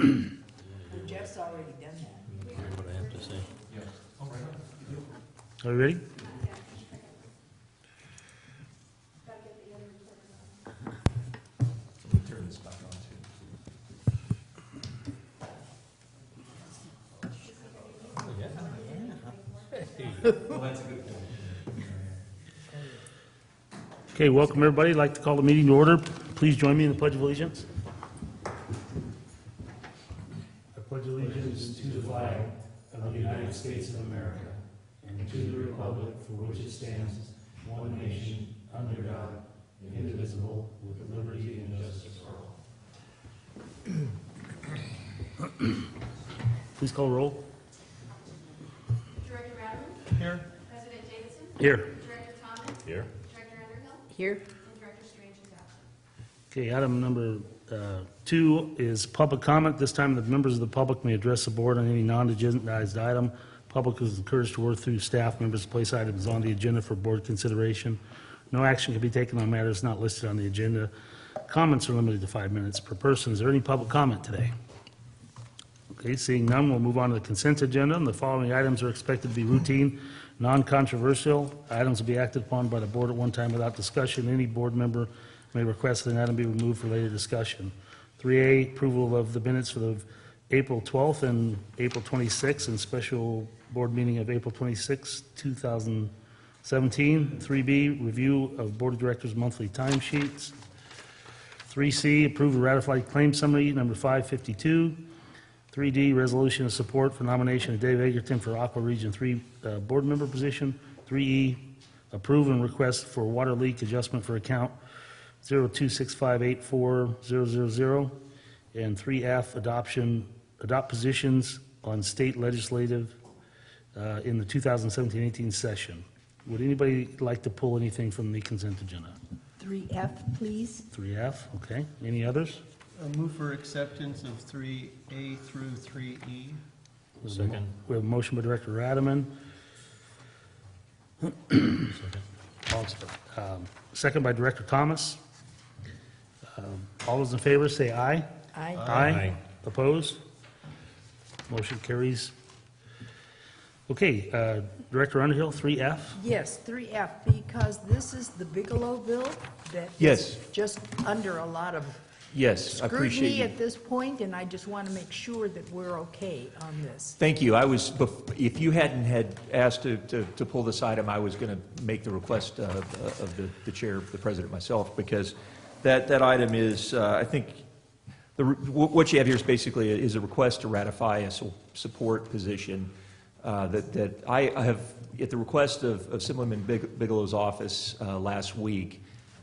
Jeff's already done that. What I have to say. Are you ready? Let me turn this back on too. Oh, yeah. Well, that's a good thing. Okay, welcome everybody. I'd like to call the meeting to order. Please join me in the Pledge of Allegiance. I pledge allegiance to the flag of the United States of America and to the republic for which it stands, one nation, under God, indivisible, with liberty and justice for all. Please call roll. Director Radaman? Here. President Davidson? Here. Director Thomas? Here. Director Underhill? Here? And Director Strange is absent. Okay, item number 2 is public comment. This time, the members of the public may address the board on any non-agendized item. Public is encouraged to work through staff members to place items on the agenda for board consideration. No action can be taken on matters not listed on the agenda. Comments are limited to 5 minutes per person. Is there any public comment today? Okay, seeing none, we'll move on to the consent agenda. And the following items are expected to be routine, non-controversial. Items will be acted upon by the board at one time without discussion. Any board member may request that an item be removed for later discussion. 3A, approval of the minutes for the April 12th and April 26th and special board meeting of April 26th, 2017. 3B, review of board of directors' monthly timesheets. 3C, approve and ratify claim summary number 552. 3D, resolution of support for nomination of Dave Egerton for Aqua Region 3 board member position. 3E, approve and request for water leak adjustment for account 026584000. And 3F, adopt positions on state legislative in the 2017-18 session. Would anybody like to pull anything from the consent agenda? 3F, please. 3F, okay. Any others? Move for acceptance of 3A through 3E. Second. We have a motion by Director Radaman. Second by Director Thomas. All those in favor say aye. Aye. Aye. Opposed? Motion carries. Okay, Director Underhill, 3F. Yes, 3F, because this is the Bigelow bill that Yes. is just under a lot of Yes, I appreciate scrutiny you. at this point, and I just want to make sure that we're okay on this. Thank you. If you hadn't had asked to pull this item, I was going to make the request of the chair, the president, myself, because that item is, I think, what you have here is basically is a request to ratify a support position that I have, at the request of Assemblyman Bigelow's office last week.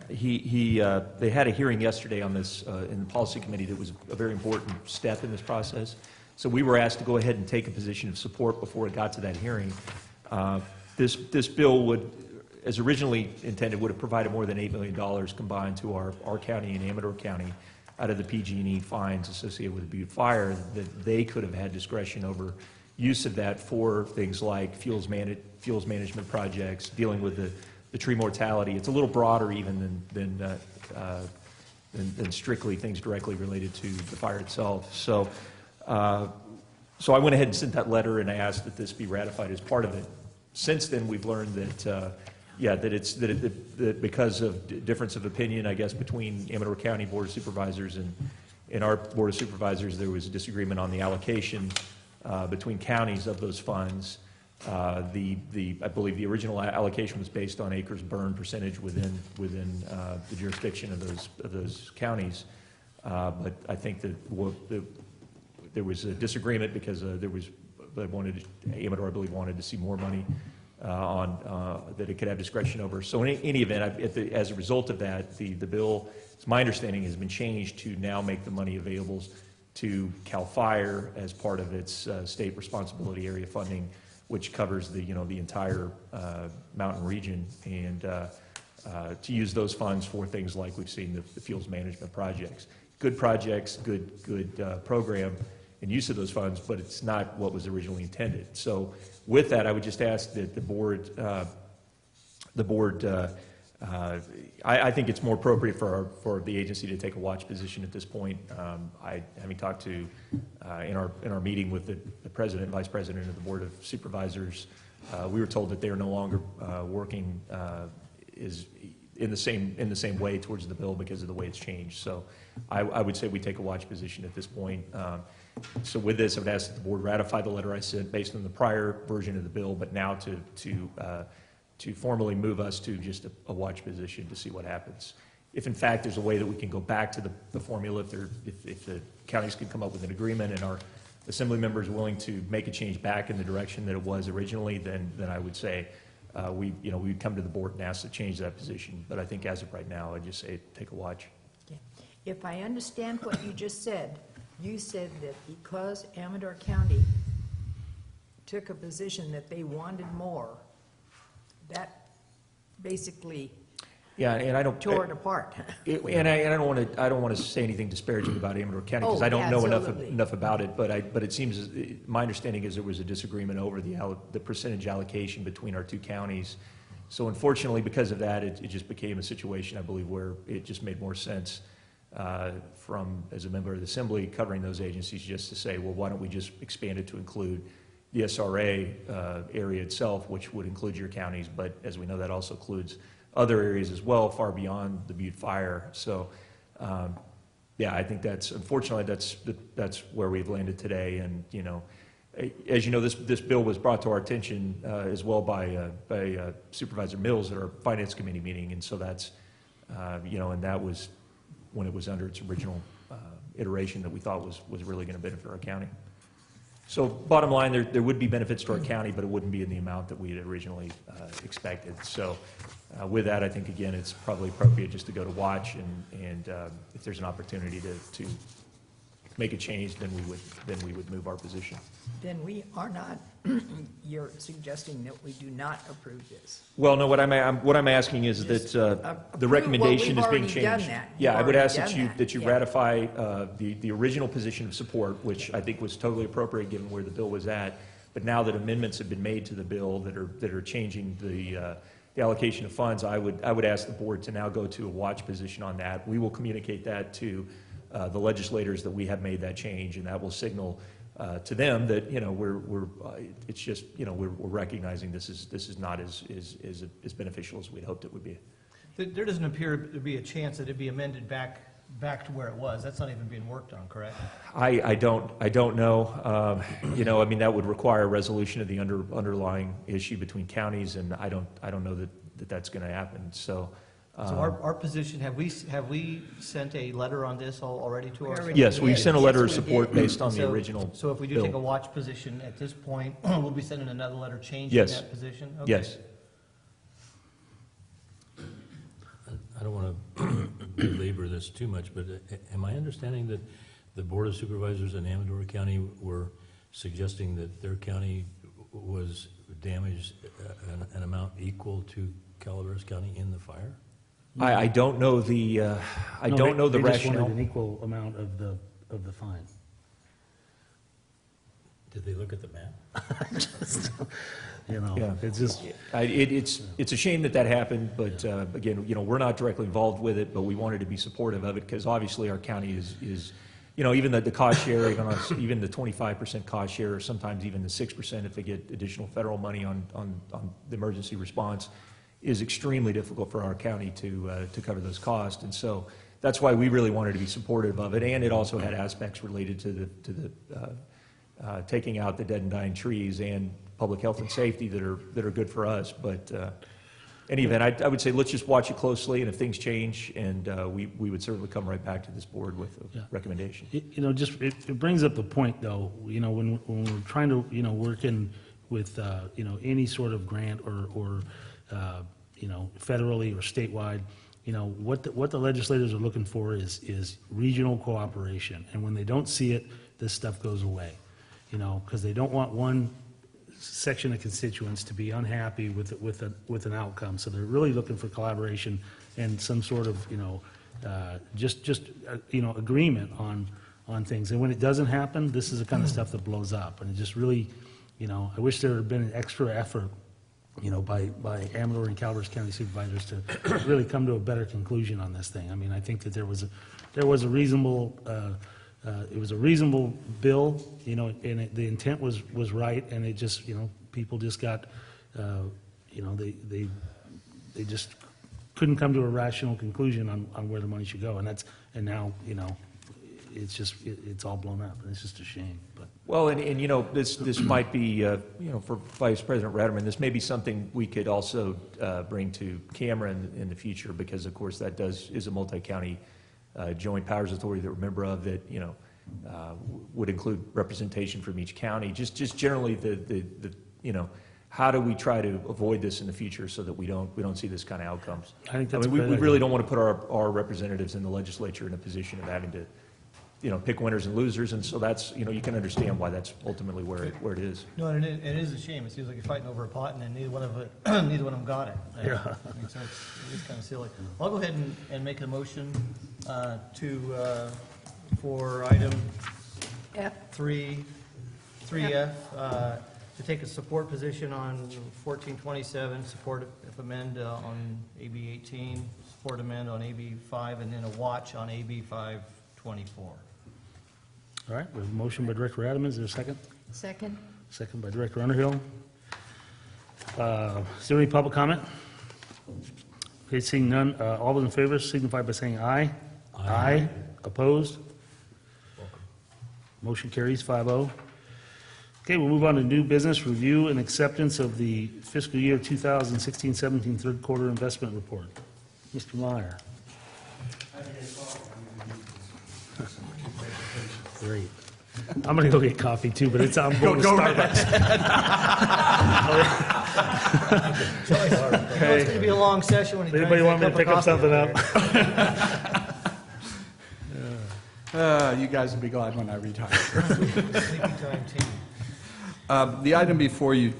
They had a hearing yesterday on this in the policy committee that was a very important step in this process. So we were asked to go ahead and take a position of support before it got to that hearing. This bill would, as originally intended, would have provided more than $8 million combined to our county and Amador County out of the PG&E fines associated with the Butte fire, that they could have had discretion over use of that for things like fuels management projects, dealing with the tree mortality. It's a little broader even than strictly things directly related to the fire itself. So I went ahead and sent that letter, and I asked that this be ratified as part of it. Since then, we've learned that that because of difference of opinion, I guess, between Amador County Board of Supervisors and our Board of Supervisors, there was a disagreement on the allocation between counties of those funds. I believe the original allocation was based on acres burned percentage within the jurisdiction of those counties, but I think that there was a disagreement because Amador, I believe, wanted to see more money that it could have discretion over. So in any event, as a result of that, the bill, it's my understanding, has been changed to now make the money available to CAL FIRE as part of its state responsibility area funding, which covers the entire mountain region, and to use those funds for things like we've seen the fuels management projects. Good projects, good program and use of those funds, but it's not what was originally intended. So with that, I would just ask that the board I think it's more appropriate for the agency to take a watch position at this point. Having talked to, in our meeting with the president, vice president of the Board of Supervisors, we were told that they are no longer working in the same way towards the bill because of the way it's changed. So I would say we take a watch position at this point. So with this, I would ask that the board ratify the letter I sent based on the prior version of the bill, but now to formally move us to just a watch position to see what happens. If in fact there's a way that we can go back to the formula, if the counties can come up with an agreement and our assembly members are willing to make a change back in the direction that it was originally, then I would say we'd come to the board and ask to change that position. But I think as of right now, I'd just say take a watch. Okay. If I understand what you just said, you said that because Amador County took a position that they wanted more, that basically Yeah, and I don't. tore it apart. And I don't want to say anything disparaging about Amador County because Oh, I don't know absolutely. enough about it. But it seems my understanding is there was a disagreement over the percentage allocation between our two counties. So unfortunately, because of that, it just became a situation, I believe, where it just made more sense as a member of the Assembly covering those agencies, just to say, well, why don't we just expand it to include the SRA area itself, which would include your counties, but as we know, that also includes other areas as well, far beyond the Butte fire. So, yeah, I think unfortunately, that's where we've landed today. And, as you know, this bill was brought to our attention as well by Supervisor Mills at our Finance Committee meeting. And so that's, and that was when it was under its original iteration that we thought was really going to benefit our county. So bottom line, there would be benefits to our county, but it wouldn't be in the amount that we had originally expected. So with that, I think, again, it's probably appropriate just to go to watch, and if there's an opportunity to make a change, then we would move our position. Then we are not, you're suggesting that we do not approve this. Well, no, what I'm asking is that the recommendation well, is being we've changed. already done that. Yeah, We've I would already ask done that you yeah. ratify the original position of support, which I think was totally appropriate given where the bill was at. But now that amendments have been made to the bill that are changing the allocation of funds, I would ask the board to now go to a watch position on that. We will communicate that to the legislators that we have made that change, and that will signal to them that it's just we're recognizing this is not as beneficial as we'd hoped it would be. There doesn't appear to be a chance that it'd be amended back to where it was. That's not even being worked on, correct? I don't know. I mean, that would require a resolution of the underlying issue between counties, and I don't know that that's going to happen. So. So our position, have we sent a letter on this already to our? Yes, we Yes, sent a letter of yes, we support did. based on the So- original. So if we do bill. take a watch position at this point, we'll be sending another letter changing Yes. that position? Okay. Yes. I don't want to belabor this too much, but am I understanding that the Board of Supervisors in Amador County were suggesting that their county was damaged an amount equal to Calaveras County in the fire? I don't know the No, they just wanted rationale. an equal amount of the fine. Did they look at the map? Yeah. It's just, It's a shame that happened, but again, we're not directly involved with it, but we wanted to be supportive of it because obviously our county is even the cost share, even the 25% cost share, or sometimes even the 6% if they get additional federal money on the emergency response, is extremely difficult for our county to cover those costs. And so that's why we really wanted to be supportive of it. And it also had aspects related to the taking out the dead and dying trees and public health and safety that are good for us. But in any event, I would say let's just watch it closely, and if things change, and we would certainly come right back to this board with a recommendation. it brings up the point, though, when we're trying to, working with, any sort of grant or federally or statewide, what the legislators are looking for is regional cooperation. And when they don't see it, this stuff goes away, because they don't want one section of constituents to be unhappy with an outcome. So they're really looking for collaboration and some sort of, agreement on things. And when it doesn't happen, this is the kind of stuff that blows up. And it just really, I wish there had been an extra effort by Amador and Calaveras County Supervisors to really come to a better conclusion on this thing. I mean, I think that there was a reasonable, it was a reasonable bill, and the intent was right, and it just, people just got, they just couldn't come to a rational conclusion on where the money should go, and now, it's just, it's all blown up, and it's just a shame, but. Well, and this might be, for Vice President Ratterman, this may be something we could also bring to Cameron in the future, because of course that is a multi-county joint powers authority that we're a member of that, would include representation from each county. Just generally how do we try to avoid this in the future so that we don't see this kind of outcomes? I think that's a we great really idea. don't want to put our representatives in the legislature in a position of having to, pick winners and losers, and so that's, you can understand why that's ultimately where it is. No, and it is a shame. It seems like you're fighting over a pot, and then neither one of them got it. Yeah. I mean, so it is kind of silly. I'll go ahead and make a motion for item F, 3F, to take a support position on 1427, support if amend on AB 18, support amend on AB 5, and then a watch on AB 524. All right, we have a motion by Director Adams. Is there a second? second? Second by Director Underhill. Is there any public comment? Okay, seeing none, all those in favor signify by saying aye. Aye. Opposed? Motion carries 5-0. Okay, we'll move on to new business, review and acceptance of the fiscal year 2016-17 third quarter investment report. Mr. Meyer. Great. I'm going to go get coffee too, but I'm going to Starbucks. It's going to be a long session when you try Anybody want me to get a pick cup up of coffee something over up? You guys will be glad when I retire. there. Sleepy time team. The item before you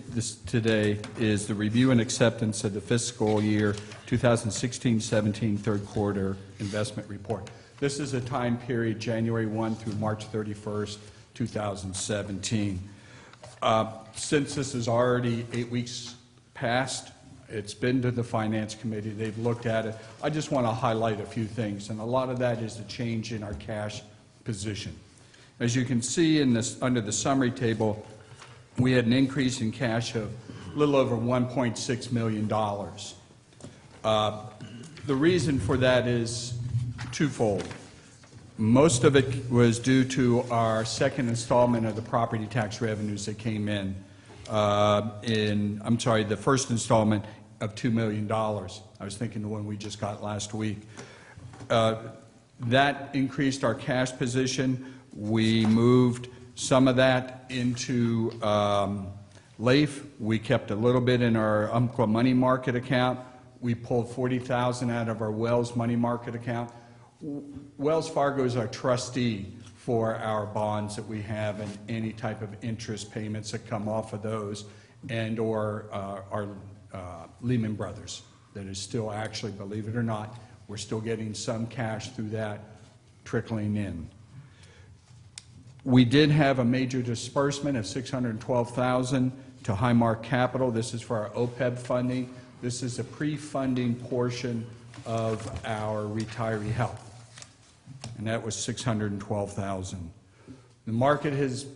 today is the review and acceptance of the fiscal year 2016-17 third quarter investment report. This is a time period January 1 through March 31st, 2017. Since this is already 8 weeks past, it's been to the Finance Committee. They've looked at it. I just want to highlight a few things, and a lot of that is the change in our cash position. As you can see in this, under the summary table, we had an increase in cash of a little over $1.6 million. The reason for that is twofold. Most of it was due to our second installment of the property tax revenues that came in, the first installment of $2 million. I was thinking the one we just got last week. That increased our cash position. We moved some of that into LAIF. We kept a little bit in our Umpqua money market account. We pulled $40,000 out of our Wells money market account. Wells Fargo is our trustee for our bonds that we have and any type of interest payments that come off of those, and or our Lehman Brothers. That is still actually, believe it or not, we're still getting some cash through that trickling in. We did have a major disbursement of $612,000 to Highmark Capital. This is for our OPEB funding. This is a pre-funding portion of our retiree health, and that was $612,000. The market has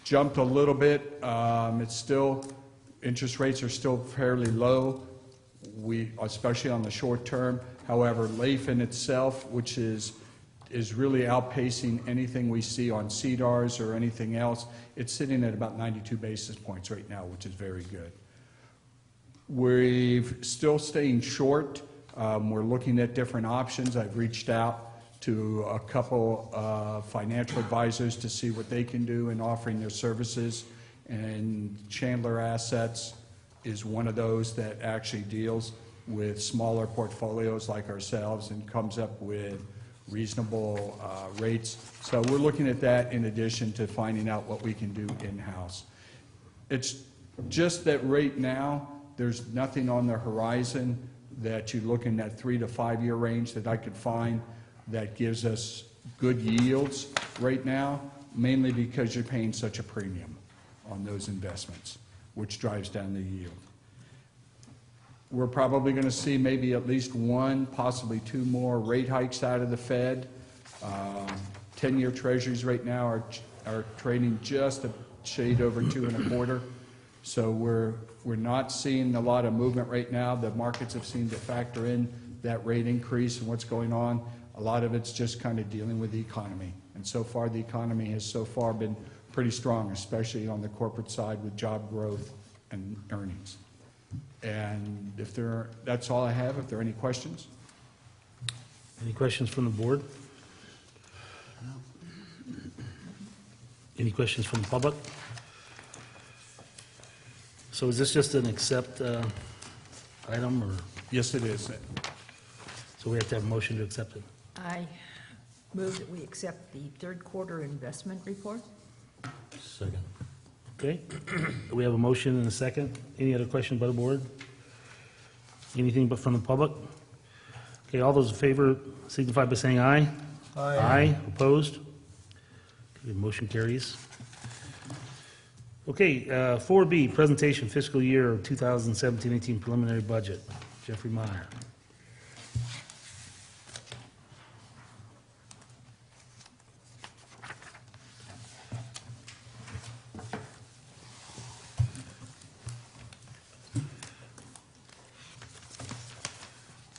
jumped a little bit. It's still, interest rates are still fairly low, especially on the short term. However, LAIF in itself, which is really outpacing anything we see on CDARS or anything else, it's sitting at about 92 basis points right now, which is very good. We're still staying short. We're looking at different options. I've reached out to a couple of financial advisors to see what they can do in offering their services, and Chandler Assets is one of those that actually deals with smaller portfolios like ourselves and comes up with reasonable rates. So we're looking at that in addition to finding out what we can do in-house. It's just that right now, there's nothing on the horizon that you look in that 3 to 5 year range that I could find that gives us good yields right now, mainly because you're paying such a premium on those investments, which drives down the yield. We're probably going to see maybe at least one, possibly two more rate hikes out of the Fed. 10-year treasuries right now are trading just a shade over 2.25. So we're not seeing a lot of movement right now. The markets have seemed to factor in that rate increase and what's going on. A lot of it's just kind of dealing with the economy. And so far, the economy has so far been pretty strong, especially on the corporate side with job growth and earnings. And that's all I have. If there are any questions? Any questions from the board? Any questions from the public? So is this just an accept item, or, Yes, it is. so we have to have a motion to accept it? I move that we accept the third quarter investment report. Second. Okay, we have a motion and a second. Any other questions by the board? Anything but from the public? Okay, all those in favor signify by saying aye. Aye, opposed? Okay, motion carries. Okay, 4B, presentation fiscal year 2017-18 preliminary budget. Jeffrey Meyer.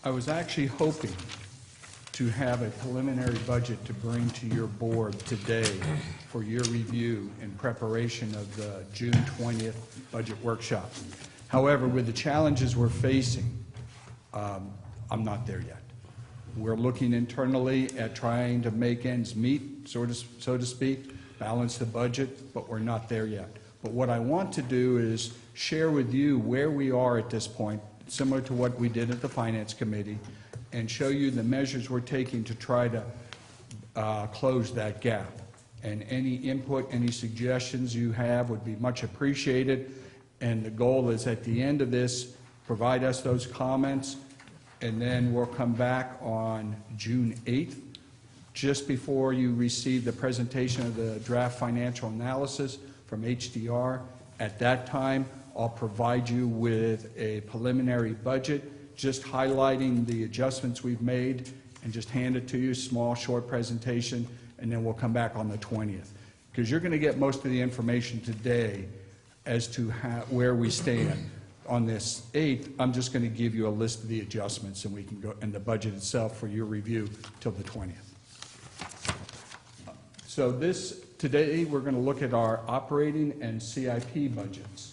I was actually hoping to have a preliminary budget to bring to your board today for your review in preparation of the June 20th budget workshop. However, with the challenges we're facing, I'm not there yet. We're looking internally at trying to make ends meet, so to speak, balance the budget, but we're not there yet. But what I want to do is share with you where we are at this point, similar to what we did at the Finance Committee, and show you the measures we're taking to try to close that gap. And any input, any suggestions you have would be much appreciated. And the goal is at the end of this, provide us those comments, and then we'll come back on June 8th, just before you receive the presentation of the draft financial analysis from HDR. At that time, I'll provide you with a preliminary budget, just highlighting the adjustments we've made, and just hand it to you, small, short presentation, and then we'll come back on the 20th. Because you're going to get most of the information today as to where we stand. On this 8th, I'm just going to give you a list of the adjustments, and we can go, and the budget itself for your review till the 20th. So today, we're going to look at our operating and CIP budgets.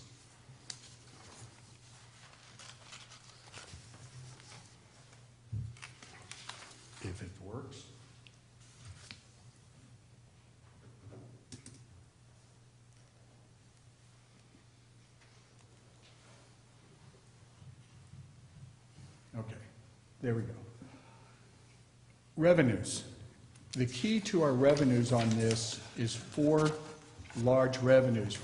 If it works. Okay, there we go. Revenues. The key to our revenues on this is four large revenues,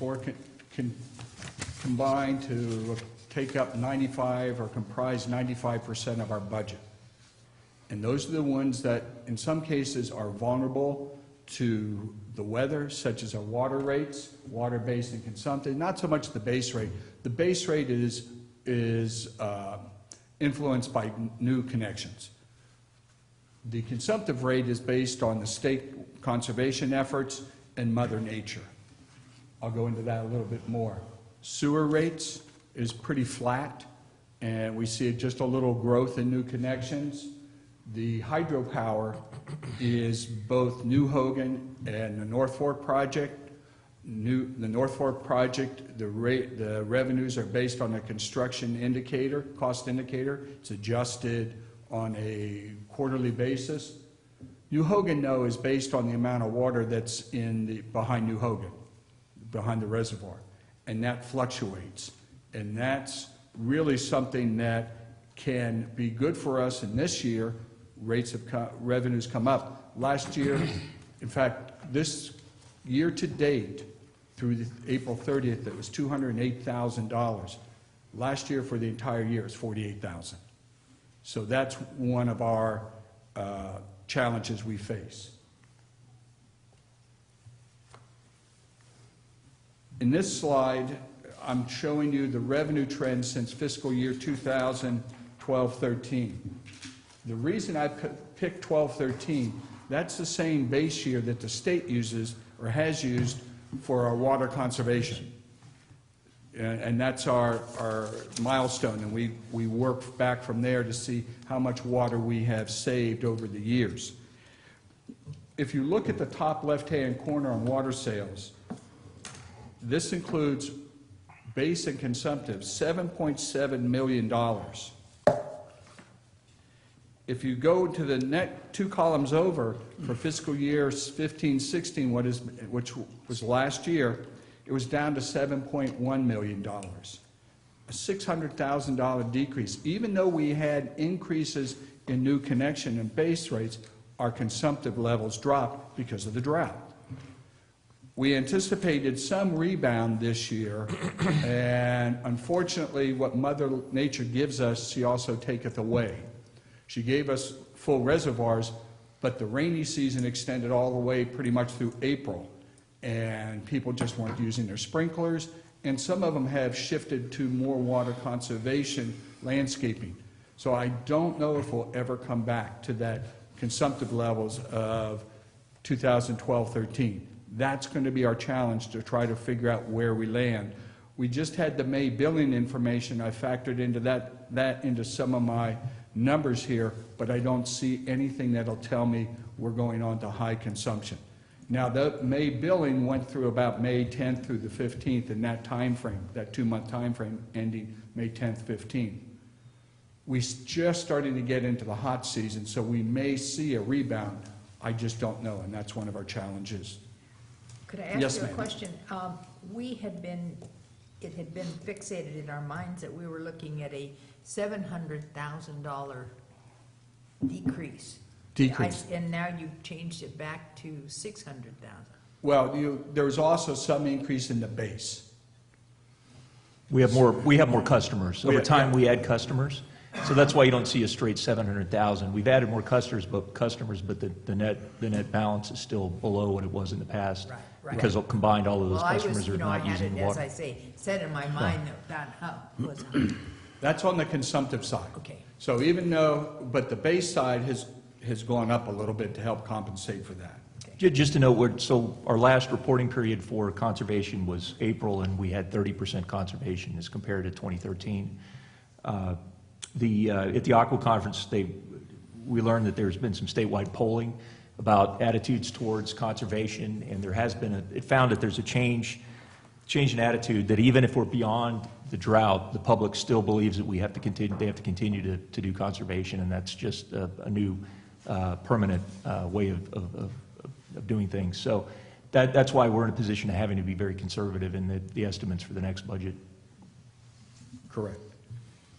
combined to take up 95 or comprise 95% of our budget. And those are the ones that, in some cases, are vulnerable to the weather, such as our water rates, water-based and consumptive. Not so much the base rate. The base rate is influenced by new connections. The consumptive rate is based on the state conservation efforts and Mother Nature. I'll go into that a little bit more. Sewer rates is pretty flat, and we see just a little growth in new connections. The hydropower is both New Hogan and the North Fork project. The North Fork project, the revenues are based on a construction indicator, cost indicator. It's adjusted on a quarterly basis. New Hogan, though, is based on the amount of water that's behind New Hogan, behind the reservoir, and that fluctuates. And that's really something that can be good for us in this year. Revenues come up. Last year, in fact, this year to date, through April 30th, it was $208,000. Last year for the entire year is $48,000. So that's one of our challenges we face. In this slide, I'm showing you the revenue trend since fiscal year 2012-13. The reason I picked 12-13, that's the same base year that the state uses or has used for our water conservation. And that's our milestone, and we work back from there to see how much water we have saved over the years. If you look at the top left-hand corner on water sales, this includes base and consumptive, $7.7 million. If you go to the next two columns over for fiscal year 15-16, which was last year, it was down to $7.1 million, a $600,000 decrease. Even though we had increases in new connection and base rates, our consumptive levels dropped because of the drought. We anticipated some rebound this year, and unfortunately, what Mother Nature gives us, she also taketh away. She gave us full reservoirs, but the rainy season extended all the way pretty much through April, and people just weren't using their sprinklers, and some of them have shifted to more water conservation landscaping. So I don't know if we'll ever come back to that consumptive levels of 2012-13. That's going to be our challenge, to try to figure out where we land. We just had the May billing information. I factored into that into some of my numbers here, but I don't see anything that'll tell me we're going on to high consumption. Now, the May billing went through about May 10th through the 15th in that time frame, that 2-month time frame ending May 10th, 15th. We just starting to get into the hot season, so we may see a rebound. I just don't know, and that's one of our challenges. Could I ask Yes, you a ma'am. question? It had been fixated in our minds that we were looking at a $700,000 decrease. Decrease. And now you've changed it back to $600,000. Well, there was also some increase in the base. We have more customers. Over Yeah. time, we add customers. So that's why you don't see a straight 700,000. We've added more customers, but the net balance is still below what it was in the past. Right, right. Because combined, all of those Well, customers are not I had using it, as water. I say, set in my mind that was, That's on the consumptive side. okay. So even though, but the base side has gone up a little bit to help compensate for that. Just to note, so our last reporting period for conservation was April, and we had 30% conservation as compared to 2013. At the Aqua Conference, we learned that there's been some statewide polling about attitudes towards conservation, and there has been it found that there's a change in attitude, that even if we're beyond the drought, the public still believes that they have to continue to do conservation, and that's just a new permanent way of doing things. So that's why we're in a position of having to be very conservative in the estimates for the next budget. Correct.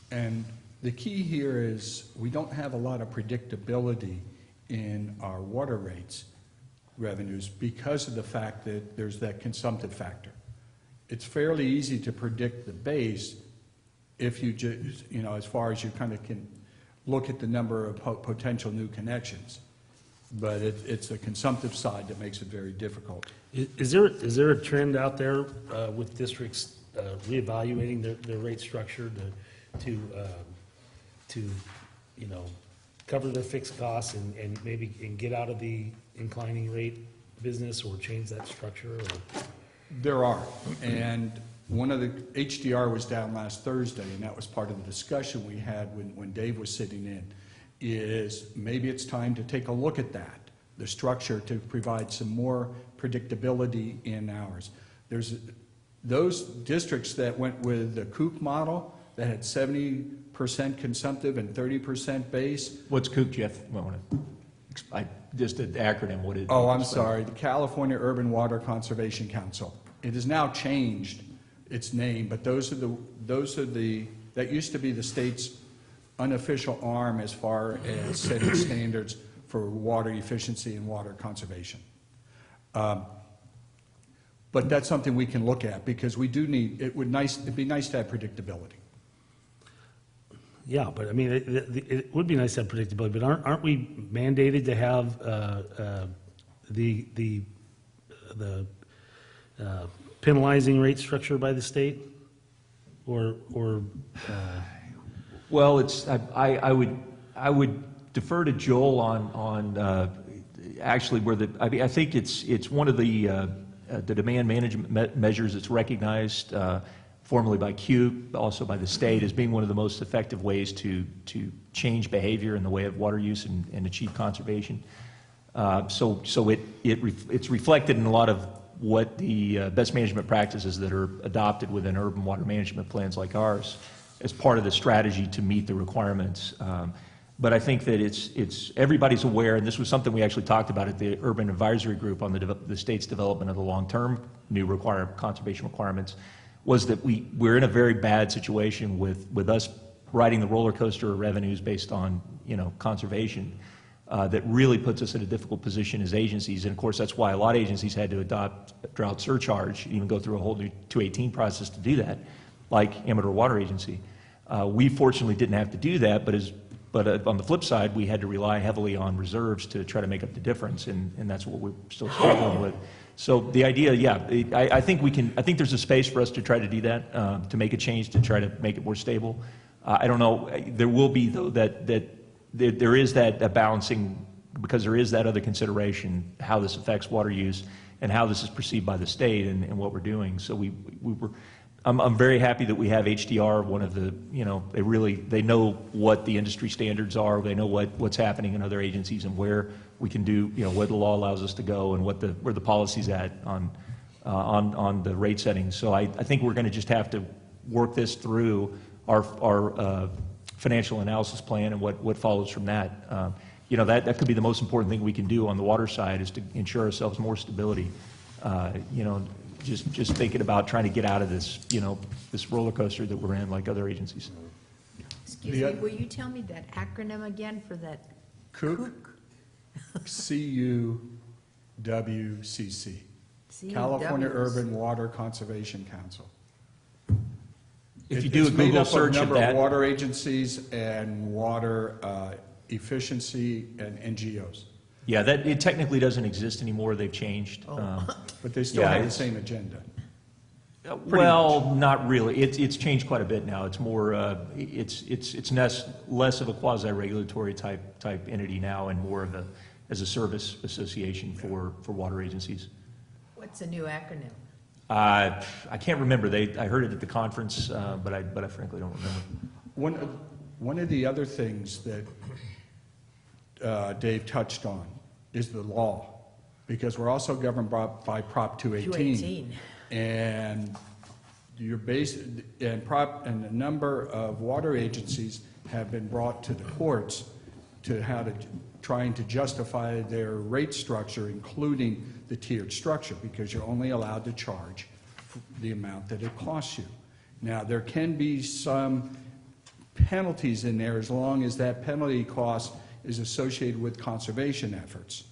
And the key here is we don't have a lot of predictability in our water rates revenues because of the fact that there's that consumptive factor. It's fairly easy to predict the base if you just, as far as you kind of can look at the number of potential new connections. But it's the consumptive side that makes it very difficult. Is there a trend out there with districts reevaluating their rate structure to cover their fixed costs and maybe get out of the inclining rate business, or change that structure? Or? There are, and one of the, HDR was down last Thursday, and that was part of the discussion we had when Dave was sitting in, is maybe it's time to take a look at that, the structure, to provide some more predictability in ours. There's those districts that went with the Kook model that had 70% consumptive and 30% base. What's COOP, Jeff? Just an acronym. What is? Oh, I'm sorry, the California Urban Water Conservation Council. It has now changed its name, but those are the that used to be the state's unofficial arm as far as setting standards for water efficiency and water conservation. But that's something we can look at, because we do need, it'd be nice to have predictability. Yeah, but I mean, it would be nice to have predictability, but aren't we mandated to have the penalizing rate structure by the state? or, Well, I would defer to Joel on actually where I mean, I think it's one of the demand management measures that's recognized formally by CUBE, also by the state, as being one of the most effective ways to change behavior in the way of water use and achieve conservation. So it's reflected in a lot of what the best management practices that are adopted within urban water management plans like ours as part of the strategy to meet the requirements. But I think that it's everybody's aware, and this was something we actually talked about at the Urban Advisory Group on the state's development of the long-term new conservation requirements, was that we're in a very bad situation with us riding the roller coaster of revenues based on, conservation. That really puts us in a difficult position as agencies. And of course, that's why a lot of agencies had to adopt drought surcharge, even go through a whole new 218 process to do that, like Amador Water Agency. We fortunately didn't have to do that, but on the flip side, we had to rely heavily on reserves to try to make up the difference, and that's what we're still struggling with. So the idea, I think I think there's a space for us to try to do that, to make a change, to try to make it more stable. I don't know, there will be, though, that there is that balancing, because there is that other consideration, how this affects water use and how this is perceived by the state and what we're doing. So I'm very happy that we have HDR, one of the, they know what the industry standards are, they know what's happening in other agencies and where we can do, where the law allows us to go and where the policy's at on the rate settings. So I think we're going to just have to work this through our financial analysis plan and what follows from that. That could be the most important thing we can do on the water side, is to ensure ourselves more stability. Just thinking about trying to get out of this, this roller coaster that we're in, like other agencies. Excuse me, will you tell me that acronym again for that? CUWCC, C-U-W-C-C, California Urban Water Conservation Council. If you do a It's made Google up search a of number that, of water agencies and water efficiency and NGOs, yeah, it technically doesn't exist anymore. They've changed. but they still Yeah, have the it's- same agenda. Well, not really. It's changed quite a bit now. It's more, it's less of a quasi-regulatory type entity now, and more of as a service association for water agencies. What's a new acronym? I can't remember. I heard it at the conference, but I frankly don't remember. One of the other things that Dave touched on is the law, because we're also governed by Prop 218. 218. And and a number of water agencies have been brought to the courts trying to justify their rate structure, including the tiered structure, because you're only allowed to charge the amount that it costs you. Now, there can be some penalties in there as long as that penalty cost is associated with conservation efforts.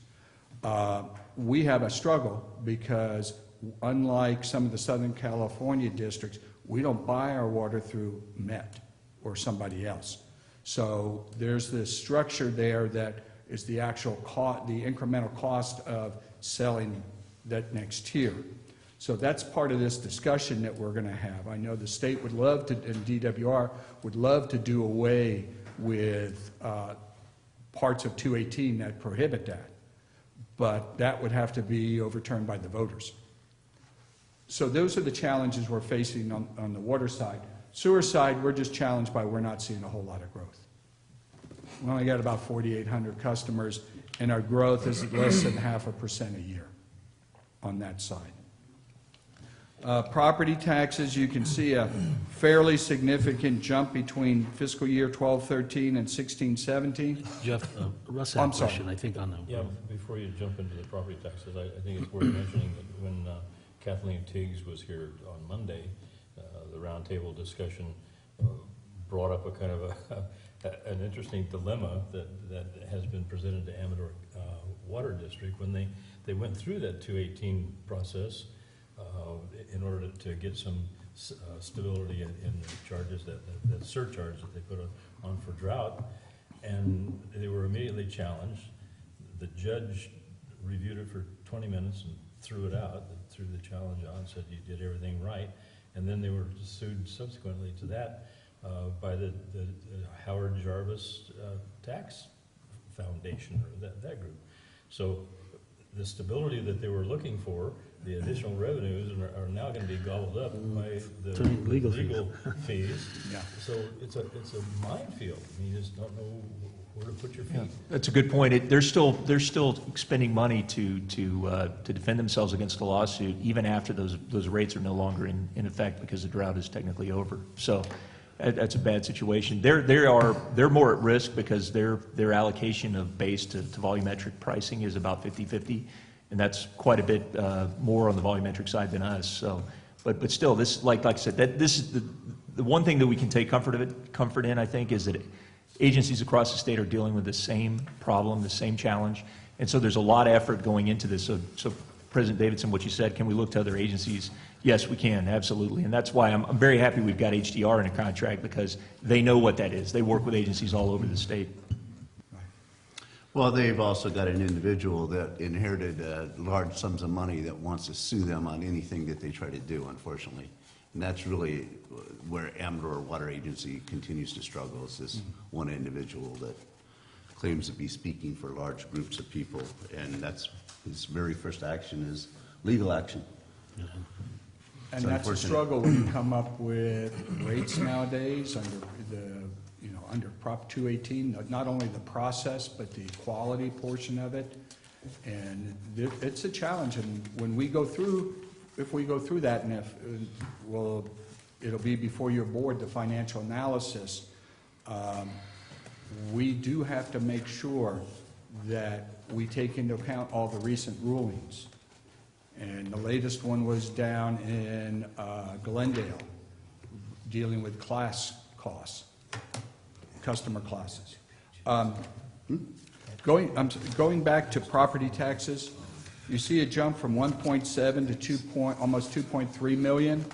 We have a struggle because, unlike some of the Southern California districts, we don't buy our water through MET or somebody else. So there's this structure there that is the actual the incremental cost of selling that next tier. So that's part of this discussion that we're going to have. I know the state would love to, and DWR would love to do away with parts of 218 that prohibit that, but that would have to be overturned by the voters. So those are the challenges we're facing on the water side. Sewer side, we're just challenged by we're not seeing a whole lot of growth. We only got about 4,800 customers, and our growth is less than 0.5% a year on that side. Property taxes, you can see a fairly significant jump between fiscal year 12-13 and 16-17. Jeff, Russ I'm had a sorry. question, I think, on the. Yeah, before you jump into the property taxes, I think it's worth mentioning that when Kathleen Tiggs was here on Monday, the roundtable discussion brought up a kind of an interesting dilemma that has been presented to Amador Water District when they went through that 218 process in order to get some stability in the charges, that surcharge that they put on for drought, and they were immediately challenged. The judge reviewed it for 20 minutes and threw it out, threw the challenge on, said you did everything right, and then they were sued subsequently to that by the Howard Jarvis Tax Foundation, or that group. So the stability that they were looking for, the additional revenues are now going to be gobbled up by the Legal fees. Yeah. So it's a minefield. I mean, you just don't know where to put your feet. That's a good point. They're still expending money to defend themselves against the lawsuit, even after those rates are no longer in effect because the drought is technically over. So that's a bad situation. They're more at risk because their allocation of base to volumetric pricing is about 50-50, and that's quite a bit more on the volumetric side than us. So, but still, this like I said, this is the one thing that we can take comfort in. I think is that agencies across the state are dealing with the same problem, the same challenge, and so there's a lot of effort going into this. So President Davidson, what you said, can we look to other agencies? Yes, we can, absolutely, and that's why I'm very happy we've got HDR in a contract, because they know what that is. They work with agencies all over the state. Well, they've also got an individual that inherited large sums of money that wants to sue them on anything that they try to do, unfortunately. And that's really where Amador Water Agency continues to struggle, is this one individual that claims to be speaking for large groups of people, and that's his very first action is legal action. And It's that's a unfortunate. struggle when you come up with rates nowadays under under Prop 218, not only the process, but the quality portion of it. And it's a challenge, and when we go through, if we go through that, and it'll be before your board, the financial analysis, we do have to make sure that we take into account all the recent rulings. And the latest one was down in Glendale, dealing with class costs, customer classes. Going back to property taxes, you see a jump from 1.7 to almost 2.3 million.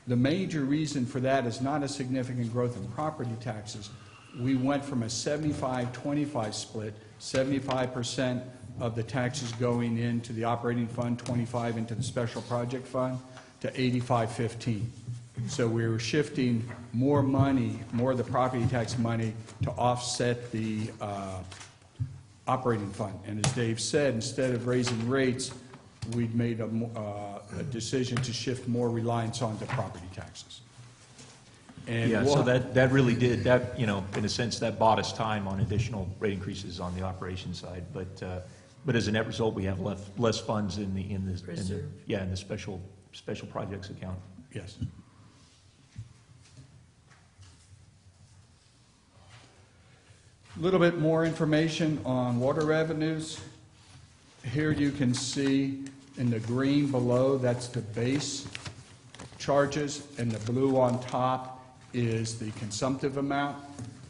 The major reason for that is not a significant growth in property taxes. We went from a 75-25 split, 75% of the taxes going into the operating fund, 25 into the special project fund, to 85-15. So we were shifting more money, more of the property tax money, to offset the operating fund. And as Dave said, instead of raising rates, we'd made a decision to shift more reliance onto property taxes. And Yeah, so that really did, that, you know, in a sense, that bought us time on additional rate increases on the operations side. But as a net result, we have less funds in the Reserve. in the special projects account. Yes. A little bit more information on water revenues. Here you can see in the green below, that's the base charges, and the blue on top is the consumptive amount.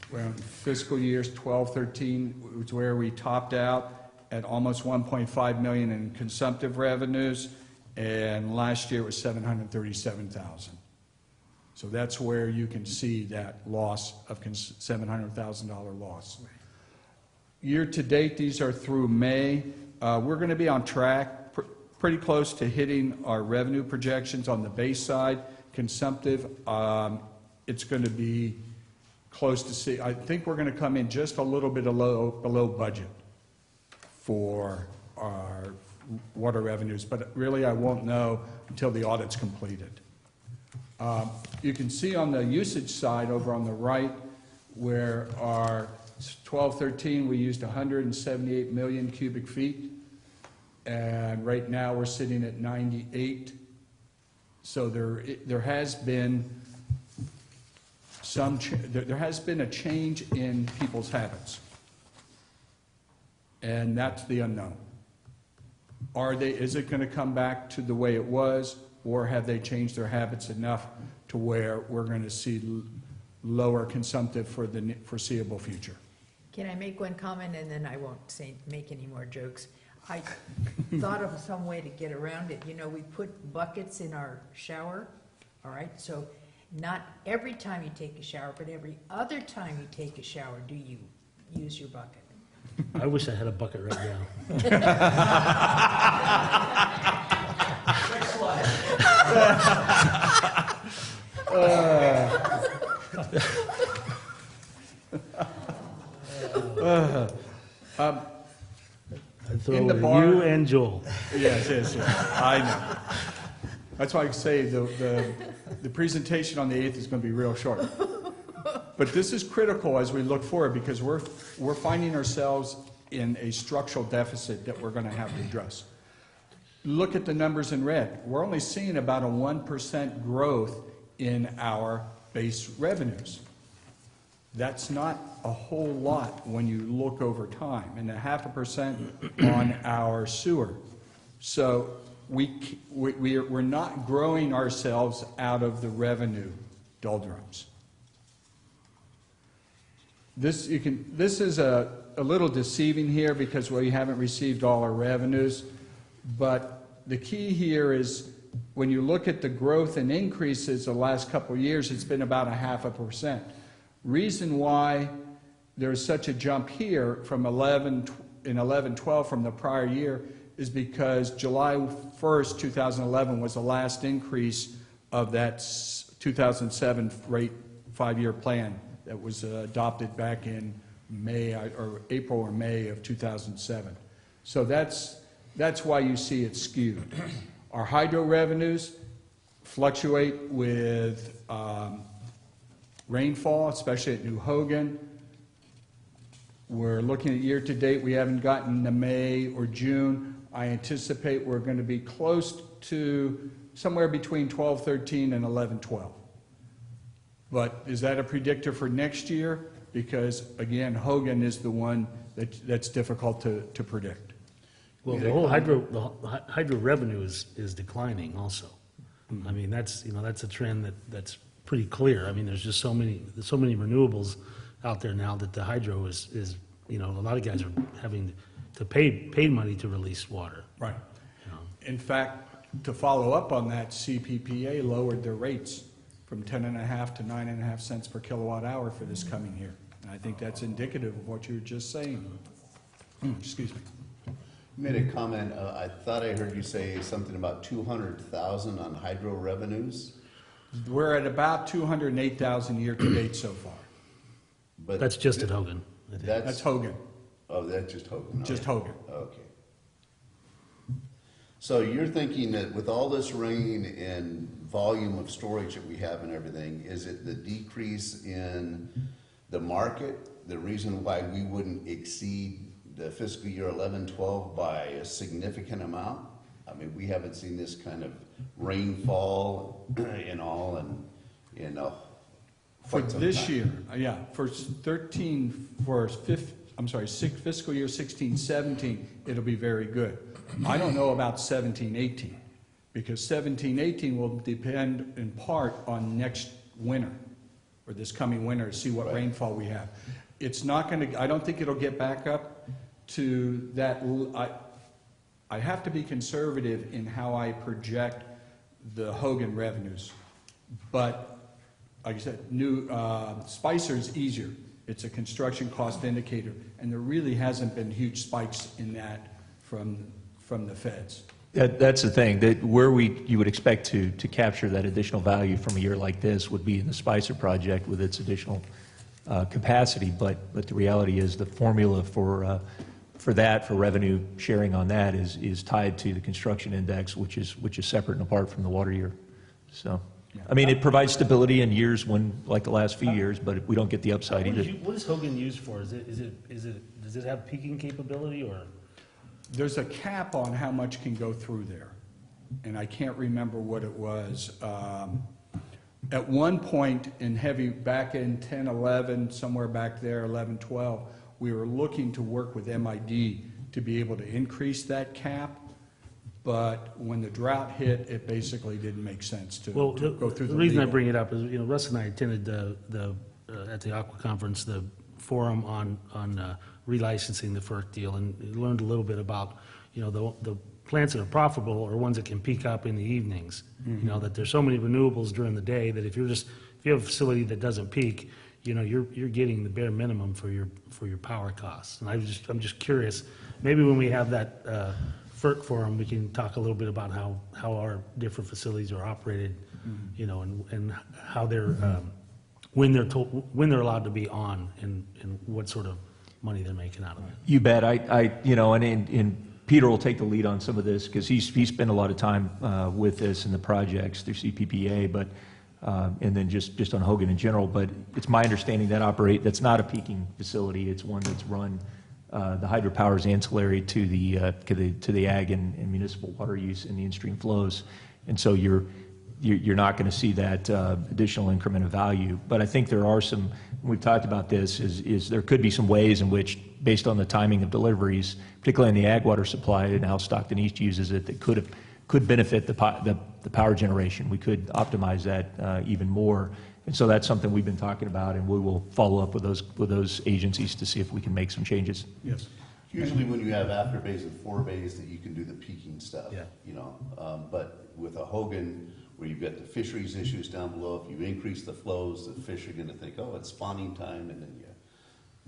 Where in fiscal years 12-13 was where we topped out at almost 1.5 million in consumptive revenues, and last year it was 737,000. So that's where you can see that loss of $700,000 loss. Year to date, these are through May. We're going to be on track, pretty close to hitting our revenue projections on the base side. Consumptive, it's going to be close to see. I think we're going to come in just a little bit below budget for our water revenues, but really I won't know until the audit's completed. You can see on the usage side over on the right where our 12-13 we used 178 million cubic feet, and right now we're sitting at 98. So there has been there has been a change in people's habits, and that's the unknown. Is it going to come back to the way it was, or have they changed their habits enough to where we're going to see lower consumptive for the foreseeable future? Can I make one comment, and then I won't make any more jokes? I thought of some way to get around it. You know, we put buckets in our shower, all right? So not every time you take a shower, but every other time you take a shower, do you use your bucket? I wish I had a bucket right now. Next slide. I'd throw In the it bar- you and Joel. Yes, yes, yes, I know. That's why I say the presentation on the 8th is going to be real short. But this is critical as we look forward, because we're finding ourselves in a structural deficit that we're going to have to address. Look at the numbers in red. We're only seeing about a 1% growth in our base revenues. That's not a whole lot when you look over time, and 0.5% on our sewer. So we're not growing ourselves out of the revenue doldrums. This is a little deceiving here because we haven't received all our revenues, but the key here is when you look at the growth and increases the last couple of years, it's been about 0.5%. Reason why there's such a jump here from 11-12 from the prior year is because July 1st, 2011 was the last increase of that 2007 rate 5-year plan that was adopted back in May or April or May of 2007. So that's why you see it skewed. Our hydro revenues fluctuate with rainfall, especially at New Hogan. We're looking at year-to-date. We haven't gotten to May or June. I anticipate we're going to be close to somewhere between 12-13 and 11-12. But is that a predictor for next year? Because, again, Hogan is the one that's difficult to predict. Well, the whole hydro revenue is declining also. I mean, that's a trend that's pretty clear. I mean, there's just so many renewables out there now that the hydro is a lot of guys are having to pay money to release water. Right. In fact, to follow up on that, CPPA lowered their rates from 10.5 to 9.5 cents per kilowatt hour for this coming year. And I think that's indicative of what you were just saying. Excuse me. You made a comment, I thought I heard you say something about 200,000 on hydro revenues, We're at about 208,000 year-to-date so far. but. That's just at Hogan. I think. That's Hogan, Oh, that's just Hogan. just okay. Hogan. Okay. So you're thinking that with all this rain and volume of storage that we have and everything, is it the decrease in the market, the reason why we wouldn't exceed the fiscal year 11-12 by a significant amount? I mean, we haven't seen this kind of rainfall in all and, For quite some this time. year, yeah, for fiscal year 16-17, it'll be very good. I don't know about 17-18, because 17-18 will depend in part on next winter, or this coming winter, to see what Right. rainfall we have. It's not gonna, I don't think it'll get back up to that, I have to be conservative in how I project the Hogan revenues. But, like I said, Spicer's easier. It's a construction cost indicator, and there really hasn't been huge spikes in that from the feds. That's the thing, that where you would expect to capture that additional value from a year like this would be in the Spicer project with its additional capacity, but the reality is the formula for revenue sharing on that is tied to the construction index, which is separate and apart from the water year. So, I mean, it provides stability in years when, like the last few years, but we don't get the upside either. What is Hogan used for? Does it have peaking capability or? There's a cap on how much can go through there, and I can't remember what it was. At one point back in 10, 11, somewhere back there, 11, 12, we were looking to work with MID to be able to increase that cap, but when the drought hit, it basically didn't make sense to Well, go through the the reason I legal. bring it up is, Russ and I attended at the Aqua Conference, the forum on relicensing the FERC deal, and learned a little bit about, the plants that are profitable are ones that can peak up in the evenings. That there's so many renewables during the day that if you have a facility that doesn't peak, you're getting the bare minimum for your power costs. And I'm just curious, maybe when we have that FERC forum, we can talk a little bit about how our different facilities are operated, you know, and how they're, when they're allowed to be on and what sort of money they're making out of it. You bet. You know, and Peter will take the lead on some of this because he spent a lot of time with this and the projects through CPPA, but and then just on Hogan in general. But it's my understanding that's not a peaking facility. It's one that's run. The hydropower is ancillary to the ag and municipal water use in the in-stream flows, and so you're not going to see that additional increment of value. But I think there are some. We've talked about this. Is there could be some ways in which, based on the timing of deliveries, particularly in the ag water supply and how Stockton East uses it, that could benefit the power generation. We could optimize that even more. And so that's something we've been talking about, and we will follow up with those agencies to see if we can make some changes. Yes. Usually when you have after bays and fore bays that you can do the peaking stuff. Yeah. You know, but with a Hogan, where you've got the fisheries issues down below, if you increase the flows, the fish are gonna think, oh, it's spawning time, and then you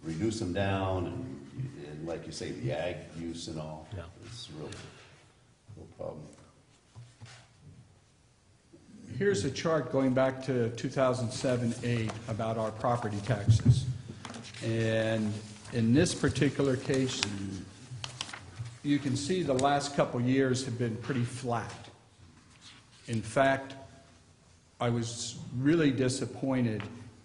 reduce them down, and like you say, the ag use and all. Yeah. It's real problem. Here's a chart going back to 2007-8 about our property taxes. And in this particular case, you can see the last couple years have been pretty flat. In fact, I was really disappointed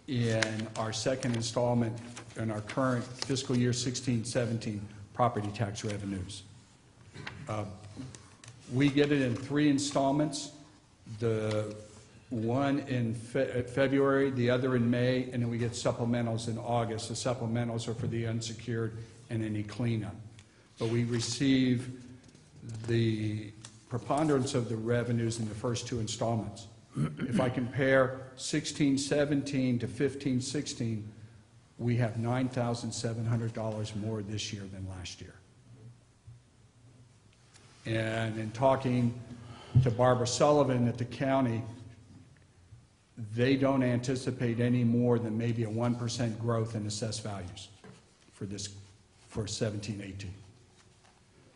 in our second installment in our current fiscal year 16-17 property tax revenues. We get it in 3 installments. The one in February, the other in May, and then we get supplementals in August. The supplementals are for the unsecured and any cleanup. But we receive the preponderance of the revenues in the first 2 installments. If I compare 16-17 to 15-16, we have $9,700 more this year than last year. And in talking to Barbara Sullivan at the county, they don't anticipate any more than maybe a 1% growth in assessed values for 17-18.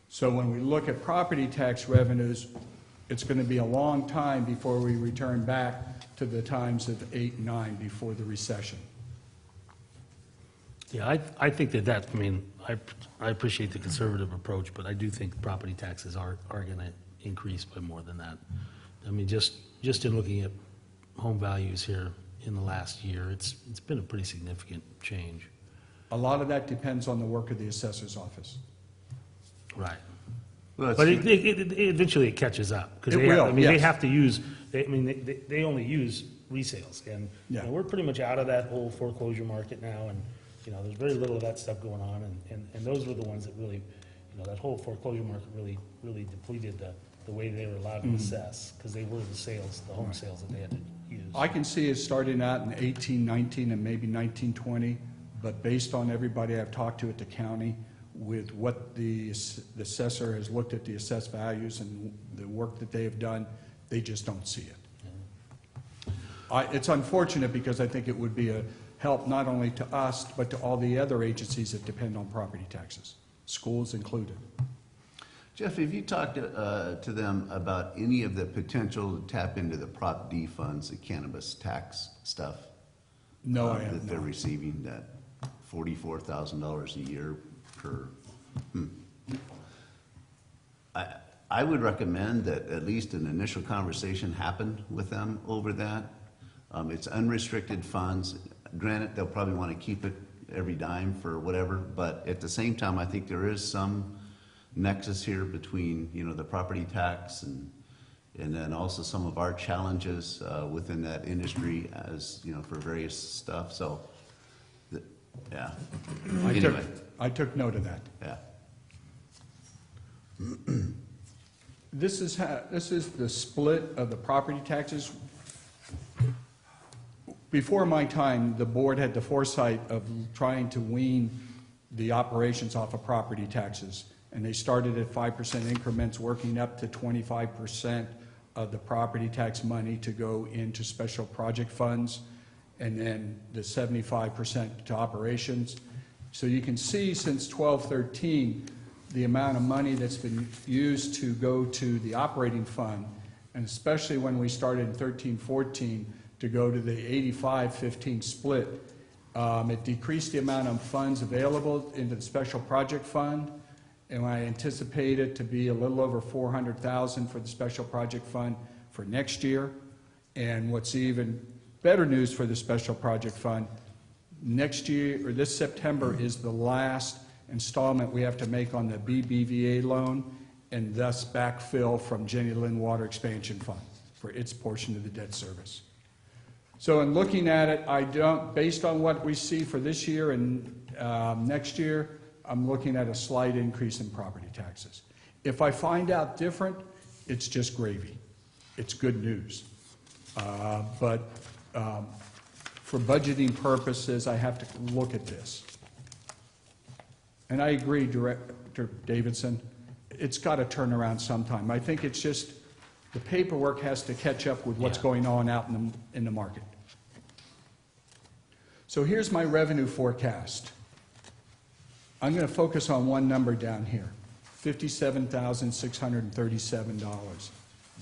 So when we look at property tax revenues, it's going to be a long time before we return back to the times of 8 and 9 before the recession. Yeah, I think that, I mean, I appreciate the conservative approach, but I do think property taxes are going to increase by more than that. I mean, just in looking at home values here in the last year, it's been a pretty significant change. A lot of that depends on the work of the assessor's office. Right. Well, But eventually it catches up. 'Cause It they have- will, I mean, they yes. have to use, they only use resales. And you know, Yeah. we're pretty much out of that whole foreclosure market now. And, you know, there's very little of that stuff going on. And those were the ones that really, you know, that whole foreclosure market really depleted the way they were allowed to assess. Because they were the sales, the home sales that they had to use. I can see it starting out in 18, 19, and maybe 19, 20, but based on everybody I've talked to at the county, with what the assessor has looked at the assessed values and the work that they have done, they just don't see it. It's unfortunate because I think it would be a help not only to us, but to all the other agencies that depend on property taxes, schools included. Jeff, have you talked to them about any of the potential to tap into the Prop D funds, the cannabis tax stuff? No, I That have they're not. receiving that $44,000 a year per. I would recommend that at least an initial conversation happen with them over that. It's unrestricted funds. Granted, they'll probably want to keep it every dime for whatever, but at the same time, I think there is some nexus here between, you know, the property tax and then also some of our challenges within that industry as, you know, for various stuff. So, yeah. Anyway, I took note of that. yeah. This is the split of the property taxes. Before my time, the board had the foresight of trying to wean the operations off of property taxes. And they started at 5% increments, working up to 25% of the property tax money to go into special project funds, and then the 75% to operations. So you can see since 12-13, the amount of money that's been used to go to the operating fund, and especially when we started in 13-14 to go to the 85-15 split, it decreased the amount of funds available into the special project fund, and I anticipate it to be a little over $400,000 for the special project fund for next year. And what's even better news for the special project fund, next year, or this September, is the last installment we have to make on the BBVA loan, and thus backfill from Jenny Lynn Water Expansion Fund for its portion of the debt service. So in looking at it, based on what we see for this year and next year, I'm looking at a slight increase in property taxes. If I find out different, it's just gravy. It's good news. But for budgeting purposes, I have to look at this. And I agree, Director Davidson, it's got to turn around sometime. I think it's just the paperwork has to catch up with what's going on out in the market. So here's my revenue forecast. I'm going to focus on one number down here, $57,637.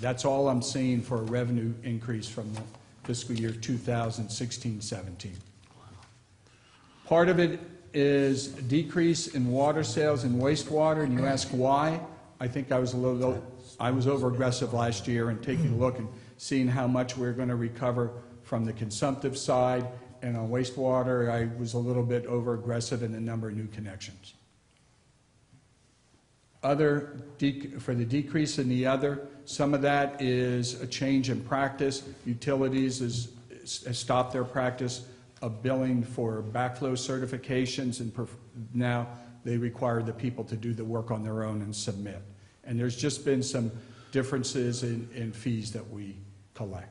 That's all I'm seeing for a revenue increase from the fiscal year 2016-17. Part of it is a decrease in water sales and wastewater, and you ask why? I think I was over aggressive last year in taking a look and seeing how much we're going to recover from the consumptive side, and on wastewater, I was a little bit over aggressive in the number of new connections. For the decrease in the other, some of that is a change in practice. Utilities has stopped their practice of billing for backflow certifications, and now they require the people to do the work on their own and submit. And there's just been some differences in fees that we collect.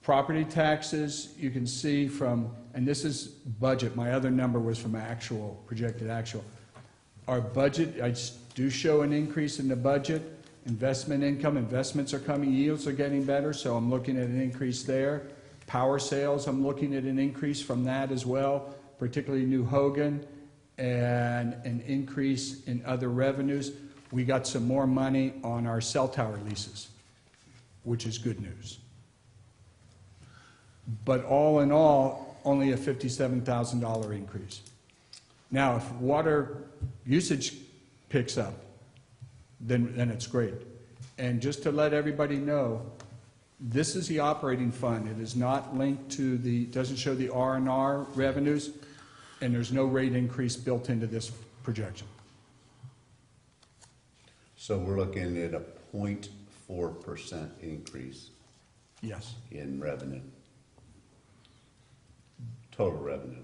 Property taxes, you can see from, and this is budget, my other number was from actual, projected actual. Our budget, I do show an increase in the budget. Investment income, investments are coming, yields are getting better, so I'm looking at an increase there. Power sales, I'm looking at an increase from that as well, particularly New Hogan, and an increase in other revenues. We got some more money on our cell tower leases, which is good news. But all in all, only a $57,000 increase. Now, if water usage picks up, then it's great. And just to let everybody know, this is the operating fund. It is not linked to doesn't show the R&R revenues, and there's no rate increase built into this projection. So we're looking at a 0.4% increase Yes. in revenue, total revenue.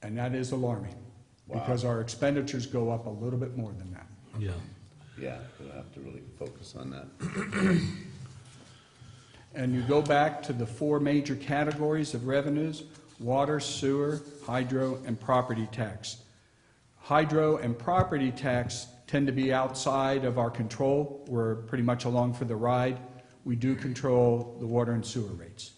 And that is alarming, Wow. because our expenditures go up a little bit more than that. Yeah. Yeah, we'll have to really focus on that. And you go back to the four major categories of revenues: water, sewer, hydro, and property tax. Hydro and property tax tend to be outside of our control. We're pretty much along for the ride. We do control the water and sewer rates.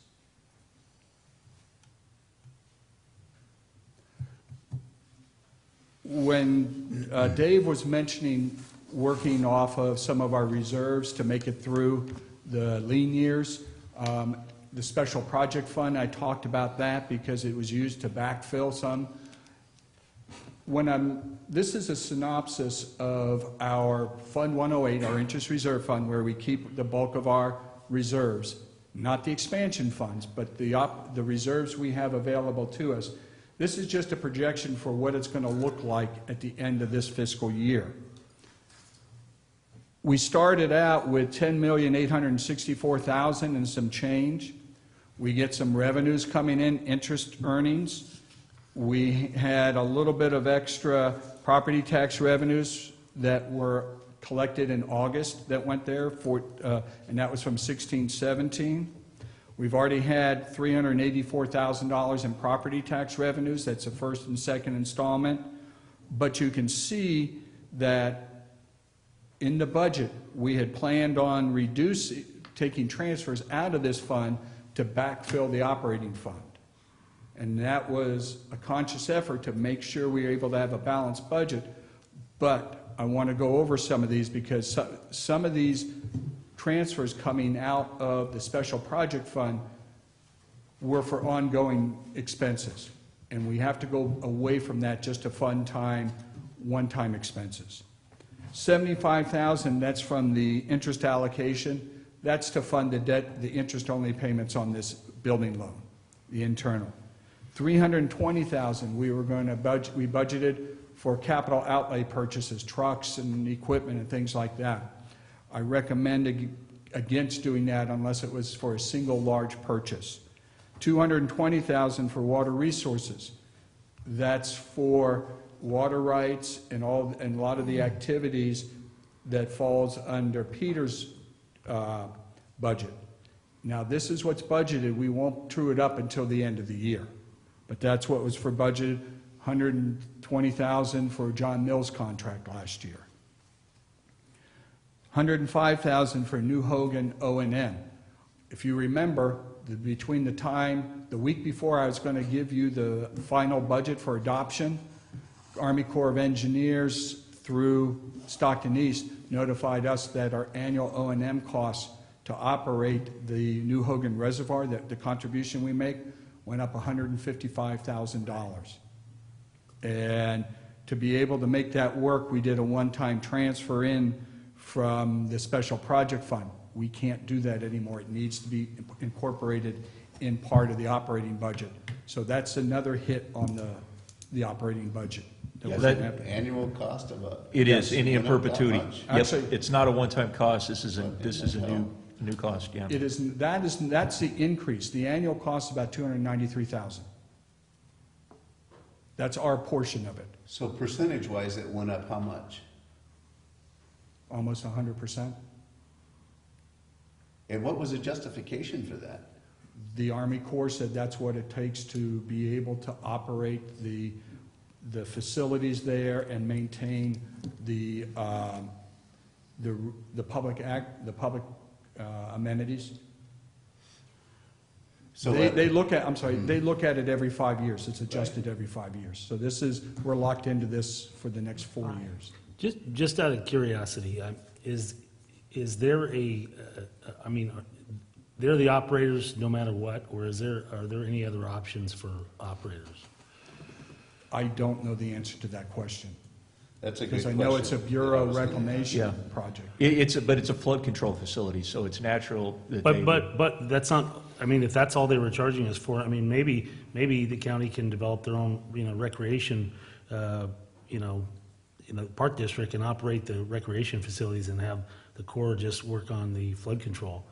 When Dave was mentioning working off of some of our reserves to make it through the lean years, the special project fund, I talked about that because it was used to backfill some. This is a synopsis of our Fund 108, our interest reserve fund, where we keep the bulk of our reserves, not the expansion funds, but the reserves we have available to us. This is just a projection for what it's going to look like at the end of this fiscal year. We started out with $10,864,000 and some change. We get some revenues coming in, interest earnings. We had a little bit of extra property tax revenues that were collected in August that went there, and that was from 16-17. We've already had $384,000 in property tax revenues. That's the first and second installment. But you can see that in the budget, we had planned on taking transfers out of this fund to backfill the operating fund. And that was a conscious effort to make sure we were able to have a balanced budget. But I want to go over some of these because some of these transfers coming out of the special project fund were for ongoing expenses. And we have to go away from that just to fund one-time expenses. 75,000, that's from the interest allocation. That's to fund the debt, the interest-only payments on this building loan, the internal. 320,000, we budgeted for capital outlay purchases, trucks and equipment and things like that. I recommend against doing that unless it was for a single large purchase. 220,000 for water resources. That's for water rights and a lot of the activities that falls under Peter's budget. Now, this is what's budgeted. We won't true it up until the end of the year. But that's what was for budgeted, 120,000 for John Mills' contract last year. 105,000 for New Hogan O&M. If you remember, between the week before I was going to give you the final budget for adoption, Army Corps of Engineers through Stockton East notified us that our annual O&M costs to operate the New Hogan Reservoir, the contribution we make, went up $155,000. And to be able to make that work, we did a one-time transfer in from the special project fund. We can't do that anymore. It needs to be incorporated in part of the operating budget. So that's another hit on the operating budget. Yeah, Is that- it Annual cost of a. It is, Yes, in went up that perpetuity. much? Yep, Actually- it's not a one-time cost, this is a Well, new cost, yeah. It is, that's the increase. The annual cost is about $293,000. That's our portion of it, So percentage-wise, it went up how much? almost 100%. And what was the justification for that? The Army Corps said that's what it takes to be able to operate the facilities there and maintain the public amenities. So They look at, I'm sorry, they look at it every 5 years. It's adjusted every 5 years. So we're locked into this for the next 4 years. Just out of curiosity, is there they're the operators no matter what, or are there any other options for operators? I don't know the answer to that question, That's a good because I question. know it's a Bureau that I was gonna reclamation Yeah. project. But it's a flood control facility, so it's natural that they. But that's not, if that's all they were charging us for, maybe the county can develop their own, recreation, park district and operate the recreation facilities and have the Corps just work on the flood control.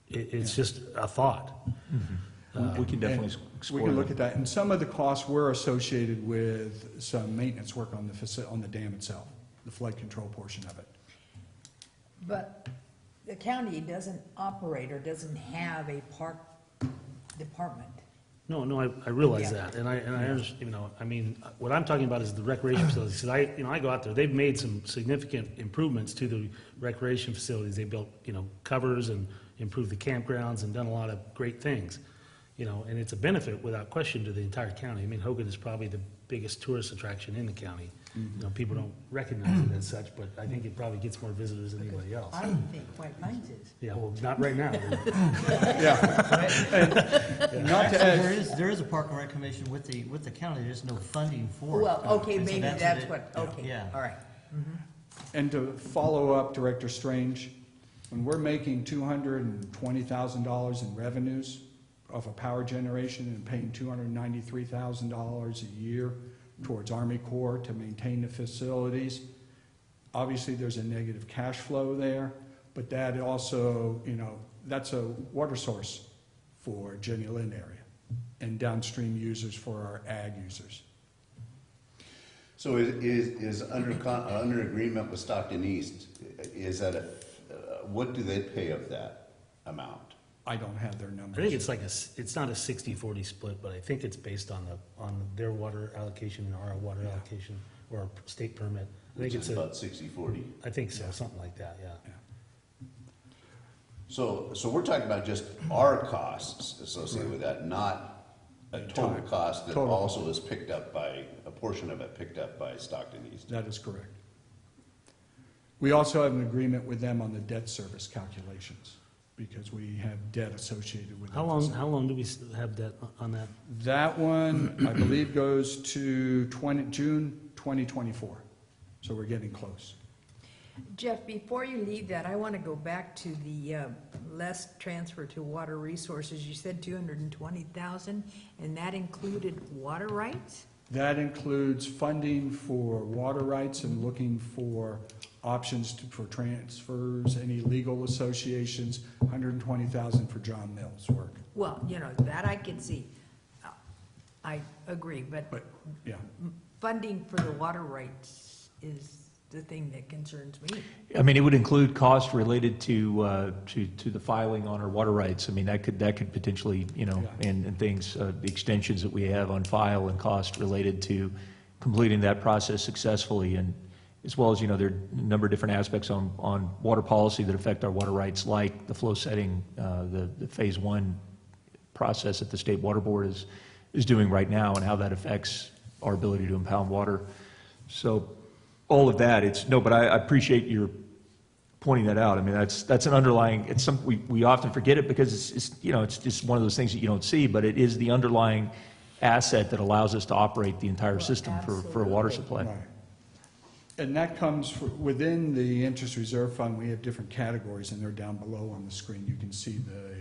It's just a thought. We can definitely And explore we can that. look at that, and some of the costs were associated with some maintenance work on the dam itself, the flood control portion of it. But the county doesn't operate or doesn't have a park department. No, I realize Yeah. that, and I understand, what I'm talking about is the recreation facilities, because I go out there, they've made some significant improvements to the recreation facilities. They built, covers and improved the campgrounds and done a lot of great things, and it's a benefit without question to the entire county. Hogan is probably the biggest tourist attraction in the county. People don't recognize it as such, but I think it probably gets more visitors than anybody else. I didn't think White Pines is. Yeah, well, not right now. Not to add, there is a park and rec commission with the county, there's no funding for it. Well, okay, And so maybe that's what, it- okay, Yeah. all right. And to follow up, Director Strange, when we're making $220,000 in revenues off of power generation and paying $293,000 a year towards Army Corps to maintain the facilities, obviously there's a negative cash flow there, but that also, that's a water source for Jenny Lind area and downstream users for our ag users. So is under agreement with Stockton East, is that what do they pay of that amount? I don't have their numbers. I think it's it's not a 60-40 split, but I think it's based on their water allocation and our water allocation, or our state permit. I Which think is it's about 60/40. I think so, something like that, yeah. So we're talking about just our costs associated with that, not a total cost that Total. also is picked up by, a portion of it picked up by Stockton East. That is correct. We also have an agreement with them on the debt service calculations, because we have debt associated with How them. long do we have that on that? That one, I believe, goes to June 2024, so we're getting close. Jeff, before you leave that, I want to go back to the less transfer to water resources. You said 220,000, and that included water rights? That includes funding for water rights and looking for options for transfers, any legal associations, 120,000 for John Mills' work. Well, you know, that I can see. I agree, but But, yeah, funding for the water rights is the thing that concerns me. I mean, it would include costs related to the filing on our water rights. I mean, that could potentially, you know, Yeah. and things, the extensions that we have on file and cost related to completing that process successfully. And as well as, you know, there are a number of different aspects on water policy that affect our water rights, like the flow setting, the phase one process that the State Water Board is doing right now, and how that affects our ability to impound water. So all of that, but I appreciate your pointing that out. I mean, that's an underlying, it's something, we often forget it because it's, you know, it's just one of those things that you don't see, but it is the underlying asset that allows us to operate the entire system for a water supply. right. And that comes within the interest reserve fund. We have different categories, and they're down below on the screen. You can see the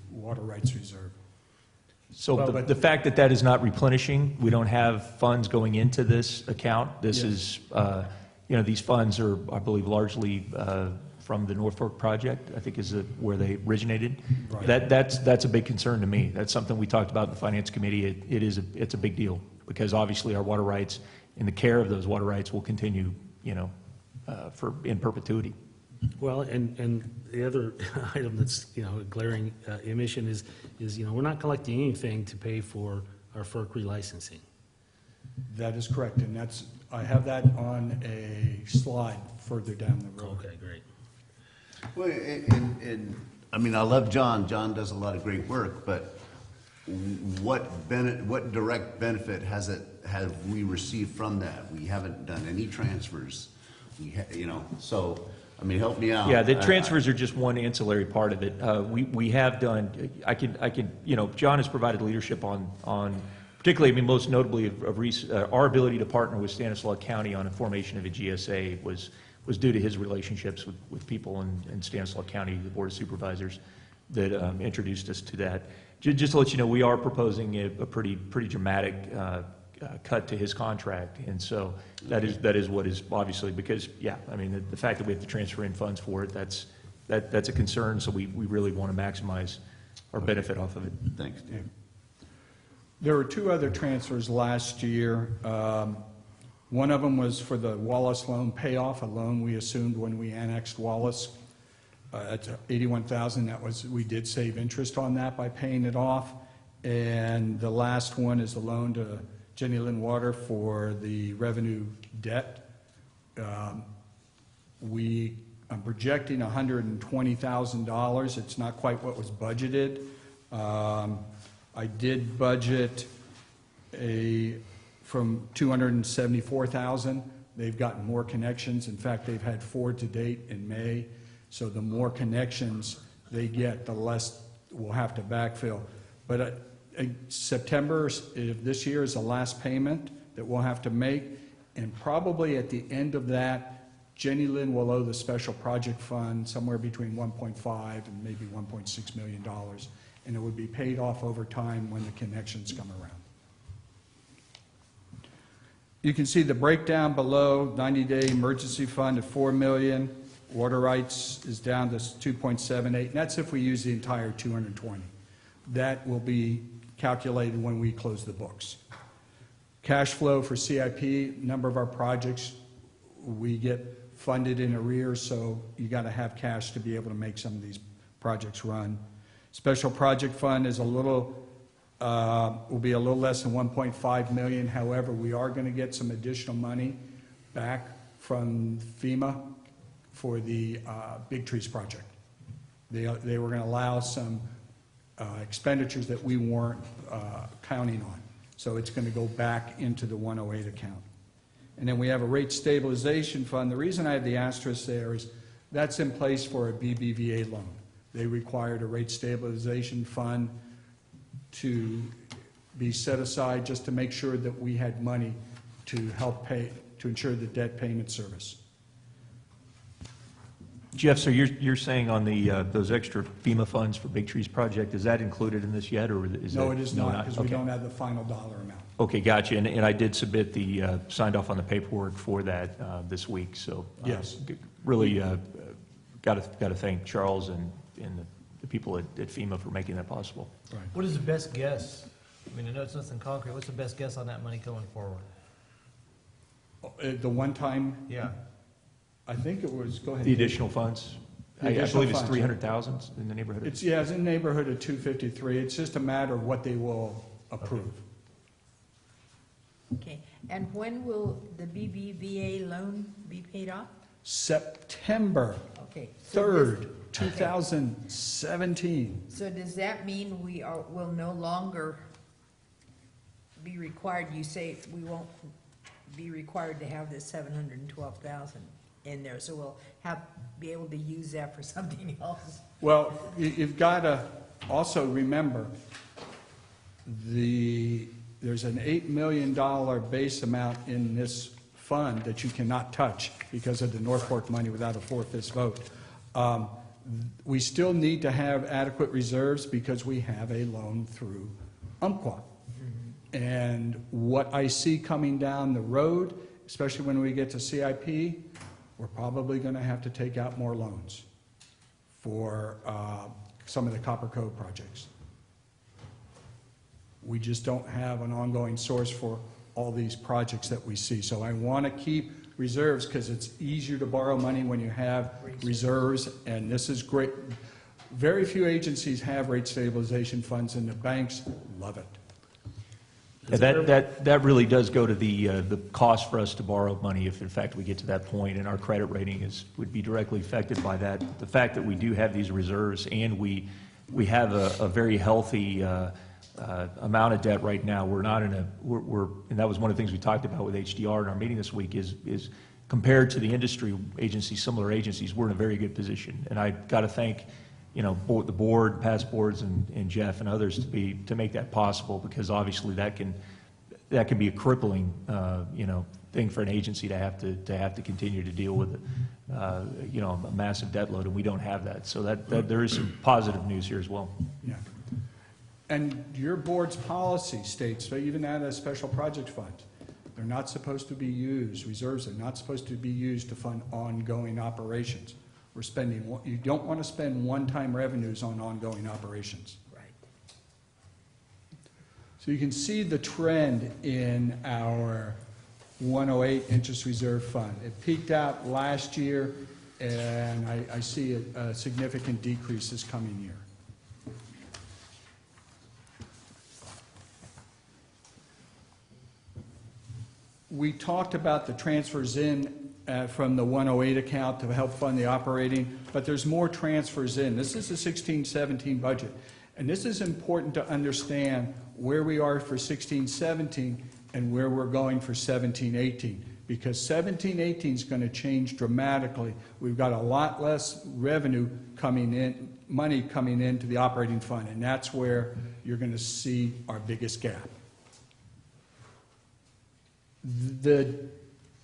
water rights reserve. So Well, the but- the fact that that is not replenishing, we don't have funds going into this account. This Yes. is, you know, these funds are, I believe, largely from the North Fork project, I think is where they originated. Right. That's a big concern to me. That's something we talked about in the Finance Committee. It's a big deal, because obviously our water rights and the care of those water rights will continue, you know, in perpetuity. Well, and the other item that's, you know, a glaring omission is, you know, we're not collecting anything to pay for our FERC relicensing. That is correct, and I have that on a slide further down the road. Okay, great. Well, I mean, I love John. John does a lot of great work, but what direct benefit have we received from that? We haven't done any transfers. You know, so, I mean, help me out. Yeah, the transfers are just one ancillary part of it. We have done, I can, you know, John has provided leadership on, particularly, I mean, most notably our ability to partner with Stanislaus County on a formation of a GSA was due to his relationships with people in Stanislaus County, the Board of Supervisors, that introduced us to that. Just to let you know, we are proposing a pretty dramatic cut to his contract, and so that is what is obviously, because, yeah, I mean, the fact that we have to transfer in funds for it, that's a concern, so we really want to maximize our benefit off of it. Thanks, Dave. There were two other transfers last year. One of them was for the Wallace loan payoff, a loan we assumed when we annexed Wallace at $81,000. We did save interest on that by paying it off. And the last one is the loan to Jenny Lynn Water for the revenue debt. I'm projecting $120,000. It's not quite what was budgeted. I did budget from $274,000. They've gotten more connections. In fact, they've had 4 to date in May. So the more connections they get, the less we'll have to backfill. But September of this year is the last payment that we'll have to make. And probably at the end of that, Jenny Lynn will owe the special project fund somewhere between 1.5 and maybe $1.6 million. And it would be paid off over time when the connections come around. You can see the breakdown below. 90-day emergency fund at $4 million. Water rights is down to 2.78, and that's if we use the entire 220. That will be calculated when we close the books. Cash flow for CIP, number of our projects, we get funded in arrears, so you got to have cash to be able to make some of these projects run. Special project fund is will be a little less than 1.5 million. However, we are going to get some additional money back from FEMA for the Big Trees project. They were going to allow some expenditures that we weren't counting on. So it's going to go back into the 108 account. And then we have a rate stabilization fund. The reason I have the asterisk there is that's in place for a BBVA loan. They required a rate stabilization fund to be set aside just to make sure that we had money to help pay, to ensure the debt payment service. Jeff, so you're saying on the, those extra FEMA funds for Big Trees project, is that included in this yet, or is No, that- it is no, not, because we okay. don't have the final dollar amount. Okay, gotcha, and I did submit the, signed off on the paperwork for that this week, so. Yes. Really got to thank Charles and the people at FEMA for making that possible. Right. What is the best guess? I mean, I know it's nothing concrete. What's the best guess on that money going forward? The one time, Yeah. I think it was, go ahead. The additional funds, The I additional believe it's funds. 300,000 in the neighborhood. It's, yeah, it's in the neighborhood of 253. It's just a matter of what they will approve. Okay, and when will the BBVA loan be paid off? September Okay. so this- 3rd, 2017. So does that mean will no longer be required, you say we won't be required to have this 712,000 in there, so we'll be able to use that for something else? Well, you've got to also remember, there's an $8 million base amount in this fund that you cannot touch because of the North Fork money without a four-fifths vote. We still need to have adequate reserves because we have a loan through Umpqua. And what I see coming down the road, especially when we get to CIP, we're probably going to have to take out more loans for some of the Copper Cove projects. We just don't have an ongoing source for all these projects that we see. So I want to keep reserves because it's easier to borrow money when you have reserves, and this is great. Very few agencies have rate stabilization funds, and the banks love it. Yeah, that really does go to the cost for us to borrow money if in fact we get to that point, and our credit rating would be directly affected by that. The fact that we do have these reserves and we have a very healthy amount of debt right now. We're not in and that was one of the things we talked about with HDR in our meeting this week is compared to the industry agencies, similar agencies, we're in a very good position. And I got to thank, the board, past boards, and Jeff and others to make that possible, because obviously that can be a crippling, thing for an agency to have to continue to deal with, a massive debt load, and we don't have that. So that there is some positive news here as well. Yeah. And your board's policy states that even out of special project funds, they're not supposed to be used, reserves are not supposed to be used to fund ongoing operations. You don't want to spend one-time revenues on ongoing operations. Right. So you can see the trend in our 108 interest reserve fund. It peaked out last year, and I see a significant decrease this coming year. We talked about the transfers in from the 108 account to help fund the operating, but there's more transfers in. This is the 16-17 budget, and this is important to understand where we are for 16-17 and where we're going for 17-18, because 17-18 is going to change dramatically. We've got a lot less revenue coming in, money coming into the operating fund, and that's where you're going to see our biggest gap. The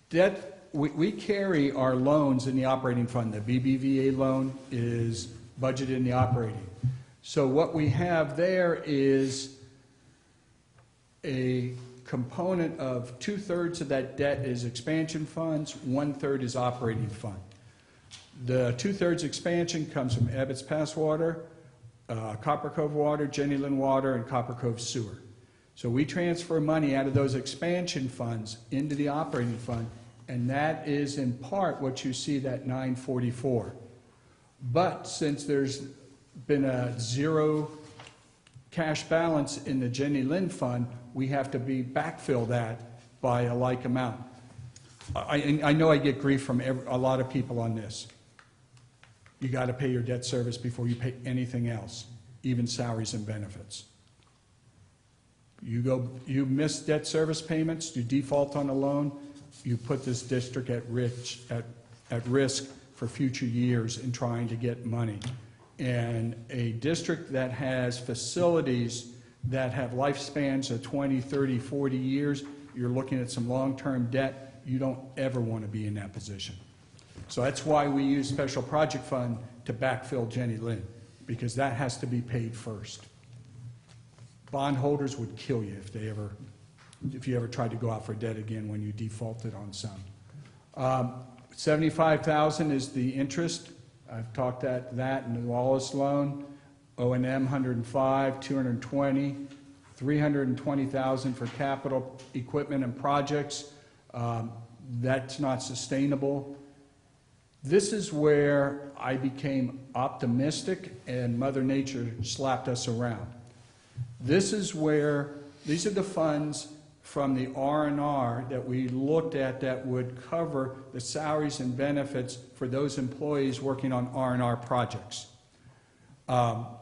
debt, we carry our loans in the operating fund. The BBVA loan is budgeted in the operating. So what we have there is a component of 2/3 of that debt is expansion funds, 1/3 is operating fund. The 2/3 expansion comes from Ebbets Pass Water, Copper Cove Water, Jenny Lynn Water, and Copper Cove Sewer. So we transfer money out of those expansion funds into the operating fund, and that is in part what you see, that 944. But since there's been a zero cash balance in the Jenny Lynn fund, we have to backfill that by a like amount. I know I get grief from a lot of people on this. You got to pay your debt service before you pay anything else, even salaries and benefits. You miss debt service payments, you default on a loan, you put this district at risk for future years in trying to get money. And a district that has facilities that have lifespans of 20, 30, 40 years, you're looking at some long-term debt, you don't ever want to be in that position. So that's why we use special project fund to backfill Jenny Lind, because that has to be paid first. Bondholders would kill you if you ever tried to go out for debt again when you defaulted on some. 75,000 is the interest. I've talked at that in the Wallace loan. O&M 105, 220, 320,000 for capital equipment and projects. That's not sustainable. This is where I became optimistic and Mother Nature slapped us around. This is where, these are the funds from the R&R that we looked at that would cover the salaries and benefits for those employees working on R&R projects, out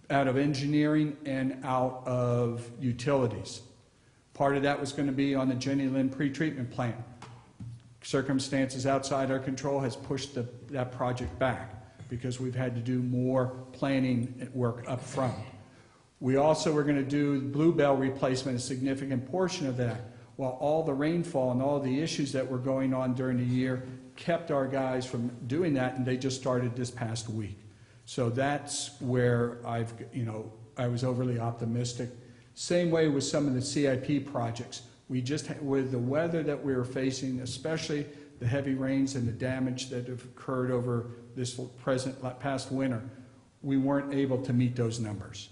of engineering and out of utilities. Part of that was going to be on the Jenny Lind pretreatment plant. Circumstances outside our control has pushed that project back because we've had to do more planning work up front. We also were going to do bluebell replacement, a significant portion of that, while all the rainfall and all the issues that were going on during the year kept our guys from doing that, and they just started this past week. So that's where I was overly optimistic. Same way with some of the CIP projects. We just, with the weather that we were facing, especially the heavy rains and the damage that have occurred over this past winter, we weren't able to meet those numbers.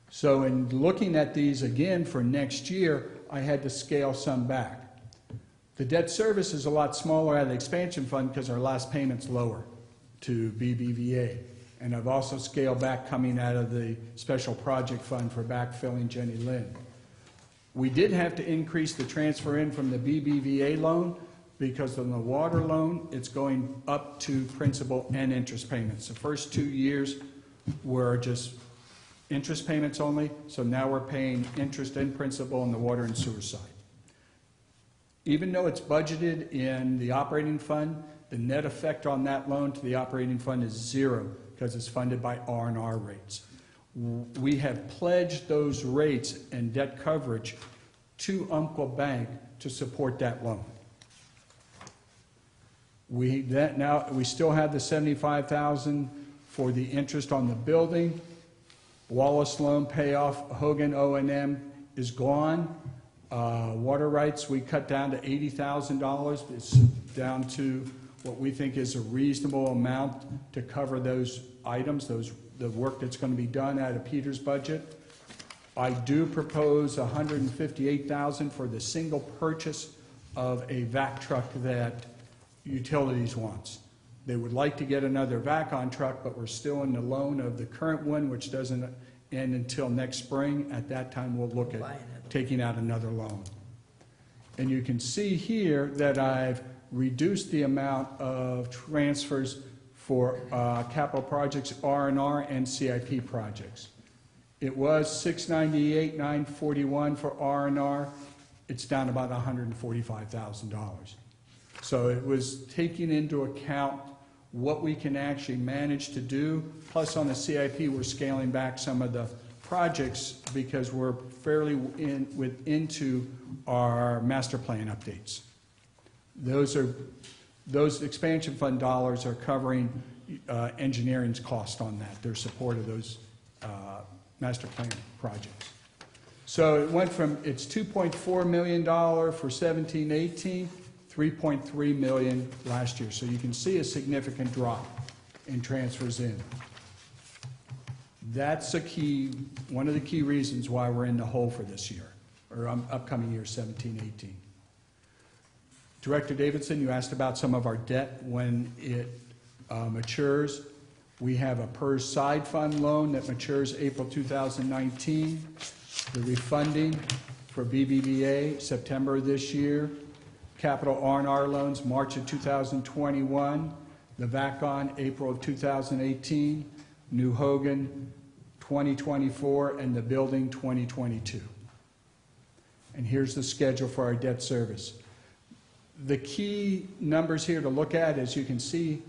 So in looking at these again for next year, I had to scale some back. The debt service is a lot smaller out of the expansion fund because our last payment's lower to BBVA. And I've also scaled back coming out of the special project fund for backfilling Jenny Lind. We did have to increase the transfer in from the BBVA loan because on the water loan, it's going up to principal and interest payments. The first 2 years were just interest payments only, so now we're paying interest and principal on the water and sewer side. Even though it's budgeted in the operating fund, the net effect on that loan to the operating fund is zero because it's funded by R&R rates. We have pledged those rates and debt coverage to Umpqua Bank to support that loan. We still have the $75,000 for the interest on the building. Wallace loan payoff, Hogan O&M is gone. Water rights we cut down to $80,000. It's down to what we think is a reasonable amount to cover those items, the work that's going to be done out of Peter's budget. I do propose $158,000 for the single purchase of a vac truck that utilities wants. They would like to get another vac-on truck, but we're still in the loan of the current one, which doesn't end until next spring. At that time, we'll look at taking out another loan. And you can see here that I've reduced the amount of transfers for capital projects, R&R, and CIP projects. It was $698,941 for R&R. It's down about $145,000. So it was taking into account what we can actually manage to do. Plus on the CIP, we're scaling back some of the projects because we're fairly into our master plan updates. Those expansion fund dollars are covering engineering's cost on that, their support of those master plan projects. So it went from, it's $2.4 million for 17-18, 3.3 million last year. So you can see a significant drop in transfers in. That's one of the key reasons why we're in the hole for this year, or upcoming year 17-18. Director Davidson, you asked about some of our debt when it matures. We have a PERS side fund loan that matures April 2019. The refunding for BBVA, September of this year. Capital R&R loans, March of 2021. the VACON, April of 2018, New Hogan, 2024, and the building, 2022. And here's the schedule for our debt service. The key numbers here to look at, as you can see,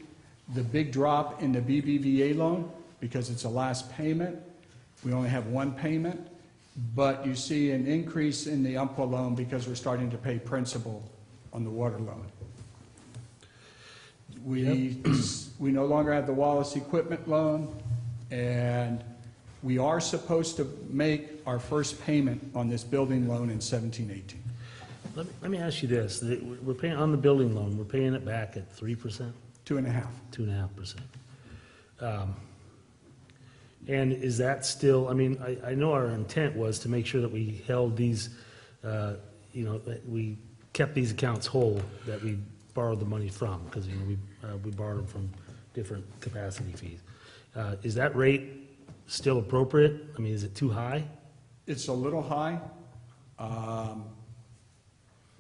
the big drop in the BBVA loan, because it's a last payment. We only have one payment, but you see an increase in the Umpqua loan because we're starting to pay principal on the water loan. We no longer have the Wallace equipment loan, and we are supposed to make our first payment on this building loan in 17-18. Let me ask you this, we're paying, on the building loan, we're paying it back at 3%? 2.5. 2.5%. And is that still, I mean, I know our intent was to make sure that we held these, that we kept these accounts whole that we borrowed the money from, because, we borrowed them from different capacity fees. Is that rate still appropriate? I mean, is it too high? It's a little high.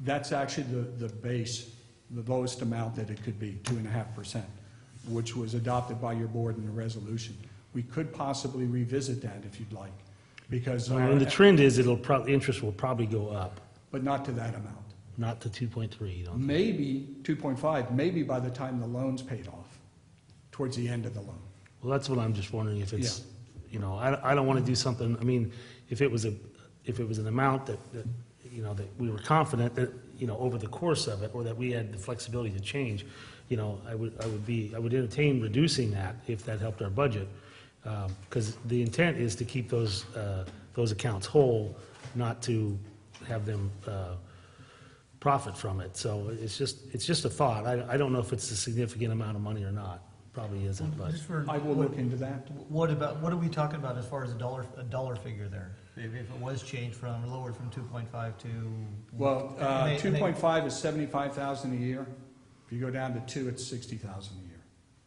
That's actually the base, the lowest amount that it could be, 2.5%, which was adopted by your board in the resolution. We could possibly revisit that if you'd like, because. And the trend is interest will probably go up, But not to that amount. not to 2.3, you don't think? Maybe 2.5, maybe by the time the loan's paid off, towards the end of the loan. Well, that's what I'm just wondering if it's, I don't want to do something, I mean, if it was an amount that we were confident that, over the course of it, or that we had the flexibility to change, I would entertain reducing that if that helped our budget. Because the intent is to keep those accounts whole, not to have them profit from it. So it's just a thought. I don't know if it's a significant amount of money or not. Probably isn't, but. Just for- I will look into that. What are we talking about as far as a dollar figure there? If it was changed lowered from 2.5 to? Well, And they- 2.5 is 75,000 a year. If you go down to 2, it's 60,000 a year.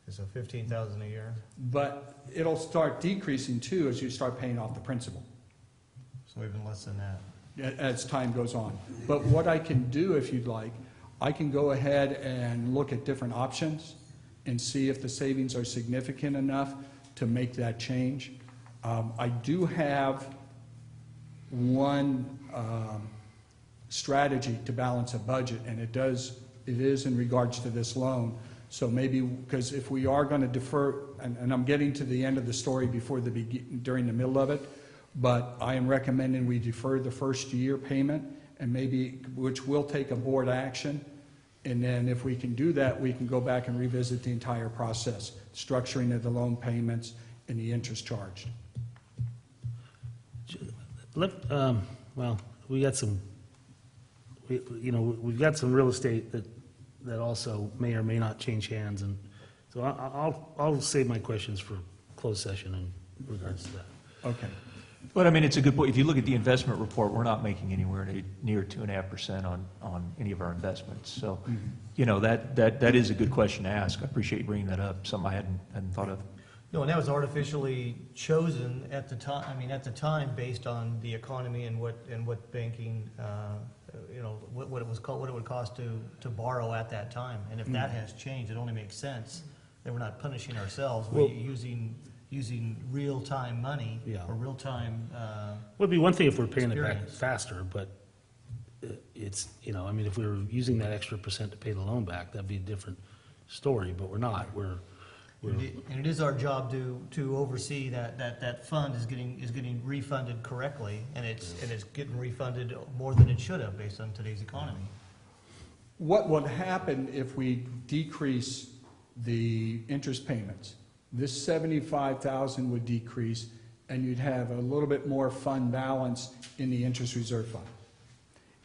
So 15,000 a year, But it'll start decreasing too as you start paying off the principal so even less than that. as time goes on. But what I can do, if you'd like, I can go ahead and look at different options and see if the savings are significant enough to make that change. I do have one strategy to balance a budget, and it is in regards to this loan. So maybe, because if we are going to defer, and I'm getting to the end of the story during the middle of it, but I am recommending we defer the first year payment, and maybe, which will take a board action, and then if we can do that, we can go back and revisit the entire process, structuring of the loan payments and the interest charged. Well, we got some, we've got some real estate that also may or may not change hands, and so I'll save my questions for closed session in regards to that. Okay. But I mean, it's a good point. If you look at the investment report, we're not making anywhere near 2.5% on any of our investments. So, that is a good question to ask. I appreciate you bringing that up, something I hadn't thought of. No, and that was artificially chosen at the time, I mean, based on the economy and what banking, what it was called, what it would cost to borrow at that time. And if that has changed, it only makes sense that we're not punishing ourselves. We're using real-time money or real-time, Would be one thing if we're paying it back experience. faster, but it's, I mean, if we were using that extra percent to pay the loan back, that'd be a different story, but we're not. and it is our job to oversee that fund is getting refunded correctly, and it's getting refunded more than it should have based on today's economy. What would happen if we decrease the interest payments? This 75,000 would decrease, and you'd have a little bit more fund balance in the interest reserve fund.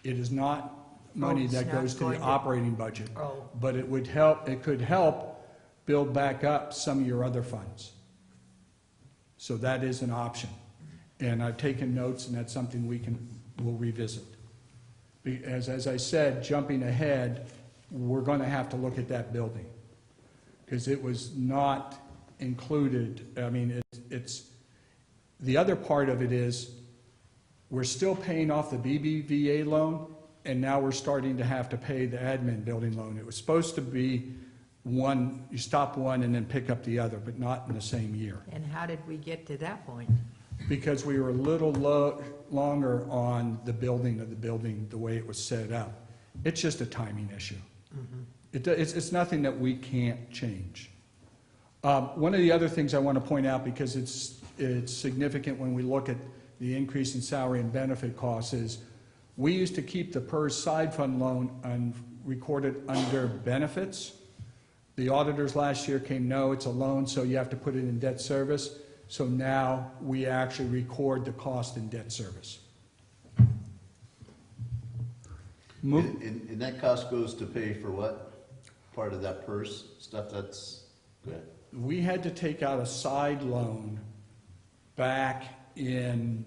It is not money it's that not goes to the going to- operating budget, Oh. but it could help build back up some of your other funds. So that is an option. And I've taken notes, and that's something we'll revisit. As I said, jumping ahead, we're going to have to look at that building, because it was not included. I mean, it's the other part of it is we're still paying off the BBVA loan, and now we're starting to have to pay the admin building loan. It was supposed to be you stop one and then pick up the other, but not in the same year. And how did we get to that point? Because we were a little longer on the building of the building, the way it was set up. It's just a timing issue. It's nothing that we can't change. One of the other things I want to point out, because it's significant when we look at the increase in salary and benefit costs, is we used to keep the PERS side fund loan recorded under benefits. The auditors last year came, no, it's a loan, so you have to put it in debt service. So now we actually record the cost in debt service. And that cost goes to pay for what? Part of that purse stuff that's, go ahead. We had to take out a side loan back in,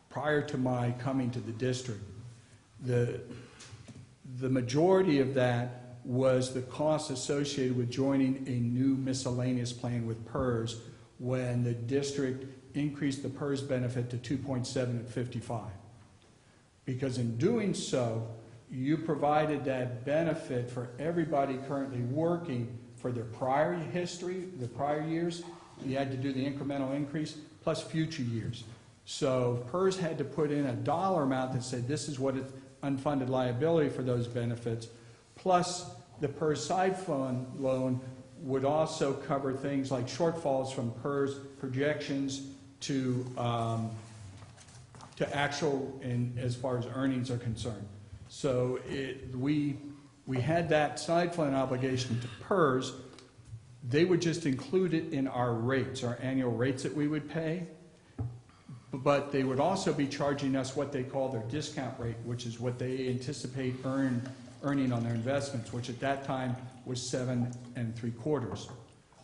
prior to my coming to the district. The majority of that was the cost associated with joining a new miscellaneous plan with PERS when the district increased the PERS benefit to 2.7 at 55. Because in doing so, you provided that benefit for everybody currently working for their prior history, the prior years. You had to do the incremental increase plus future years. So PERS had to put in a dollar amount that said this is what it's unfunded liability for those benefits, plus the PERS side fund loan would also cover things like shortfalls from PERS projections to actual in as far as earnings are concerned. So we had that side fund obligation to PERS. They would just include it in our rates, our annual rates that we would pay. But they would also be charging us what they call their discount rate, which is what they anticipate earning on their investments, which at that time was 7 3/4.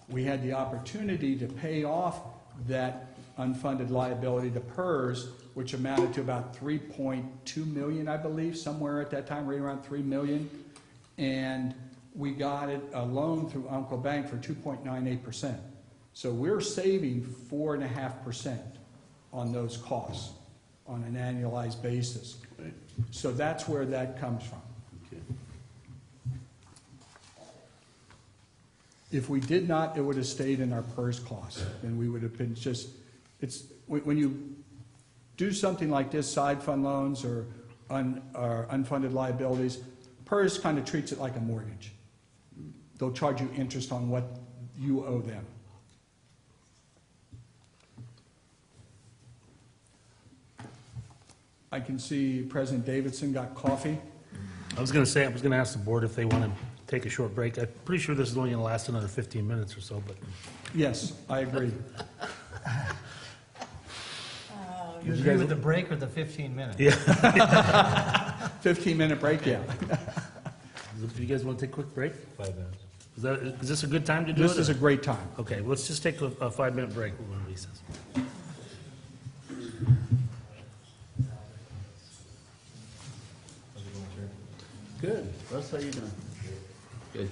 We had the opportunity to pay off that unfunded liability to PERS, which amounted to about $3.2 million, I believe, somewhere at that time, right around $3 million. And we got a loan through Umpqua Bank for 2.98%. So we're saving 4.5% on those costs on an annualized basis. Right. So that's where that comes from. Okay. If we did not, it would have stayed in our PERS costs, and we would have been just, when you do something like this, side fund loans or unfunded liabilities, PERS kind of treats it like a mortgage. They'll charge you interest on what you owe them. I can see President Davidson got coffee. I was going to ask the board if they want to take a short break. I'm pretty sure this is only going to last another 15 minutes or so, but Yes, I agree. You agree with the break or the 15 minutes? yeah. 15-minute break, yeah. Do you guys want to take a quick break? 5 minutes. Is this a good time to do it? This is a great time. Okay, let's just take a 5-minute break. We're going to recess. Good. Russ, how you doing? Good.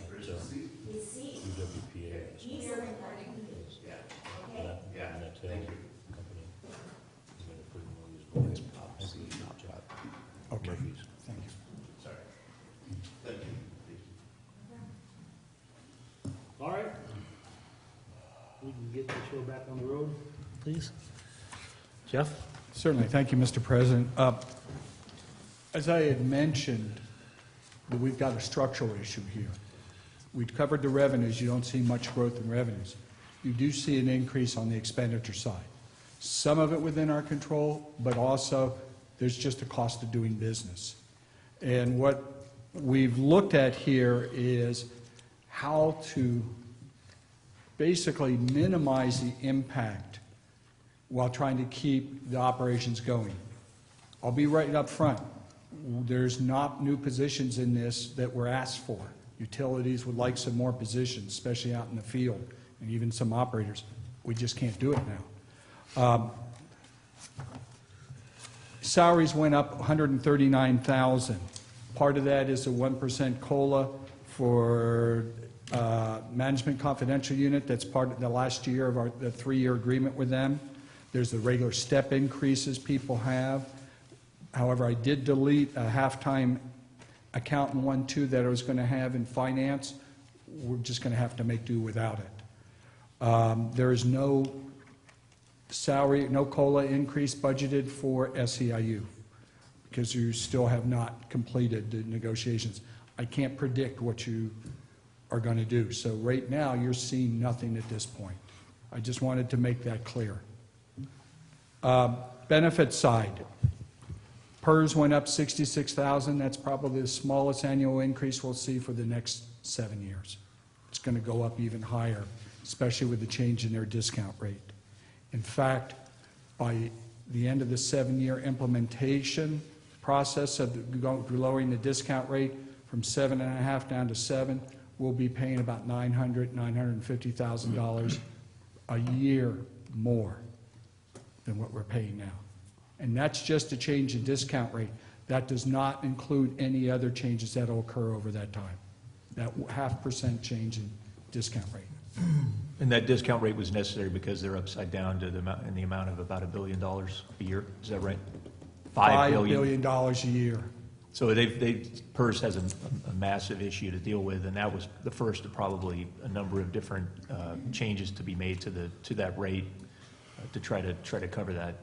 Presentation. UWPA. And that company is going to put in all these buildings. Okay, Murphy's. thank you. Thank you. All right. We can get the show back on the road, please. Jeff? Certainly, thank you, Mr. President. As I had mentioned, we've got a structural issue here. We've covered the revenues. You don't see much growth in revenues. You do see an increase on the expenditure side. Some of it within our control, but also there's just a cost of doing business. And what we've looked at here is how to basically minimize the impact while trying to keep the operations going. I'll be right up front. There's not new positions in this that were asked for. Utilities would like some more positions, especially out in the field, and even some operators. We just can't do it now. Salaries went up 139,000. Part of that is a 1% COLA for Management Confidential Unit. That's part of the last year of the 3-year agreement with them. There's the regular step increases people have. However, I did delete a half-time accountant one, too, that I was going to have in finance. We're just going to have to make do without it. There is no salary, no COLA increase budgeted for SEIU because you still have not completed the negotiations. I can't predict what you are going to do. So right now, you're seeing nothing at this point. I just wanted to make that clear. Benefit side. PERS went up 66,000. That's probably the smallest annual increase we'll see for the next 7 years. It's going to go up even higher, especially with the change in their discount rate. In fact, by the end of the 7-year implementation process of lowering the discount rate from 7.5 down to 7, we'll be paying about $950,000 a year more than what we're paying now. And that's just a change in discount rate. That does not include any other changes that will occur over that time. That 0.5% change in discount rate. And that discount rate was necessary because they're upside down to the amount of about $1 billion a year. Is that right? $5 billion a year. So PERS has a massive issue to deal with, and that was the first of probably a number of different changes to be made to that rate to try to cover that,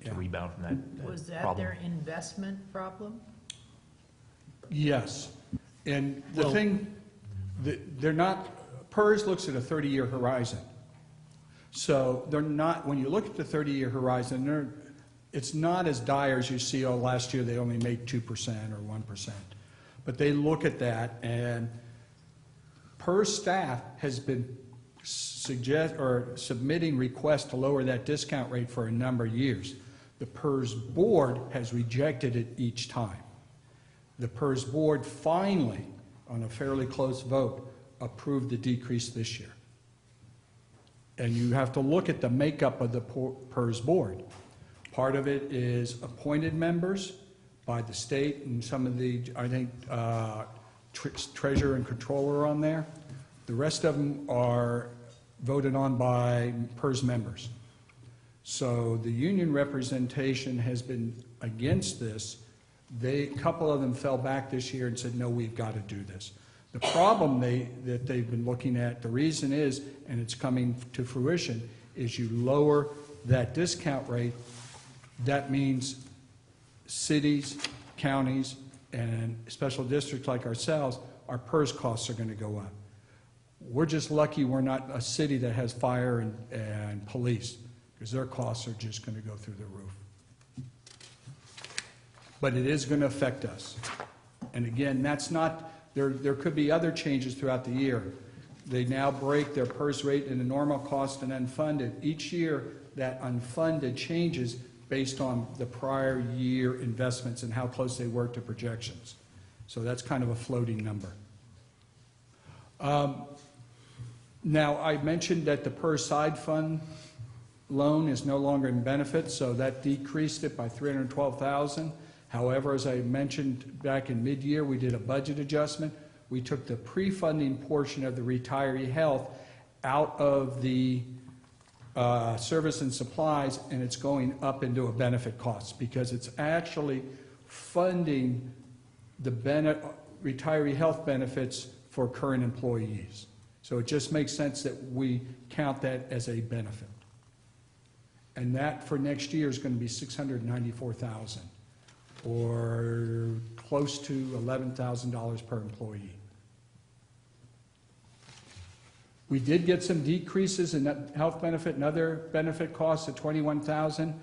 to rebound from that Was that problem. their investment problem? Yes. And the thing, they're not, PERS looks at a 30-year horizon. So they're not, when you look at the 30-year horizon, it's not as dire as you see, oh, last year they only made 2% or 1%. But they look at that, and PERS staff has been submitting requests to lower that discount rate for a number of years. The PERS board has rejected it each time. The PERS board finally, on a fairly close vote, approved the decrease this year. And you have to look at the makeup of the PERS board. Part of it is appointed members by the state, and some of the, I think, treasurer and controller are on there. The rest of them are voted on by PERS members. So the union representation has been against this. A couple of them fell back this year and said, no, we've got to do this. The problem that they've been looking at, the reason is, and it's coming to fruition, is you lower that discount rate. That means cities, counties, and special districts like ourselves, our PERS costs are going to go up. We're just lucky we're not a city that has fire and police, because their costs are just going to go through the roof. But it is going to affect us. And again, that's not, there could be other changes throughout the year. They now break their PERS rate into normal cost and unfunded. Each year, that unfunded changes based on the prior year investments and how close they were to projections. So that's kind of a floating number. Now, I mentioned that the PERS side fund loan is no longer in benefit, so that decreased it by $312,000. However, as I mentioned back in mid-year, we did a budget adjustment. We took the pre-funding portion of the retiree health out of the service and supplies, and it's going up into a benefit cost because it's actually funding the retiree health benefits for current employees. So it just makes sense that we count that as a benefit. And that for next year is going to be $694,000, or close to $11,000 per employee. We did get some decreases in that health benefit and other benefit costs at $21,000.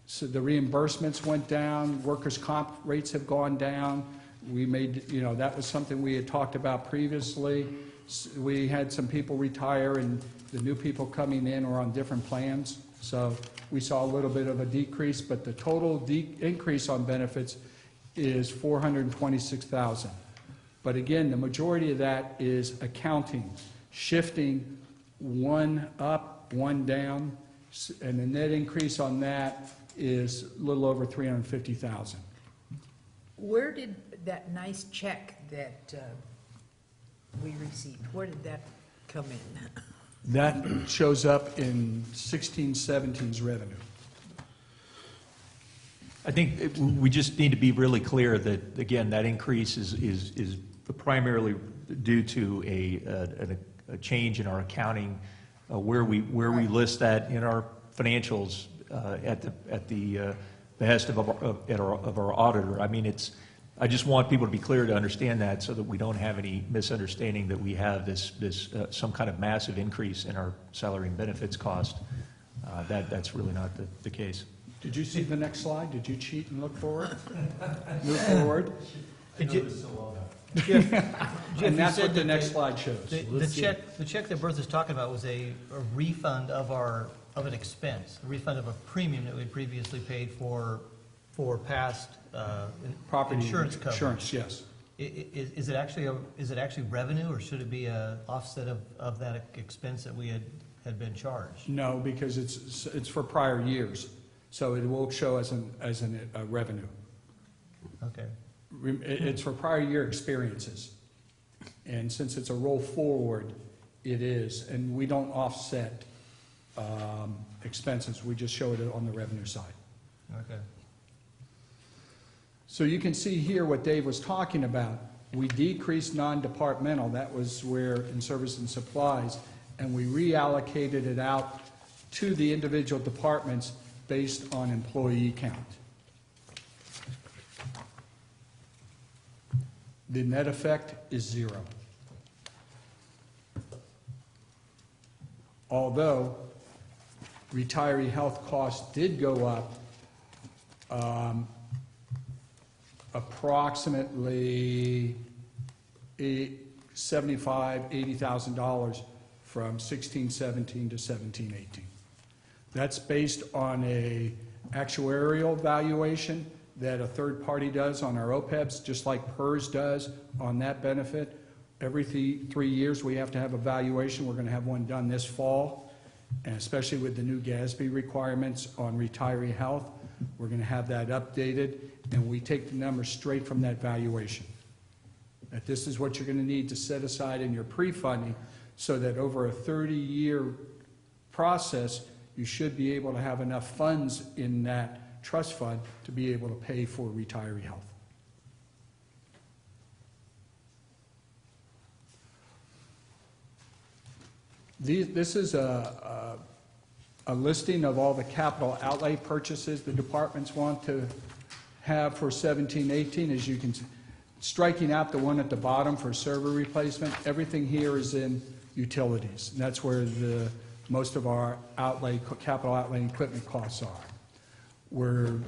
So the reimbursements went down, workers' comp rates have gone down. We made, that was something we had talked about previously. We had some people retire, and the new people coming in are on different plans. So we saw a little bit of a decrease, but the total increase on benefits is $426,000. But again, the majority of that is accounting, shifting one up, one down, and the net increase on that is a little over 350,000. Where did that nice check that we received, where did that come in? That shows up in 16-17's revenue. I think we just need to be really clear that, again, that increase is primarily due to a change in our accounting, where we list that in our financials at the behest of our auditor. I mean, I just want people to be clear to understand that, so that we don't have any misunderstanding that we have this some kind of massive increase in our salary and benefits cost. That's really not the case. Did you see the next slide? Did you cheat and look forward? Move forward? Did you- And that's said what the that next slide shows. The check that Bertha's talking about was a refund of an expense, a refund of a premium that we had previously paid for past Property insurance coverage. Insurance, yes. Is it actually revenue, or should it be a offset of that expense that we had been charged? No, because it's for prior years, so it will show as a revenue. Okay. It's for prior year experiences. And since it's a roll forward, it is, and we don't offset expenses, we just show it on the revenue side. Okay. So you can see here what Dave was talking about. We decreased non-departmental, that was where in service and supplies, and we reallocated it out to the individual departments based on employee count. The net effect is 0. Although retiree health costs did go up approximately $80,000 from 16-17 to 17-18. That's based on a actuarial valuation that a third party does on our OPEBs, just like PERS does on that benefit. Every 3 years, we have to have a valuation. We're going to have one done this fall, and especially with the new GASB requirements on retiree health, we're going to have that updated, and we take the numbers straight from that valuation. That this is what you're going to need to set aside in your pre-funding, so that over a 30-year process, you should be able to have enough funds in that trust fund to be able to pay for retiree health. This is a listing of all the capital outlay purchases the departments want to have for 17-18. As you can see, striking out the one at the bottom for server replacement, everything here is in utilities. And that's where most of our capital outlay equipment costs are. We're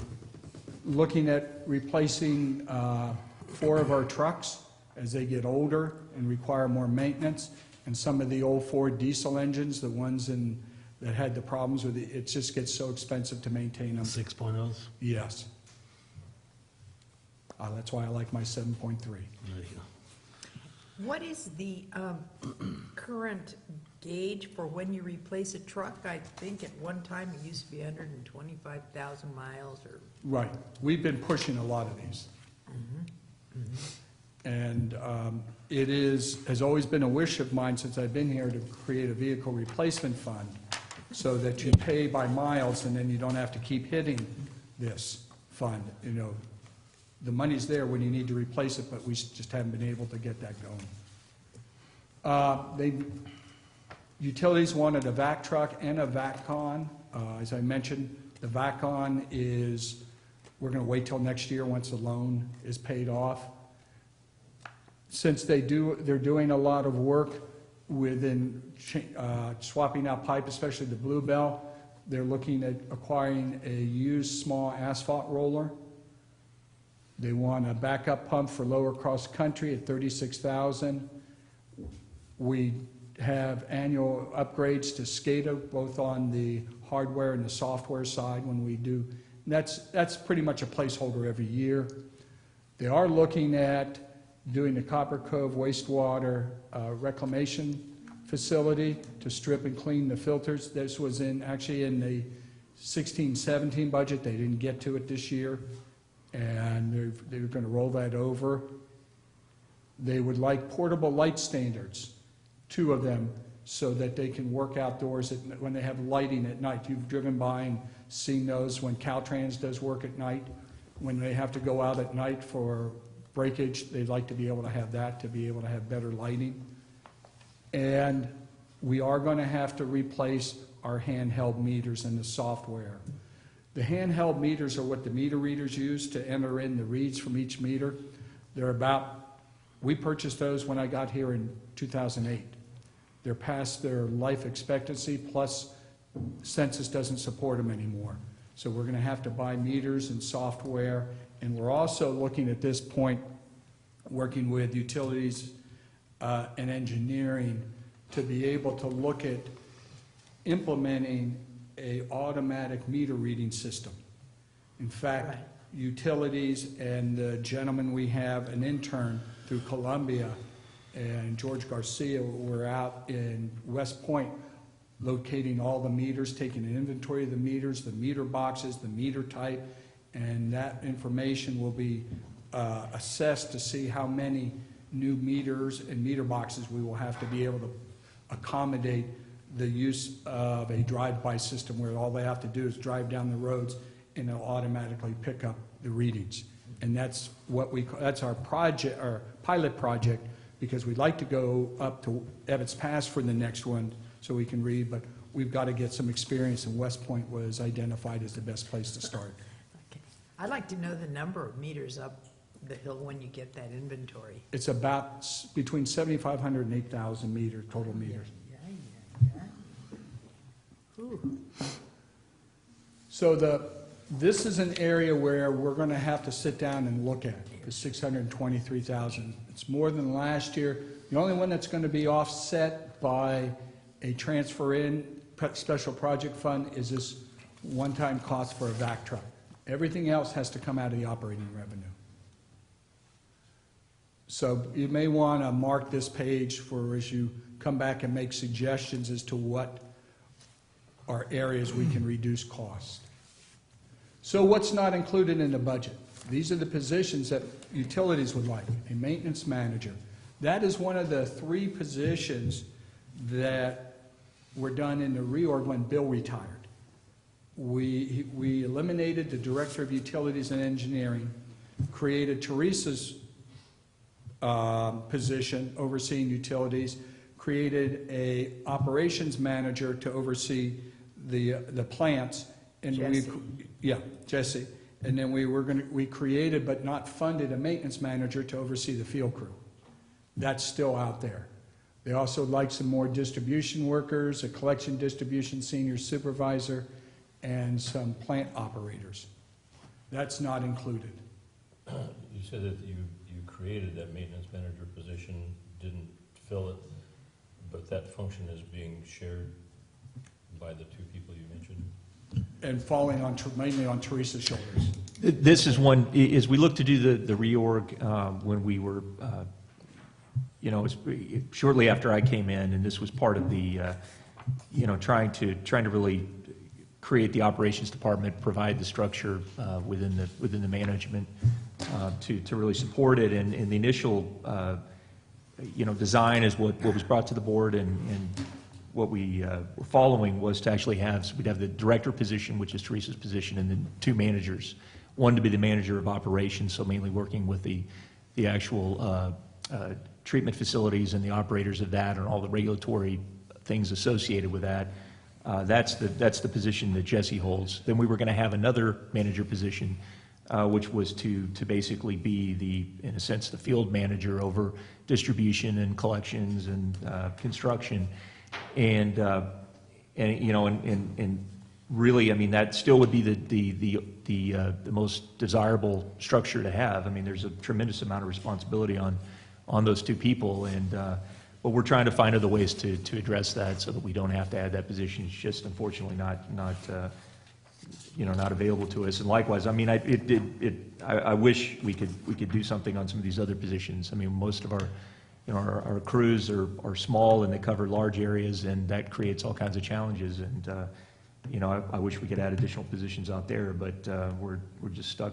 looking at replacing 4 of our trucks as they get older and require more maintenance, and some of the old Ford diesel engines, the ones that had the problems with it just gets so expensive to maintain them. 6.0s? Yes. That's why I like my 7.3. There you go. What is the current gauge for when you replace a truck? I think at one time it used to be 125,000 miles or... Right. We've been pushing a lot of these. And it has always been a wish of mine since I've been here to create a vehicle replacement fund so that you pay by miles and then you don't have to keep hitting this fund. You know, the money's there when you need to replace it, but we just haven't been able to get that going. Utilities wanted a vac truck and a VAC-CON. As I mentioned, the VAC-CON is, we're going to wait till next year once the loan is paid off. Since they're doing a lot of work within swapping out pipe, especially the Bluebell, they're looking at acquiring a used small asphalt roller. They want a backup pump for lower cross country at $36,000. We have annual upgrades to SCADA, both on the hardware and the software side when we do. And that's pretty much a placeholder every year. They are looking at doing the Copper Cove wastewater reclamation facility to strip and clean the filters. This was actually in the 16-17 budget. They didn't get to it this year, and they're going to roll that over. They would like portable light standards, 2 of them, so that they can work outdoors when they have lighting at night. You've driven by and seen those when Caltrans does work at night. When they have to go out at night for breakage, they'd like to be able to have that, to be able to have better lighting. And we are going to have to replace our handheld meters and the software. The handheld meters are what the meter readers use to enter in the reads from each meter. We purchased those when I got here in 2008. They're past their life expectancy, plus census doesn't support them anymore. So we're going to have to buy meters and software, and we're also looking at this point, working with utilities and engineering to be able to look at implementing a automatic meter reading system. In fact, Right. utilities and the gentleman we have, an intern through Columbia, and George Garcia were out in West Point locating all the meters, taking an inventory of the meters, the meter boxes, the meter type, and that information will be assessed to see how many new meters and meter boxes we will have to be able to accommodate the use of a drive-by system where all they have to do is drive down the roads and it'll automatically pick up the readings. And that's what that's our project, our pilot project, because we'd like to go up to Ebbets Pass for the next one so we can read, but we've got to get some experience, and West Point was identified as the best place to start. Okay. I'd like to know the number of meters up the hill when you get that inventory. It's about between 7,500 and 8,000 total meters. Yeah. Ooh. So this is an area where we're going to have to sit down and look at the 623,000. It's more than last year. The only one that's going to be offset by a transfer in special project fund is this one-time cost for a vac truck. Everything else has to come out of the operating revenue. So you may want to mark this page for as you come back and make suggestions as to what are areas we can reduce cost. So what's not included in the budget? These are the positions that utilities would like. A maintenance manager. That is one of the 3 positions that were done in the reorg when Bill retired. We eliminated the director of utilities and engineering, created Teresa's position overseeing utilities, created a operations manager to oversee the plants, and Jesse. Jesse. And then we created but not funded a maintenance manager to oversee the field crew. That's still out there. They also like some more distribution workers, a collection distribution senior supervisor, and some plant operators. That's not included. You said that you created that maintenance manager position, didn't fill it, but that function is being shared by the 2 people you mentioned? And falling on mainly on Teresa's shoulders. This is one, as we look to do the reorg, when we were, it was shortly after I came in, and this was part of the, trying to really create the operations department, provide the structure within the management to really support it. And the initial, design is what was brought to the board, and what we were following was to actually we'd have the director position, which is Teresa's position, and then 2 managers. One to be the manager of operations, so mainly working with the actual treatment facilities and the operators of that and all the regulatory things associated with that. That's the position that Jesse holds. Then we were going to have another manager position, which was to basically be in a sense, the field manager over distribution and collections and construction. And really, I mean, that still would be the most desirable structure to have. I mean, there's a tremendous amount of responsibility on those 2 people, and but we're trying to find other ways to address that so that we don't have to add that position. It's just unfortunately not available to us. And likewise, I mean, I wish we could do something on some of these other positions. I mean, most of our crews are small and they cover large areas, and that creates all kinds of challenges. And I wish we could add additional positions out there, but we're just stuck,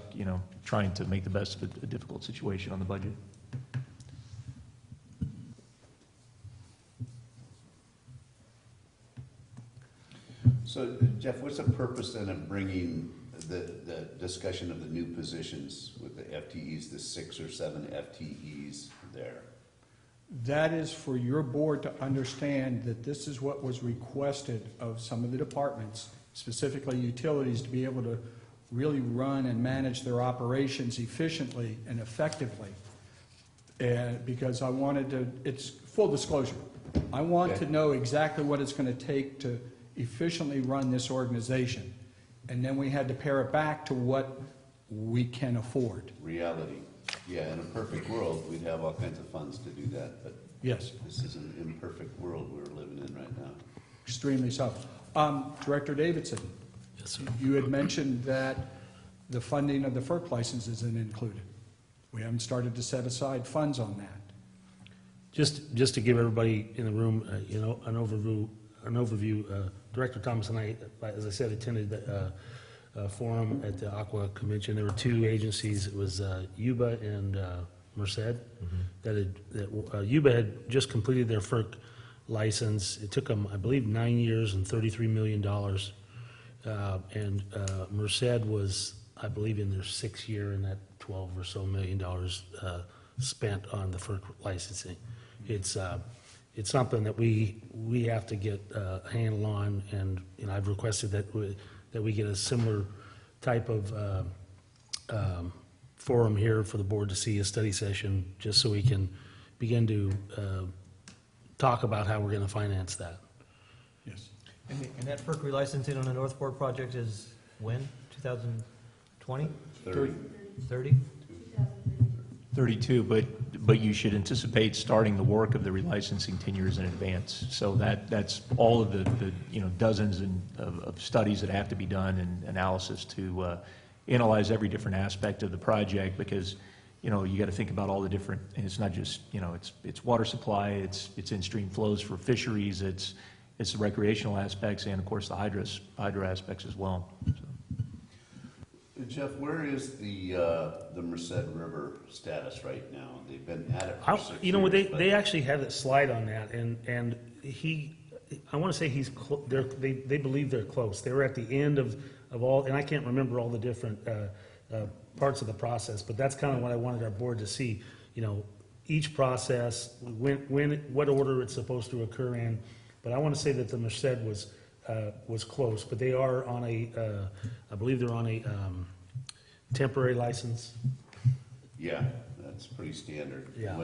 trying to make the best of a difficult situation on the budget. So Jeff, what's the purpose then of bringing the discussion of the new positions with the FTEs, the 6 or 7 FTEs there? That is for your board to understand that this is what was requested of some of the departments, specifically utilities, to be able to really run and manage their operations efficiently and effectively. Because I wanted to, it's full disclosure, I want to know exactly what it's going to take to efficiently run this organization. And then we had to pare it back to what we can afford. Reality. Yeah, in a perfect world, we'd have all kinds of funds to do that, but Yes, this is an imperfect world we're living in right now. extremely so. Director Davidson, Yes, sir. you had mentioned that the funding of the FERC license isn't included. We haven't started to set aside funds on that. Just to give everybody in the room, an overview, Director Thomas and I, as I said, attended the forum at the Aqua Convention. There were 2 agencies. It was UBA and Merced. UBA had just completed their FERC license. It took them, I believe, 9 years and $33 million. And Merced was, I believe, in their 6th year, in that $12 or so million spent on the FERC licensing. It's something that we have to get a handle on, and I've requested that we get a similar type of forum here for the board to see, a study session, just so we can begin to talk about how we're going to finance that. Yes. And that FERC relicensing on the North Fork project is when? 2020? 30. 30? 32, but you should anticipate starting the work of the relicensing 10 years in advance. So that's all of the dozens of studies that have to be done, and analysis to analyze every different aspect of the project, because you got to think about all the different, and it's not just, it's water supply, it's in-stream flows for fisheries, it's the recreational aspects, and of course the hydro aspects as well. So. Jeff, where is the Merced River status right now? They've been at it for 6 years. They actually have a slide on that, and I want to say they believe they're close. They were at the end of all, and I can't remember all the different parts of the process, but that's kind of what I wanted our board to see. Each process, what order it's supposed to occur in. But I want to say that the Merced was close, but they are on I believe they're on a temporary license. Yeah, that's pretty standard. Yeah.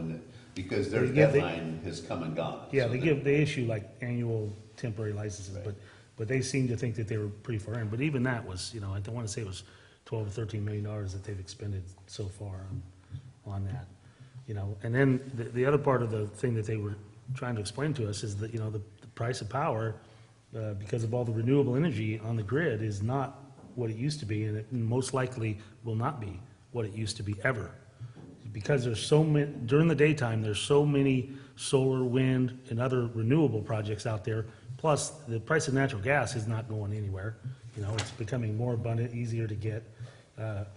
Because their They- they- deadline has come and gone. Yeah, So they issue like annual temporary licenses, Right. but they seem to think that they were pretty far in. But even that was, I don't want to say it was $12 or $13 million that they've expended so far on that. And then the other part of the thing that they were trying to explain to us is that, the price of power, because of all the renewable energy on the grid, is not what it used to be, and it most likely will not be what it used to be ever. Because there's so many, during the daytime, there's so many solar, wind, and other renewable projects out there, plus the price of natural gas is not going anywhere. It's becoming more abundant, easier to get.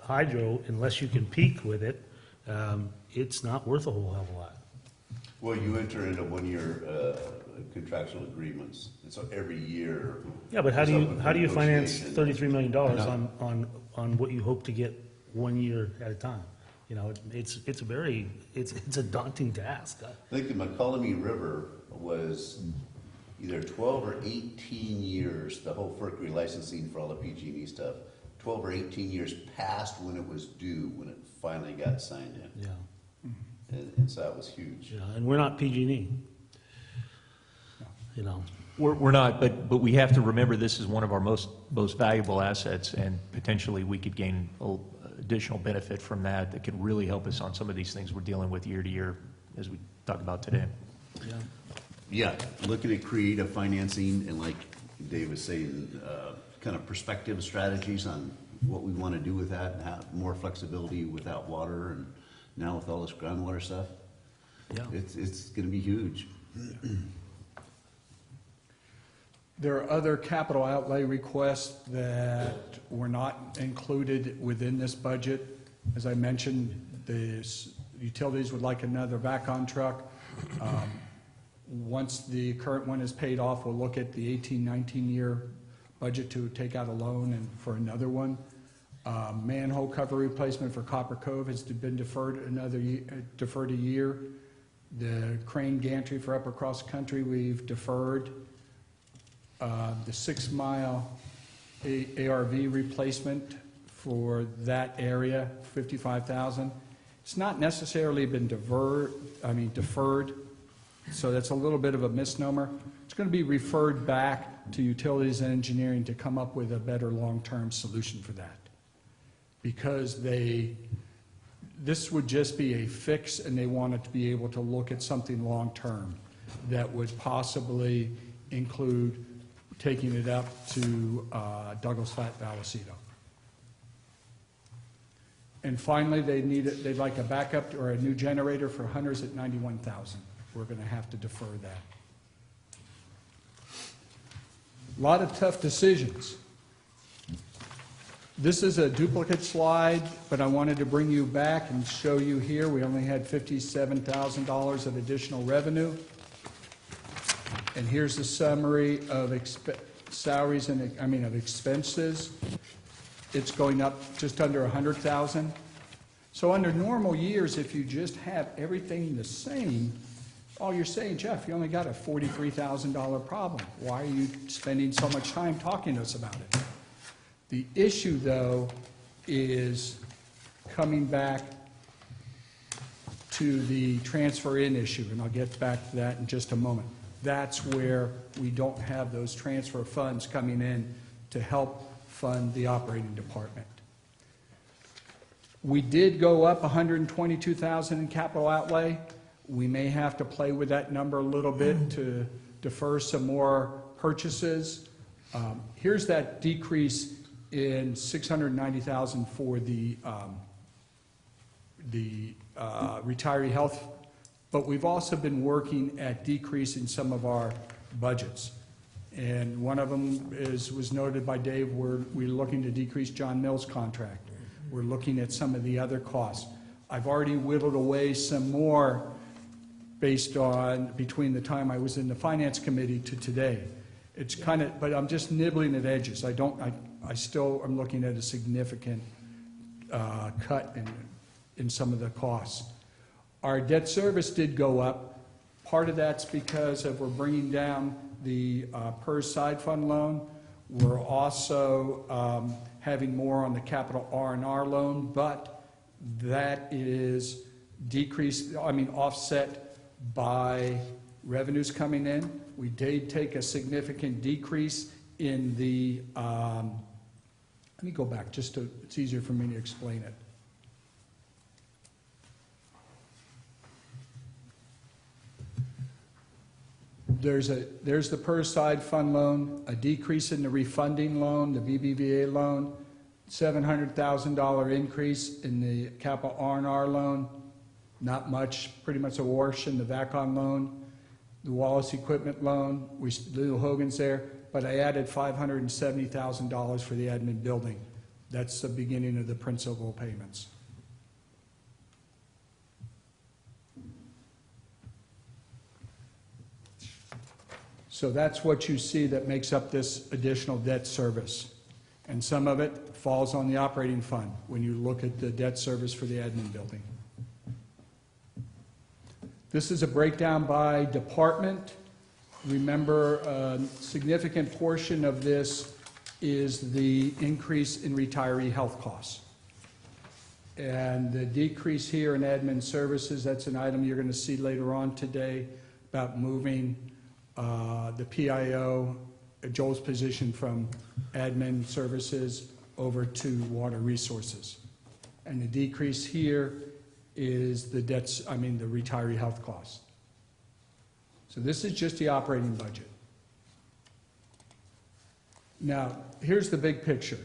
Hydro, unless you can peak with it, it's not worth a whole hell of a lot. Well, you enter into 1-year contractual agreements, and so every year. Yeah, but how it's do open for you finance negotiation. $33 million on what you hope to get 1 year at a time? It's a daunting task. I think the McCollum River was either 12 or 18 years, the whole FERC relicensing for all the PG&E stuff, 12 or 18 years past when it was due, when it finally got signed in. Yeah, And so that was huge. and we're not PG&E. We're not, but we have to remember this is one of our most valuable assets, and potentially we could gain additional benefit from that could really help us on some of these things we're dealing with year to year, as we talk about today. Yeah. Yeah, looking at creative financing and like Dave was saying, kind of perspective strategies on what we want to do with that and have more flexibility without water, and now with all this groundwater stuff. Yeah. It's going to be huge. There are other capital outlay requests that were not included within this budget. As I mentioned, the utilities would like another VACON truck. Once the current one is paid off, we'll look at the 18-19 year budget to take out a loan and for another one. Manhole cover replacement for Copper Cove has been deferred a year. The crane gantry for upper cross country we've deferred. The 6 Mile ARV replacement for that area, $55,000. It's not necessarily been deferred, so that's a little bit of a misnomer. It's going to be referred back to utilities and engineering to come up with a better long-term solution for that. Because this would just be a fix, and they wanted to be able to look at something long-term that would possibly include taking it up to Douglas Flat, Vallecito. And finally, they'd like a backup or a new generator for hunters at $91,000. We're going to have to defer that. A lot of tough decisions. This is a duplicate slide, but I wanted to bring you back and show you here. We only had $57,000 of additional revenue. And here's the summary of salaries and, of expenses. It's going up just under 100,000. So under normal years, if you just have everything the same, all you're saying, Jeff, you only got a $43,000 problem. Why are you spending so much time talking to us about it? The issue, though, is coming back to the transfer in issue, and I'll get back to that in just a moment. That's where we don't have those transfer funds coming in to help fund the operating department. We did go up $122,000 in capital outlay. We may have to play with that number a little bit to defer some more purchases. Here's that decrease in $690,000 for the retiree health, but we've also been working at decreasing some of our budgets. And one of them was noted by Dave, we're looking to decrease John Mills' contract. We're looking at some of the other costs. I've already whittled away some more based on between the time I was in the finance committee to today. It's kind of, but I'm just nibbling at edges. I still am looking at a significant cut in some of the costs. Our debt service did go up. Part of that's because we're bringing down the PERS side fund loan. We're also having more on the capital R&R loan, but that is offset by revenues coming in. We did take a significant decrease in the, let me go back it's easier for me to explain it. There's the PERS side fund loan, a decrease in the refunding loan, the BBVA loan, $700,000 increase in the capital R&R loan, not much, pretty much a wash in the VACON loan, the Wallace equipment loan, Little Hogan's there, but I added $570,000 for the admin building. That's the beginning of the principal payments. So that's what you see that makes up this additional debt service. And some of it falls on the operating fund when you look at the debt service for the admin building. This is a breakdown by department. Remember, a significant portion of this is the increase in retiree health costs. And the decrease here in admin services, that's an item you're going to see later on today about moving the PIO, Joel's position from admin services over to water resources. And the decrease here is the retiree health costs. So this is just the operating budget. Now, here's the big picture.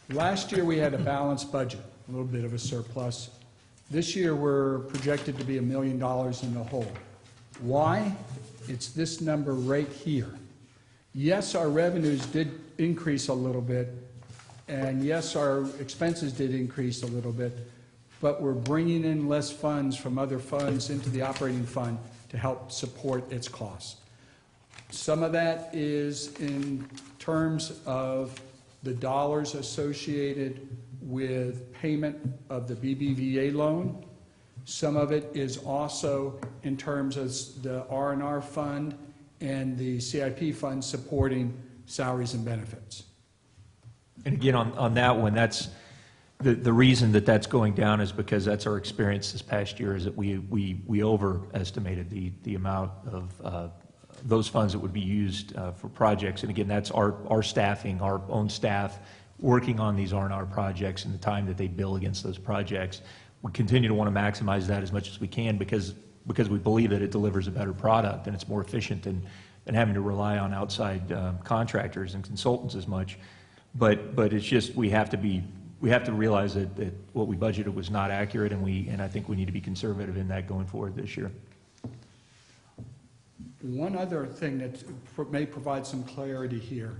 Last year we had a balanced budget, a little bit of a surplus. This year we're projected to be $1 million in the hole. Why? It's this number right here. Yes, our revenues did increase a little bit, and yes, our expenses did increase a little bit, but we're bringing in less funds from other funds into the operating fund to help support its costs. Some of that is in terms of the dollars associated with payment of the BBVA loan. Some of it is also in terms of the R&R fund and the CIP fund supporting salaries and benefits. And again, on that one, that's, the reason that that's going down is because that's our experience this past year, is that we overestimated the amount of those funds that would be used for projects. And again, that's our staffing, our own staff working on these R&R projects and the time that they bill against those projects. We continue to want to maximize that as much as we can because we believe that it delivers a better product and it's more efficient than having to rely on outside contractors and consultants as much. But it's just, we have to realize that what we budgeted was not accurate, and I think we need to be conservative in that going forward this year. One other thing that may provide some clarity here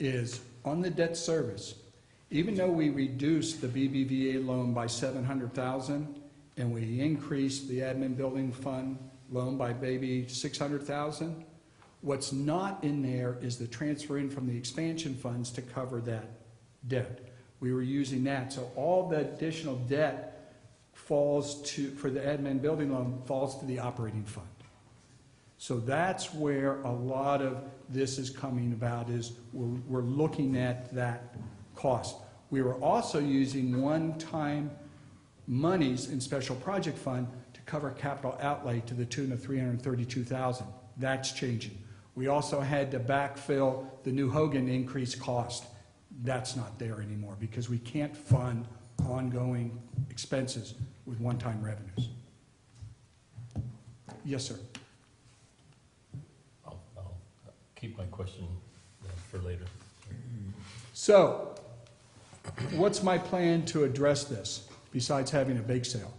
is on the debt service. Even though we reduced the BBVA loan by $700,000 and we increased the admin building fund loan by maybe $600,000, what's not in there is the transfer in from the expansion funds to cover that debt. We were using that, so all the additional debt falls to, for the admin building loan, falls to the operating fund. So that's where a lot of this is coming about, is we're looking at that cost. We were also using one-time monies in special project fund to cover capital outlay to the tune of $332,000. That's changing. We also had to backfill the New Hogan increased cost. That's not there anymore because we can't fund ongoing expenses with one-time revenues. Yes, sir. I'll keep my question for later. So, what's my plan to address this besides having a bake sale?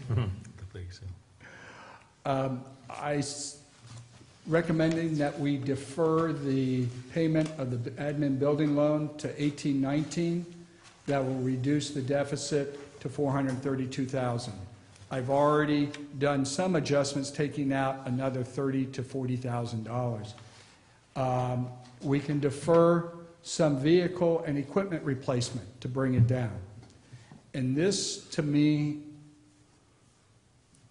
The big sale. Recommending that we defer the payment of the admin building loan to 18-19. That will reduce the deficit to $432,000. I've already done some adjustments, taking out another $30,000 to $40,000. We can defer some vehicle and equipment replacement to bring it down. And this, to me,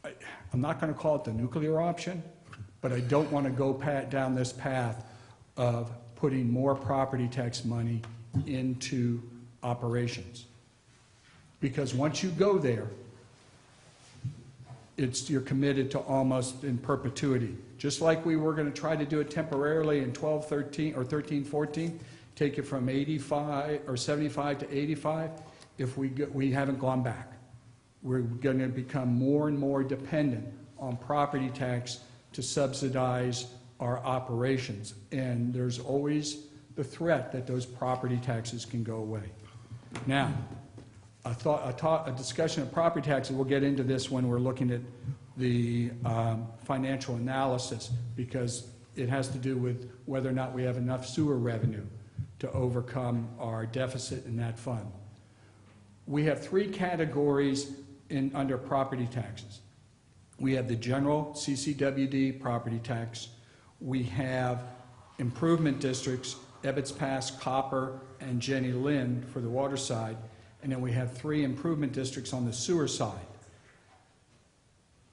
I'm not going to call it the nuclear option, but I don't want to go down this path of putting more property tax money into operations. Because once you go there, you're committed to almost in perpetuity. Just like we were going to try to do it temporarily in 12, 13, or 13, 14, take it from 85 or 75 to 85, if we haven't gone back. We're going to become more and more dependent on property tax to subsidize our operations. And there's always the threat that those property taxes can go away. Now, a discussion of property taxes, we'll get into this when we're looking at the financial analysis, because it has to do with whether or not we have enough sewer revenue to overcome our deficit in that fund. We have three categories under property taxes. We have the general CCWD property tax. We have improvement districts, Ebbets Pass, Copper, and Jenny Lind for the water side. And then we have 3 improvement districts on the sewer side.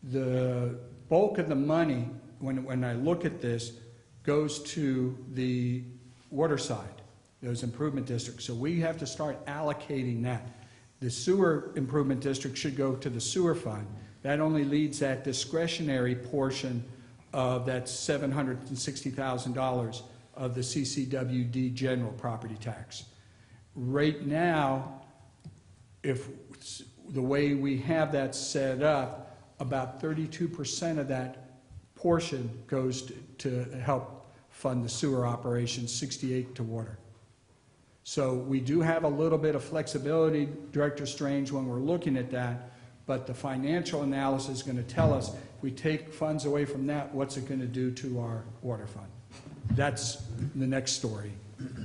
The bulk of the money, when I look at this, goes to the water side, those improvement districts. So we have to start allocating that. The sewer improvement district should go to the sewer fund. That only leads that discretionary portion of that $760,000 of the CCWD general property tax. Right now, if the way we have that set up, about 32% of that portion goes to help fund the sewer operations, 68% to water. So we do have a little bit of flexibility, Director Strange, when we're looking at that, but the financial analysis is going to tell us if we take funds away from that, what's it going to do to our water fund? That's the next story.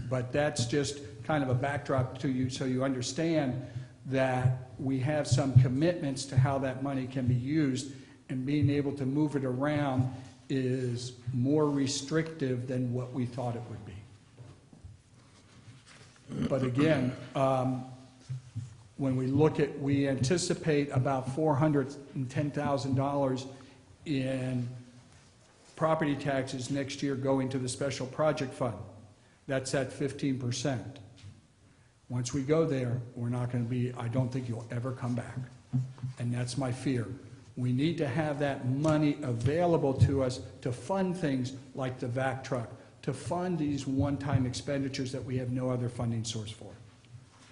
But that's just kind of a backdrop to you, so you understand that we have some commitments to how that money can be used, and being able to move it around is more restrictive than what we thought it would be. But again, when we look at, we anticipate about $410,000 in property taxes next year going to the special project fund. That's at 15%. Once we go there, we're not going to be, I don't think you'll ever come back. And that's my fear. We need to have that money available to us to fund things like the vac truck, to fund these one-time expenditures that we have no other funding source for.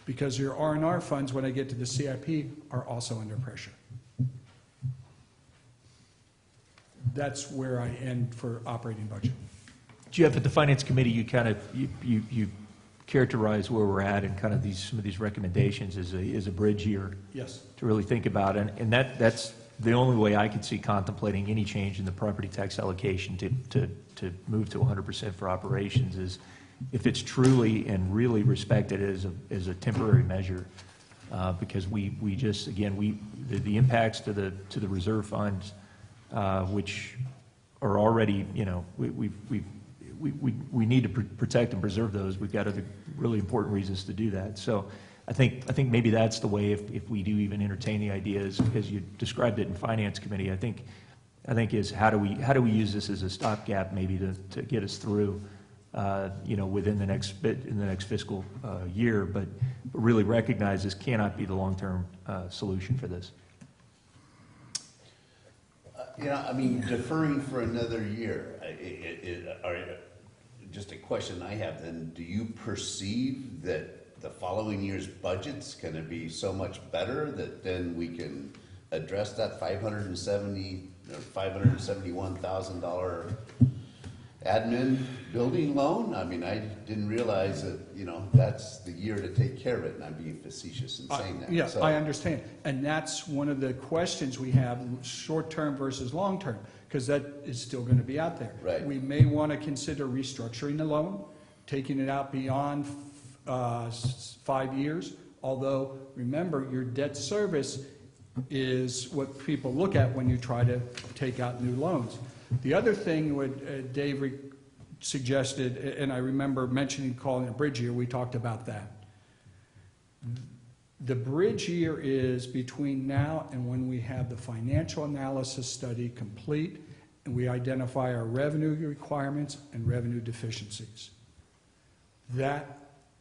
Because your R&R funds, when I get to the CIP, are also under pressure. That's where I end for operating budget. Jeff, at the Finance Committee, you kind of, you characterize where we're at and kind of some of these recommendations as a bridge year Yes. to really think about. And that's the only way I could see contemplating any change in the property tax allocation to move to 100% for operations is if it's truly and really respected as a temporary measure. Because we just, again, the impacts to the reserve funds, which are already, you know, we need to protect and preserve those. We've got other really important reasons to do that. So I think maybe that's the way, if we do even entertain the ideas, as you described it in Finance Committee, I think is how do we use this as a stopgap maybe to get us through, you know, within the next fiscal year, but really recognize this cannot be the long-term solution for this. You know, I mean, deferring for another year, just a question I have then, do you perceive that the following year's budget's gonna be so much better that then we can address that $571,000 admin building loan? I mean, I didn't realize that, you know, that's the year to take care of it, and I'm being facetious in saying that. Yeah, So- I understand. And that's one of the questions we have, short-term versus long-term, because that is still going to be out there. Right. We may want to consider restructuring the loan, taking it out beyond 5 years, although, remember, your debt service is what people look at when you try to take out new loans. The other thing what Dave suggested, and I remember mentioning calling it a bridge year, we talked about that. The bridge year is between now and when we have the financial analysis study complete and we identify our revenue requirements and revenue deficiencies. That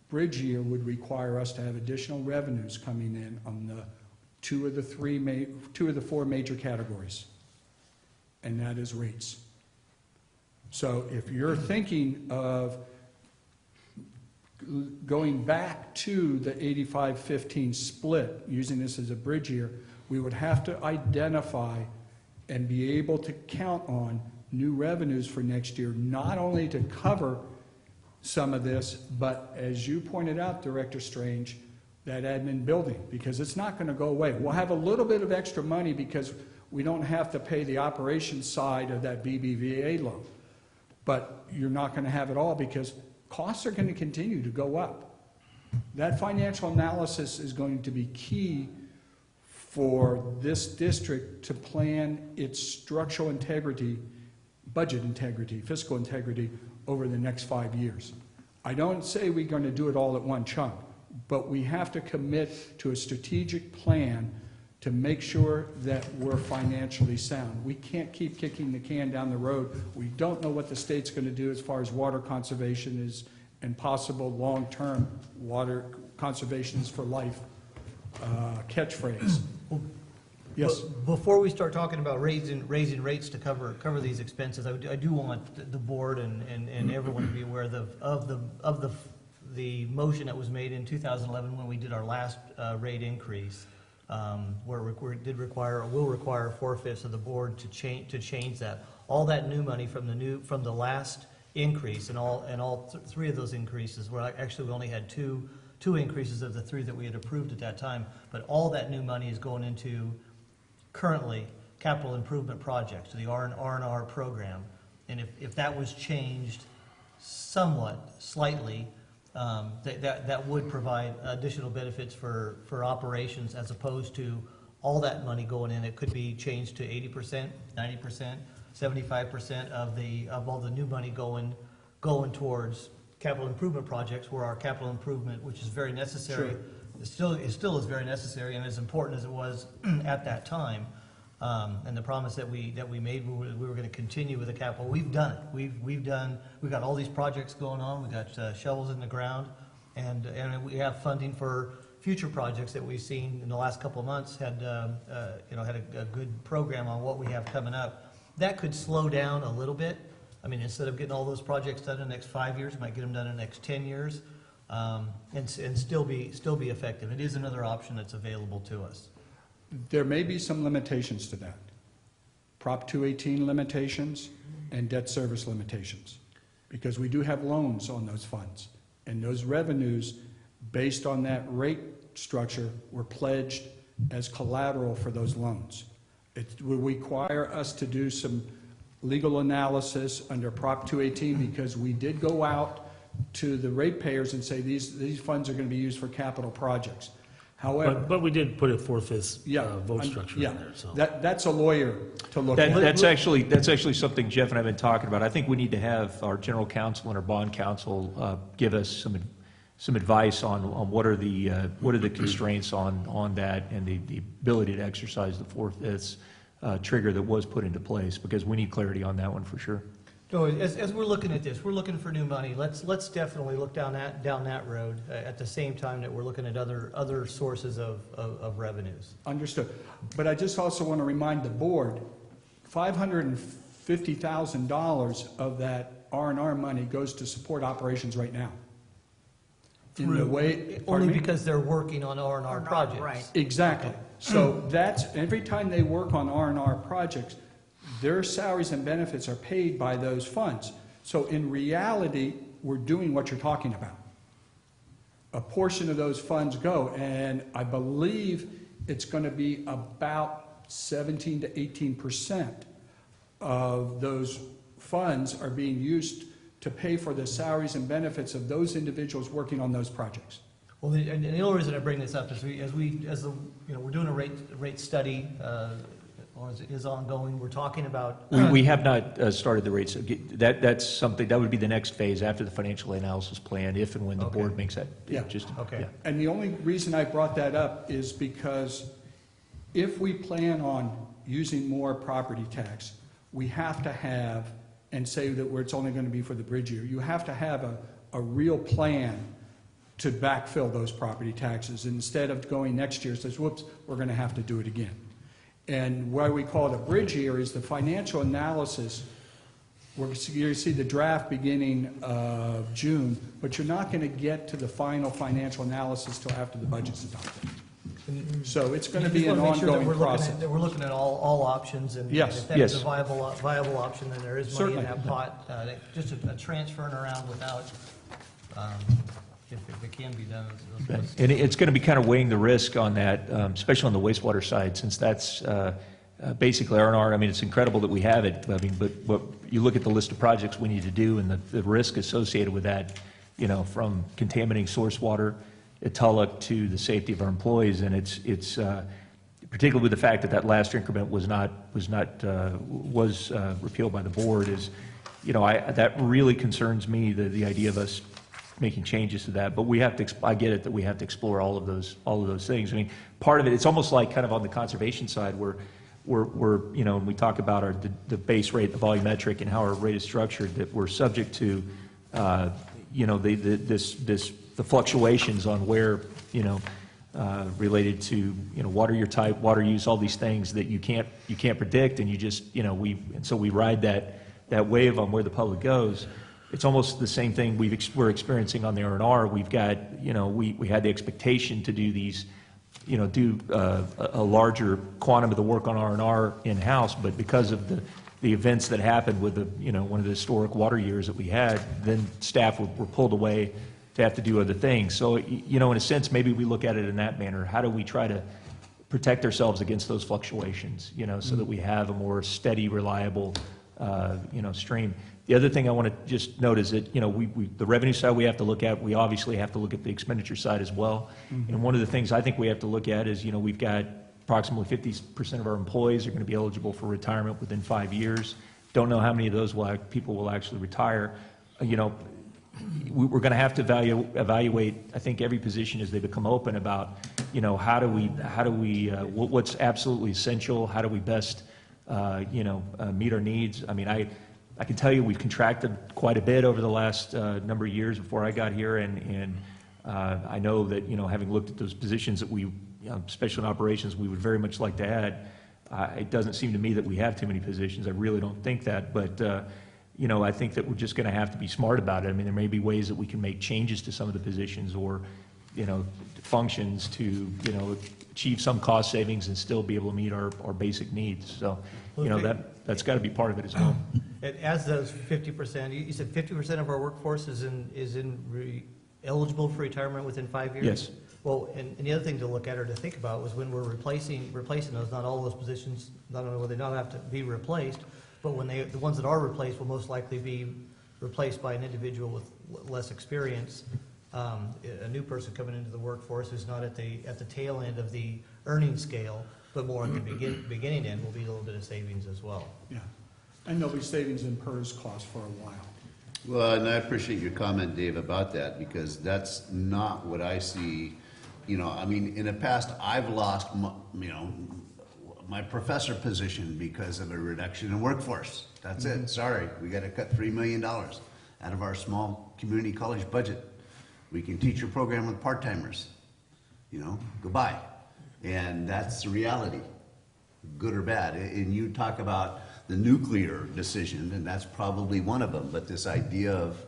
bridge year would require us to have additional revenues coming in on the two of the four major categories, and that is rates. So if you're thinking of going back to the 85-15 split, using this as a bridge year, we would have to identify and be able to count on new revenues for next year, not only to cover some of this, but as you pointed out, Director Strange, that admin building, because it's not going to go away. We'll have a little bit of extra money because we don't have to pay the operations side of that BBVA loan. But you're not going to have it all because costs are going to continue to go up. That financial analysis is going to be key for this district to plan its structural integrity, budget integrity, fiscal integrity over the next 5 years. I don't say we're going to do it all at one chunk, but we have to commit to a strategic plan to make sure that we're financially sound. We can't keep kicking the can down the road. We don't know what the state's going to do as far as water conservation is and possible long-term water conservation is for life catchphrase. Yes. Before we start talking about raising rates to cover these expenses, I do want the board and everyone to be aware of the motion that was made in 2011 when we did our last rate increase, where it did require, or will require 4/5 of the board to change that. All that new money from the last increase, and all three of those increases, where actually we only had two increases of the three that we had approved at that time, but all that new money is going into currently capital improvement projects, the R&R program. And if that was changed, somewhat, slightly, that would provide additional benefits for operations as opposed to all that money going in. It could be changed to 80%, 90%, 75% of all the new money going towards capital improvement projects, where our capital improvement, which is very necessary, still is very necessary and as important as it was at that time. And the promise that we made, we were going to continue with the capital. We've done it. We've got all these projects going on. We've got shovels in the ground, and we have funding for future projects that we've seen in the last couple of months. Had a good program on what we have coming up. That could slow down a little bit. I mean, instead of getting all those projects done in the next 5 years, we might get them done in the next 10 years, and still be effective. It is another option that's available to us. There may be some limitations to that. Prop 218 limitations and debt service limitations, because we do have loans on those funds. And those revenues, based on that rate structure, were pledged as collateral for those loans. It will require us to do some legal analysis under Prop 218, because we did go out to the ratepayers and say these funds are going to be used for capital projects. However, But we did put a four-fifths vote I'm- structure yeah, in there, so. that's a lawyer to look That, at. that's actually something Jeff and I have been talking about. I think we need to have our general counsel and our bond counsel give us some advice on what are the constraints on that, and the ability to exercise the four-fifths trigger that was put into place, because we need clarity on that one for sure. So as we're looking at this, we're looking for new money. Let's definitely look down that road at the same time that we're looking at other sources of revenues. Understood. But I just also want to remind the board, $550,000 of that R&R money goes to support operations right now. In the way, pardon Only me? because they're working on R&R projects. Right. Exactly. So that's, every time they work on R&R projects, their salaries and benefits are paid by those funds. So in reality, we're doing what you're talking about. A portion of those funds go, and I believe it's going to be about 17 to 18% of those funds are being used to pay for the salaries and benefits of those individuals working on those projects. Well, and the only reason I bring this up is we're doing a rate study, is ongoing. We're talking about. We have not started the rates. That's something, that would be the next phase after the financial analysis plan, if and when the Okay. board makes that. Yeah. Okay. Yeah. And the only reason I brought that up is because if we plan on using more property tax, we have to have, and say that it's only going to be for the bridge year, you have to have a real plan to backfill those property taxes. Instead of going next year, says, whoops, we're going to have to do it again. And why we call it a bridge year is the financial analysis. You're going to see the draft beginning of June, but you're not going to get to the final financial analysis till after the budget's adopted. So it's going to be an ongoing process. That we're looking at all options, and Yes. if that is a Yes. viable option, then there is money in Certainly. that pot. Just a transferring around without, if it can be done. And it's going to be kind of weighing the risk on that, especially on the wastewater side, since that's basically R&R. I mean, it's incredible that we have it. I mean, but you look at the list of projects we need to do and the risk associated with that, from contaminating source water at Tulloch to the safety of our employees, and it's particularly with the fact that last increment was repealed by the board, is, that really concerns me, the idea of us making changes to that. But we have to, I get it that we have to explore all of those things. I mean, part of it, it's almost like kind of on the conservation side, where when we talk about the base rate, the volumetric, and how our rate is structured, that we're subject to, the fluctuations on where, related to, water type, water use, all these things that you can't predict, and you just, and so we ride that wave on where the public goes. It's almost the same thing we're experiencing on the R&R. We've got, we had the expectation to do these, do a larger quantum of the work on R&R in-house, but because of the events that happened with one of the historic water years that we had, then staff were pulled away to have to do other things. So, in a sense, maybe we look at it in that manner. How do we try to protect ourselves against those fluctuations, so that we have a more steady, reliable stream. The other thing I want to just note is that, the revenue side we have to look at, we obviously have to look at the expenditure side as well. And one of the things I think we have to look at is, we've got approximately 50% of our employees are going to be eligible for retirement within 5 years. Don't know how many of those people will actually retire. We're going to have to evaluate, I think, every position as they become open about, what's absolutely essential, how do we best, meet our needs. I mean, I can tell you we've contracted quite a bit over the last number of years before I got here, and I know that, having looked at those positions that we, special operations, we would very much like to add, it doesn't seem to me that we have too many positions. I really don't think that, but I think that we're just going to have to be smart about it. I mean, there may be ways that we can make changes to some of the positions or, functions to, achieve some cost savings and still be able to meet our basic needs. So, that's got to be part of it as well. As those 50%, you said 50% of our workforce is eligible for retirement within 5 years? Yes. Well, and the other thing to look at or to think about was when we're replacing those, not all those positions, not only will they not have to be replaced, but when the ones that are replaced will most likely be replaced by an individual with less experience, a new person coming into the workforce who's not at the tail end of the earning scale, but more at the beginning end will be a little bit of savings as well. Yeah, and there'll be savings in PERS costs for a while. Well, and I appreciate your comment, Dave, about that, because that's not what I see. I mean, in the past, I've lost, my professor position because of a reduction in workforce. That's it. Sorry, we got to cut $3 million out of our small community college budget. We can teach your program with part-timers. Goodbye. And that's the reality, good or bad. And you talk about the nuclear decision, and that's probably one of them. But this idea of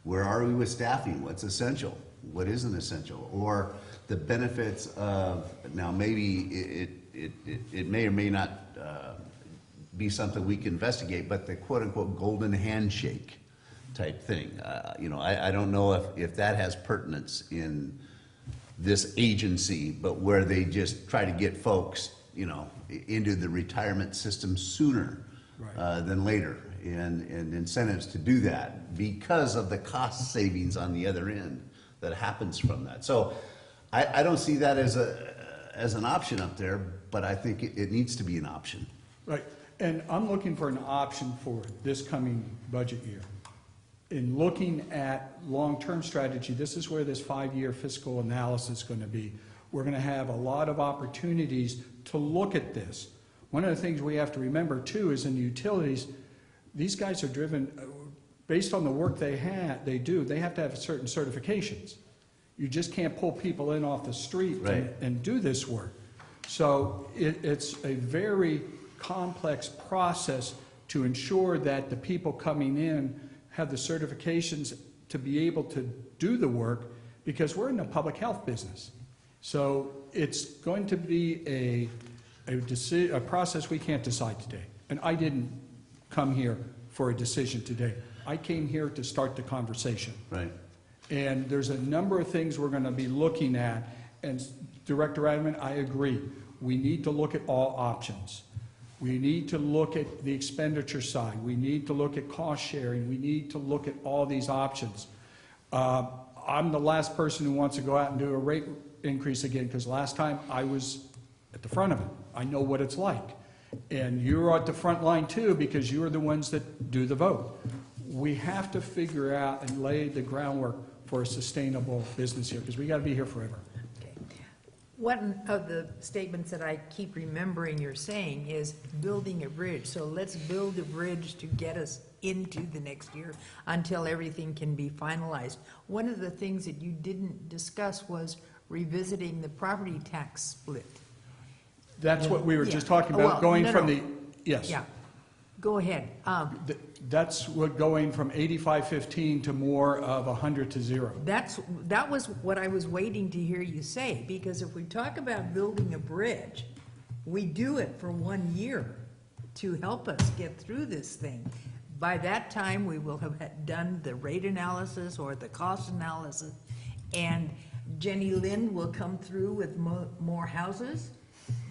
where are we with staffing? What's essential? What isn't essential? Or the benefits of, now maybe it may or may not be something we can investigate, but the quote-unquote golden handshake type thing. I don't know if that has pertinence in this agency, but where they just try to get folks, into the retirement system sooner than later, and incentives to do that because of the cost savings on the other end that happens from that. So I don't see that as an option up there, but I think it needs to be an option. Right, and I'm looking for an option for this coming budget year. In looking at long-term strategy, this is where this 5-year fiscal analysis is going to be. We're going to have a lot of opportunities to look at this. One of the things we have to remember too is in the utilities, these guys are driven, based on the work they do, they have to have certain certifications. You just can't pull people in off the street and do this work. So it's a very complex process to ensure that the people coming in have the certifications to be able to do the work, because we're in the public health business. So it's going to be a process we can't decide today. And I didn't come here for a decision today. I came here to start the conversation. Right. And there's a number of things we're going to be looking at. And Director Adamant, I agree. We need to look at all options. We need to look at the expenditure side. We need to look at cost sharing. We need to look at all these options. I'm the last person who wants to go out and do a rate increase again, because last time I was at the front of it. I know what it's like. And you're at the front line too, because you're the ones that do the vote. We have to figure out and lay the groundwork for a sustainable business here, because we got to be here forever. One of the statements that I keep remembering you're saying is building a bridge. So let's build a bridge to get us into the next year until everything can be finalized. One of the things that you didn't discuss was revisiting the property tax split. That's what we were just talking Well, about, going no, from no. the, yes. Yeah, go ahead. That's what going from 85-15 to more of 100 to 0. That was what I was waiting to hear you say, because if we talk about building a bridge, we do it for 1 year to help us get through this thing. By that time, we will have done the rate analysis or the cost analysis, and Jenny Lynn will come through with more houses.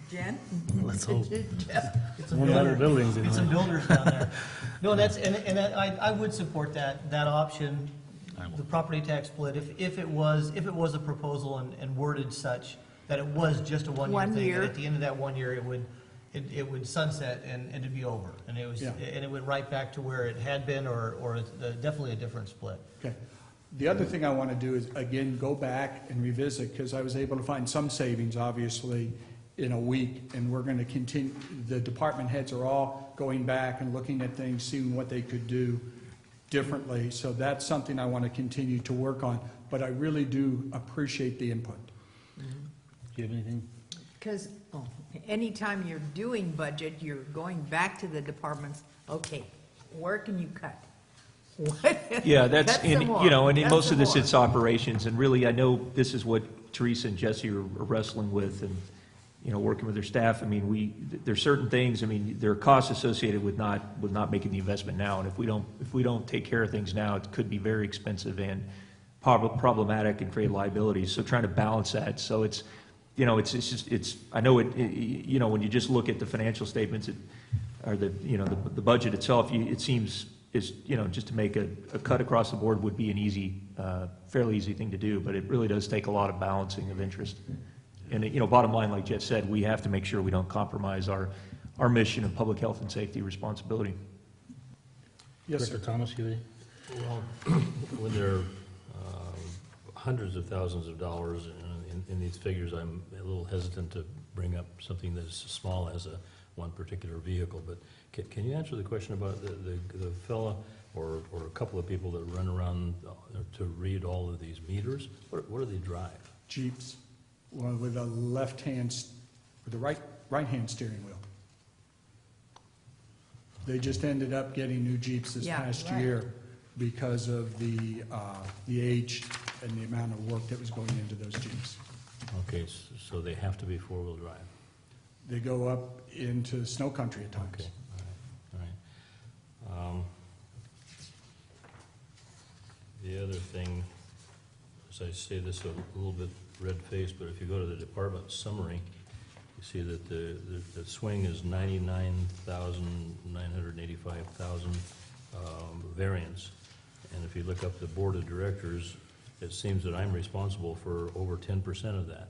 Jen? Let's hope. Get some One better builders buildings in get some there. builders down there. No, and that's, and I would support that option, the property tax split, if it was a proposal and worded such that it was just a one-year 1 thing. year. And at the end of that 1 year, it would sunset and it'd be over. And it was, Yeah. and it went right back to where it had been or definitely a different split. Okay. The other thing I want to do is, again, go back and revisit, because I was able to find some savings, obviously, in a week, and we're going to continue, the department heads are all going back and looking at things, seeing what they could do differently. So that's something I want to continue to work on, but I really do appreciate the input. Do you have anything? Because anytime you're doing budget, you're going back to the departments, okay, where can you cut? What? Yeah, that's, Cut and, some more. you know, and in Cut most some of this, more. it's operations, and really, I know this is what Teresa and Jesse are wrestling with, and, you know, working with their staff. I mean, there's certain things, I mean, there are costs associated with not making the investment now, and if we don't take care of things now, it could be very expensive and problematic and create liabilities, so trying to balance that, so it's, you know, I know you know, when you just look at the financial statements, or the, you know, the budget itself, it seems, you know, just to make a cut across the board would be an easy, fairly easy thing to do, but it really does take a lot of balancing of interest. And, you know, bottom line, like Jeff said, we have to make sure we don't compromise our mission of public health and safety responsibility. Yes, sir. Director Thomas, you have Well, when there are hundreds of thousands of dollars in these figures, I'm a little hesitant to bring up something that's as small as one particular vehicle, but can you answer the question about the fella or a couple of people that run around to read all of these meters? What do they drive? Jeeps, one with a with a right-hand steering wheel. They just ended up getting new Jeeps this Yeah, past right. year because of the age and the amount of work that was going into those Jeeps. Okay, so they have to be four-wheel drive. They go up into snow country at times. Okay, all right. The other thing, as I say this a little bit red-faced, but if you go to the department summary, you see that the swing is 99,985,000 variance. And if you look up the board of directors, it seems that I'm responsible for over 10% of that.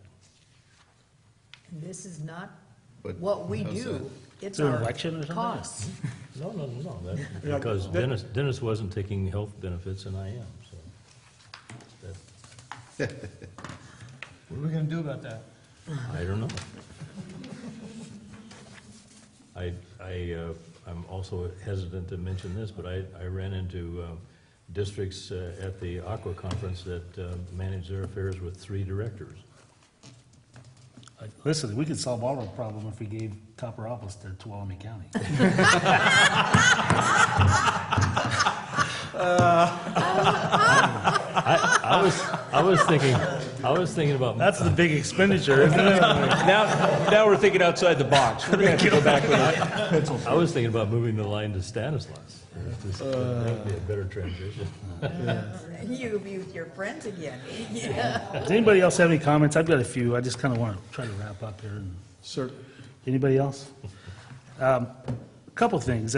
And this is not But what we how's do, that? it's Is there an our election or something? costs. No, Yeah, because that- Dennis wasn't taking health benefits and I am, so. that- What are we gonna do about that? I don't know. I'm also hesitant to mention this, but I ran into districts at the Aqua Conference that manage their affairs with 3 directors. Listen, we could solve all our problem if we gave Copperopolis to Tuolumne County. I was thinking about. That's the big expenditure, isn't it? Now we're thinking outside the box. We're gonna have to go back with that. I was thinking about moving the line to Stanislaus. That'd be a better transition. You'll be with your friends again. Yeah. Does anybody else have any comments? I've got a few. I just kind of want to try to wrap up here. Sir, Anybody else? A couple things.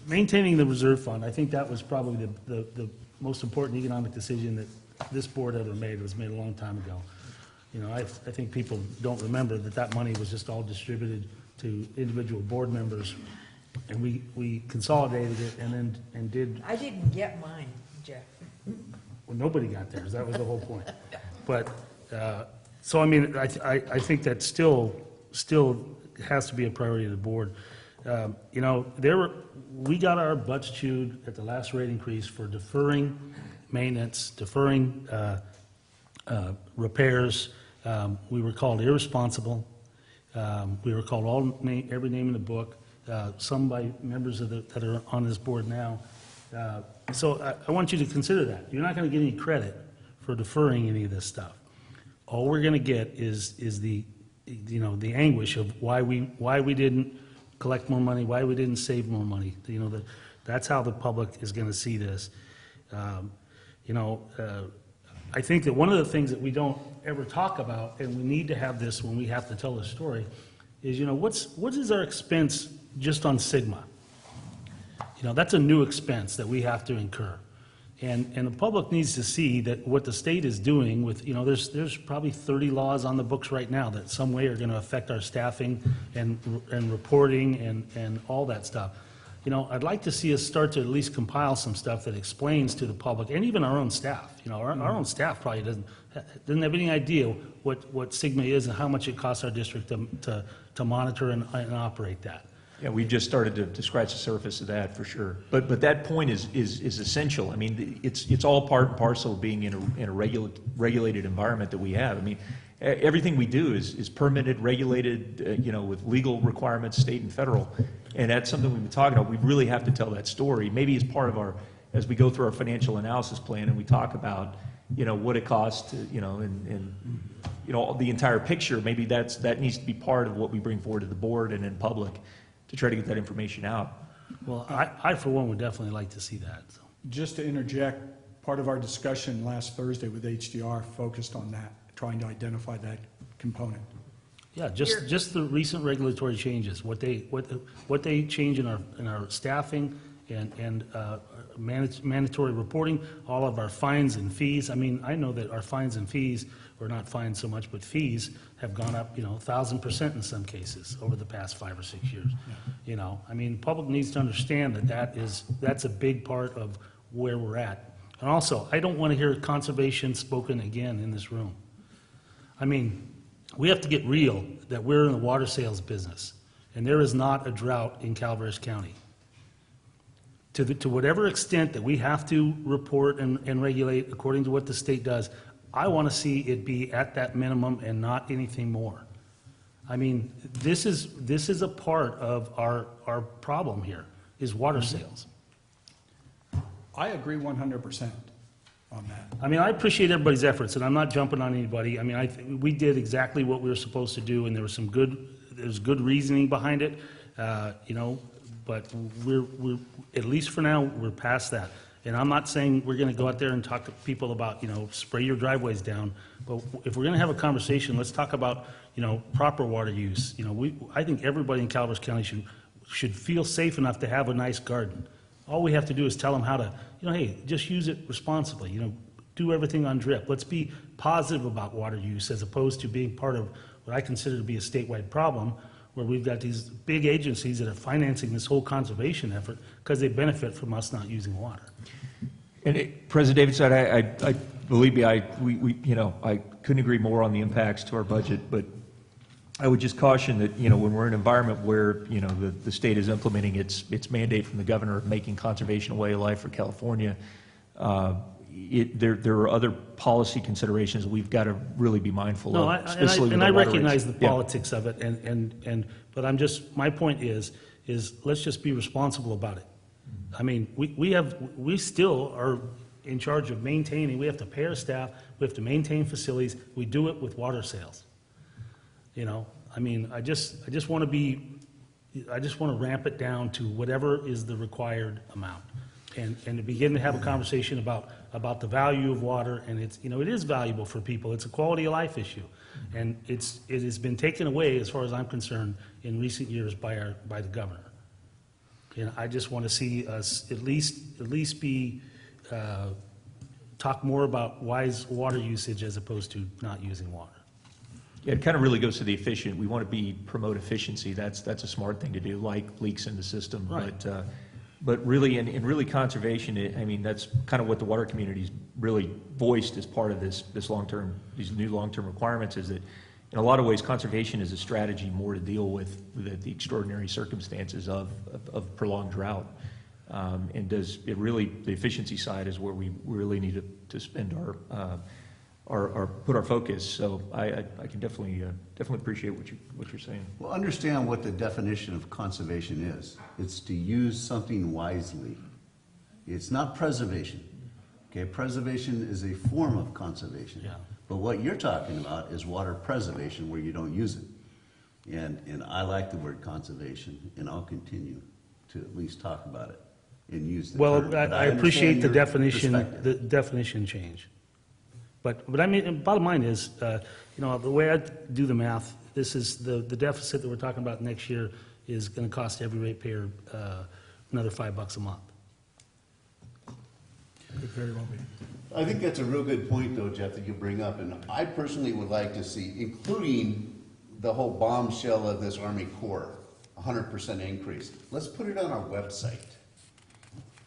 Maintaining the reserve fund, I think that was probably the most important economic decision that this board ever made. It was made a long time ago. You know, I think people don't remember that money was just all distributed to individual board members, and we consolidated it and did. I didn't get mine, Jeff. Well, nobody got theirs. That was the whole point. But so I mean, I think that still has to be a priority of the board. We got our butts chewed at the last rate increase for deferring maintenance, deferring repairs. We were called irresponsible. We were called every name in the book. Some by members that are on this board now. So I want you to consider that. You're not going to get any credit for deferring any of this stuff. All we're going to get is the anguish of why we didn't collect more money, why we didn't save more money. That's how the public is going to see this. I think that one of the things that we don't ever talk about, and we need to have this when we have to tell the story, is what is our expense just on Sigma? You know, that's a new expense that we have to incur. And the public needs to see that what the state is doing with, you know, there's probably 30 laws on the books right now that some way are going to affect our staffing and reporting and all that stuff. You know, I'd like to see us start to at least compile some stuff that explains to the public, and even our own staff. You know, our own staff probably doesn't have any idea what Sigma is and how much it costs our district to monitor and operate that. Yeah, we've just started to scratch the surface of that, for sure. But that point is essential. I mean, it's all part and parcel of being in a regulated environment that we have. I mean, everything we do is permitted, regulated, you know, with legal requirements, state and federal. And that's something we've been talking about. We really have to tell that story. Maybe as part of as we go through our financial analysis plan and we talk about, you know, what it costs to, you know, and you know, the entire picture, maybe that needs to be part of what we bring forward to the board and in public to try to get that information out. Well, I for one would definitely like to see that. So. Just to interject, part of our discussion last Thursday with HDR focused on that, trying to identify that component. Yeah, just the recent regulatory changes, what they change in our staffing and mandatory reporting, all of our fines and fees. I mean, I know that our fines and fees, or not fines so much, but fees have gone up, you know, 1,000% in some cases over the past 5 or 6 years. Yeah. You know, I mean, public needs to understand that's a big part of where we're at. And also, I don't want to hear conservation spoken again in this room. I mean, we have to get real that we're in the water sales business, and there is not a drought in Calaveras County. To whatever extent that we have to report and regulate according to what the state does, I want to see it be at that minimum and not anything more. I mean, this is a part of our problem here, is water sales. I agree 100% on that. I mean, I appreciate everybody's efforts, and I'm not jumping on anybody. I mean, we did exactly what we were supposed to do, and there was good reasoning behind it, you know, but we're at least for now, we're past that. And I'm not saying we're going to go out there and talk to people about, you know, spray your driveways down, but if we're going to have a conversation, let's talk about, you know, proper water use. You know, I think everybody in Calaveras County should feel safe enough to have a nice garden. All we have to do is tell them how to, you know, hey, just use it responsibly, you know, do everything on drip. Let's be positive about water use as opposed to being part of what I consider to be a statewide problem, where we've got these big agencies that are financing this whole conservation effort because they benefit from us not using water. And President Davidson, I believe me, we you know, I couldn't agree more on the impacts to our budget, but I would just caution that, you know, when we're in an environment where, you know, the state is implementing its mandate from the governor of making conservation a way of life for California, there are other policy considerations that we've got to really be mindful No, of. Especially with and the I water recognize rates. the politics of it, but I'm just, my point is let's just be responsible about it. I mean, we still are in charge of maintaining, we have to pay our staff, we have to maintain facilities, we do it with water sales. You know, I mean, I just want to ramp it down to whatever is the required amount. And to begin to have a conversation about the value of water, and it's, you know, it is valuable for people. It's a quality of life issue. And it has been taken away, as far as I'm concerned, in recent years by the governor. And I just want to see us at least be, talk more about wise water usage as opposed to not using water. Yeah, it kind of really goes to the efficient. We want to promote efficiency. That's a smart thing to do, like leaks in the system. Right. But really, and really conservation, I mean, that's kind of what the water community's really voiced as part of these new long-term requirements, is that in a lot of ways, conservation is a strategy more to deal with the extraordinary circumstances of prolonged drought. And the efficiency side is where we really need to spend put our focus. So I can definitely appreciate what you're saying. Well, understand what the definition of conservation is. It's to use something wisely. It's not preservation. Okay, preservation is a form of conservation. Yeah. But what you're talking about is water preservation, where you don't use it. And I like the word conservation, and I'll continue to at least talk about it and use the term. Well, But I appreciate the understand your definition change. But I mean, bottom line is, you know, the way I do the math, this is the deficit that we're talking about next year is going to cost every ratepayer another $5 a month. Could very well be. I think that's a real good point, though, Jeff, that you bring up, and I personally would like to see, including the whole bombshell of this Army Corps, 100% increase. Let's put it on our website,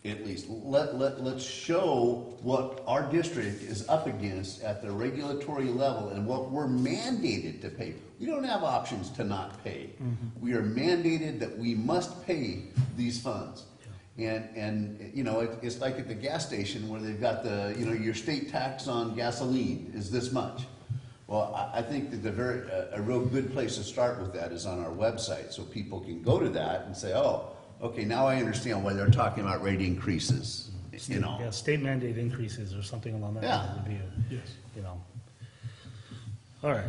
at least. Let's show what our district is up against at the regulatory level and what we're mandated to pay. We don't have options to not pay. We are mandated that we must pay these funds. And you know, it's like at the gas station where they've got the, you know, your state tax on gasoline is this much. Well, I think that a real good place to start with that is on our website, so people can go to that and say, oh, okay, now I understand why they're talking about rate increases, you know. Yeah, state mandate increases or something along that Yeah. line would be, Yes. you know. All right.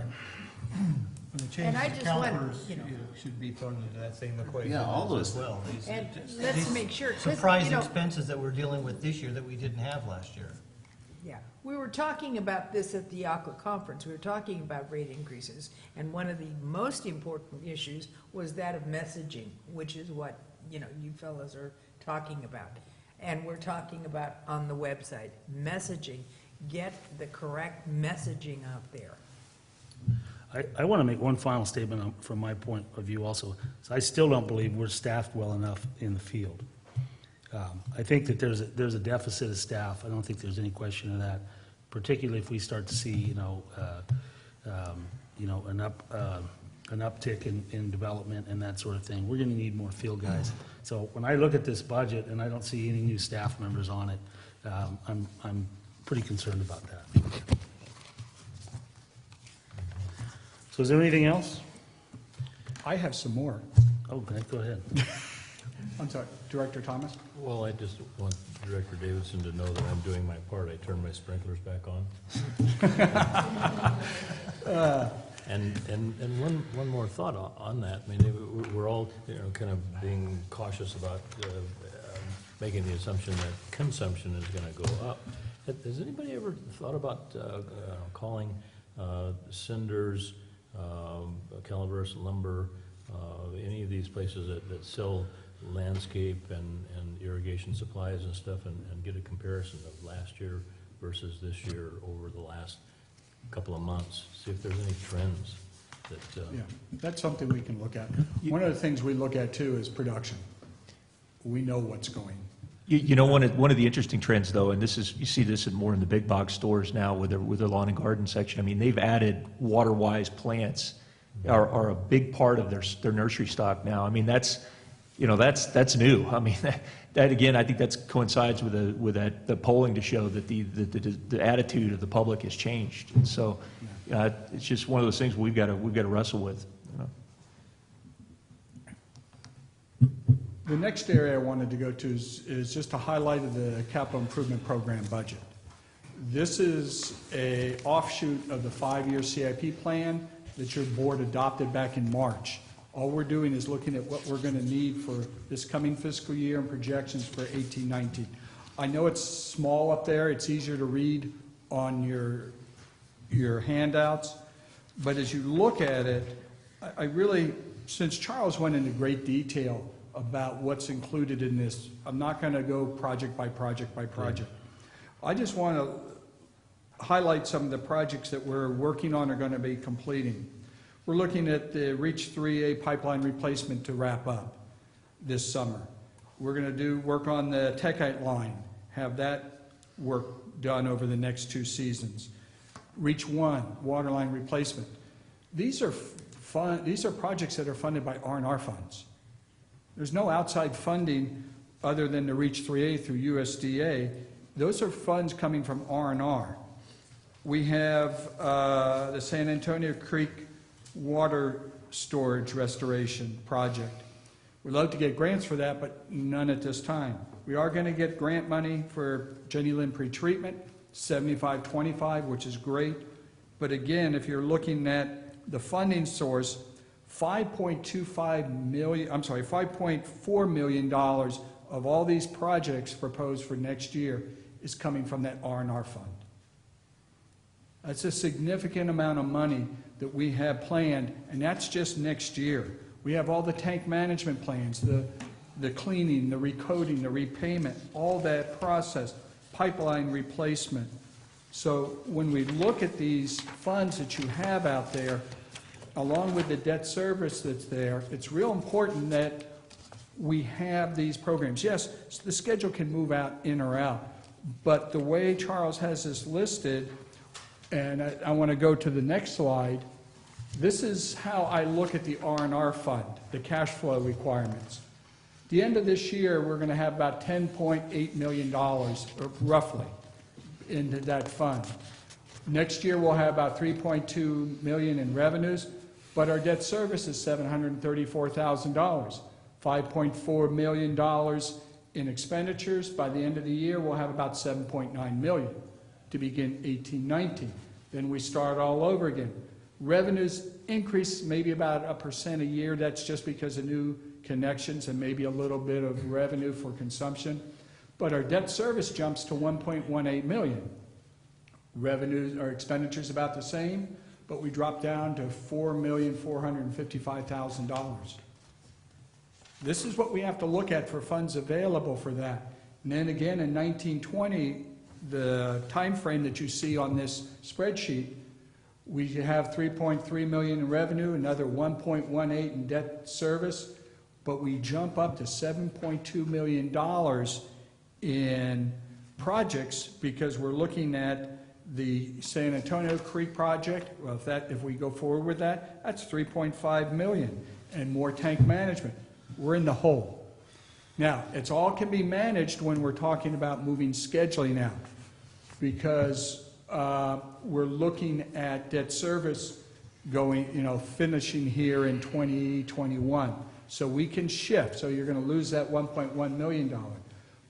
And the And I changes to just want, CalPERS, you know- should be thrown into that same equation Yeah, all those as well. These- And these let's make sure, 'cause, Surprise you know- expenses that we're dealing with this year that we didn't have last year. Yeah, we were talking about this at the ACWA conference, we were talking about rate increases, and one of the most important issues was that of messaging, which is what, you know, you fellas are talking about. And we're talking about on the website, messaging, get the correct messaging out there. I want to make one final statement from my point of view also. So I still don't believe we're staffed well enough in the field. I think that there's a deficit of staff. I don't think there's any question of that, particularly if we start to see, you know, an uptick in development and that sort of thing. We're going to need more field guys. So when I look at this budget and I don't see any new staff members on it, I'm pretty concerned about that. So is there anything else? I have some more. Oh, go ahead. I'm sorry, Director Thomas? Well, I just want Director Davidson to know that I'm doing my part. I turned my sprinklers back on. And one more thought on that. I mean, we're all, you know, kind of being cautious about making the assumption that consumption is going to go up. Has anybody ever thought about calling Cinders, Calaveras Lumber, any of these places that sell landscape and irrigation supplies and stuff, and get a comparison of last year versus this year over the last couple of months, see if there's any trends that, Yeah, that's something we can look at. One of the things we look at too is production. We know what's going. You know, one of the interesting trends, though, and this is, you see this more in the big box stores now with their lawn and garden section. I mean, they've added water-wise plants are a big part of their nursery stock now. I mean, that's new. I mean, that again, I think that coincides with the polling to show that the attitude of the public has changed. And so it's just one of those things we've got to wrestle with. You know? The next area I wanted to go to is just a highlight of the capital improvement program budget. This is a offshoot of the 5-year CIP plan that your board adopted back in March. All we're doing is looking at what we're going to need for this coming fiscal year and projections for 18-19. I know it's small up there, it's easier to read on your handouts, but as you look at it, I really, since Charles went into great detail about what's included in this, I'm not going to go project by project by project. I just want to highlight some of the projects that we're working on or going to be completing. We're looking at the Reach 3A pipeline replacement to wrap up this summer. We're going to do work on the Techite line, have that work done over the next 2 seasons. Reach 1, water line replacement. These are projects that are funded by R&R funds. There's no outside funding other than the Reach 3A through USDA. Those are funds coming from R&R. We have the San Antonio Creek water storage restoration project. We'd love to get grants for that, but none at this time. We are going to get grant money for Jenny Lynn pretreatment, 75-25, which is great. But again, if you're looking at the funding source, $5.4 million of all these projects proposed for next year is coming from that R&R fund. That's a significant amount of money that we have planned, and that's just next year. We have all the tank management plans, the the cleaning, the recoding, the repayment, all that process, pipeline replacement. So when we look at these funds that you have out there, along with the debt service that's there, it's real important that we have these programs. Yes, the schedule can move out in or out, but the way Charles has this listed, and I want to go to the next slide, this is how I look at the R&R fund, the cash flow requirements. At the end of this year, we're going to have about $10.8 million, or roughly, into that fund. Next year, we'll have about $3.2 million in revenues, but our debt service is $734,000. $5.4 million in expenditures. By the end of the year, we'll have about $7.9 million to begin 18-19. Then we start all over again. Revenues increase maybe about 1% a year. That's just because of new connections and maybe a little bit of revenue for consumption. But our debt service jumps to $1.18 million. Revenues or expenditures about the same, but we drop down to $4,455,000. This is what we have to look at for funds available for that. And then again in 1920, the time frame that you see on this spreadsheet, we have $3.3 million in revenue, another $1.18 in debt service, but we jump up to $7.2 million in projects because we're looking at the San Antonio Creek project. Well, if we go forward with that, that's $3.5 million and more tank management. We're in the hole. Now, it's all can be managed when we're talking about moving scheduling out because we're looking at debt service going, finishing here in 2021. So we can shift. So you're going to lose that $1.1 million.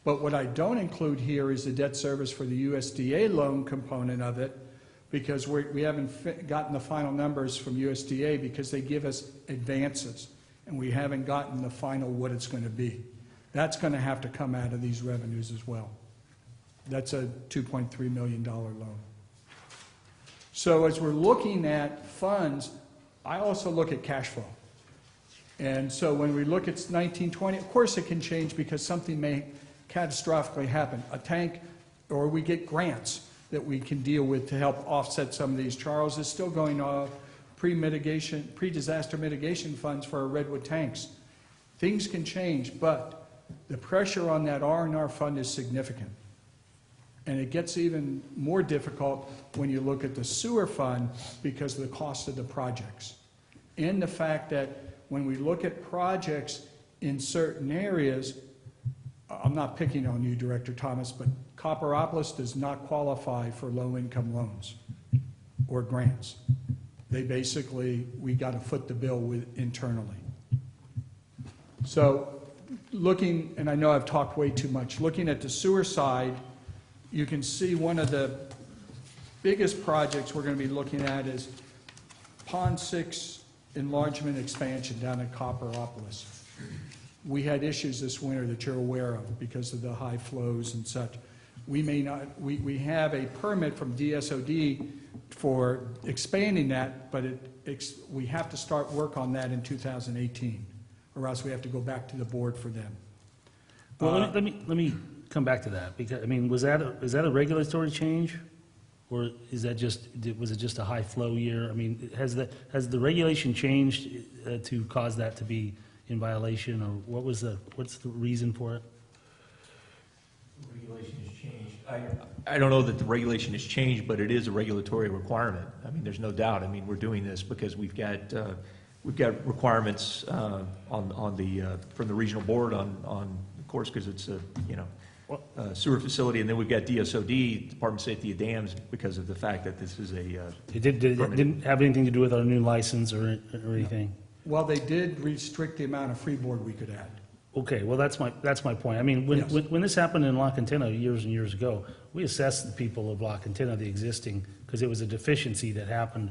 But what I don't include here is the debt service for the USDA loan component of it because we haven't gotten the final numbers from USDA because they give us advances and we haven't gotten the final what it's going to be. That's going to have to come out of these revenues as well. That's a $2.3 million loan. So as we're looking at funds, I also look at cash flow. And so when we look at 1920, of course it can change because something may catastrophically happen. A tank, or we get grants that we can deal with to help offset some of these. Charles is still going off pre-disaster mitigation funds for our Redwood tanks. Things can change, but the pressure on that R&R fund is significant. And it gets even more difficult when you look at the sewer fund because of the cost of the projects. And the fact that when we look at projects in certain areas, I'm not picking on you, Director Thomas, but Copperopolis does not qualify for low-income loans or grants. They basically, we got to foot the bill with internally. So looking, and I know I've talked way too much, looking at the sewer side, you can see one of the biggest projects we're going to be looking at is Pond 6 enlargement expansion down at Copperopolis. We had issues this winter that you're aware of because of the high flows and such. We may not, we have a permit from DSOD for expanding that, but we have to start work on that in 2018, or else we have to go back to the board for them. Well, let me come back to that, because, I mean, is that a regulatory change? Or is that was it just a high flow year? I mean, has the regulation changed to cause that to be in violation, or what's the reason for it? The regulation has changed. I don't know that the regulation has changed, but it is a regulatory requirement. I mean, there's no doubt. I mean, we're doing this because we've got requirements on the from the regional board on of course, because it's a sewer facility, and then we've got DSOD, Department of Safety of Dams, because of the fact that this is a It didn't have anything to do with our new license or anything? Well, they did restrict the amount of freeboard we could add. Okay, well, that's my point. I mean, Yes. when this happened in La Quintina years and years ago, we assessed the people of La Quintina, the existing, because it was a deficiency that happened.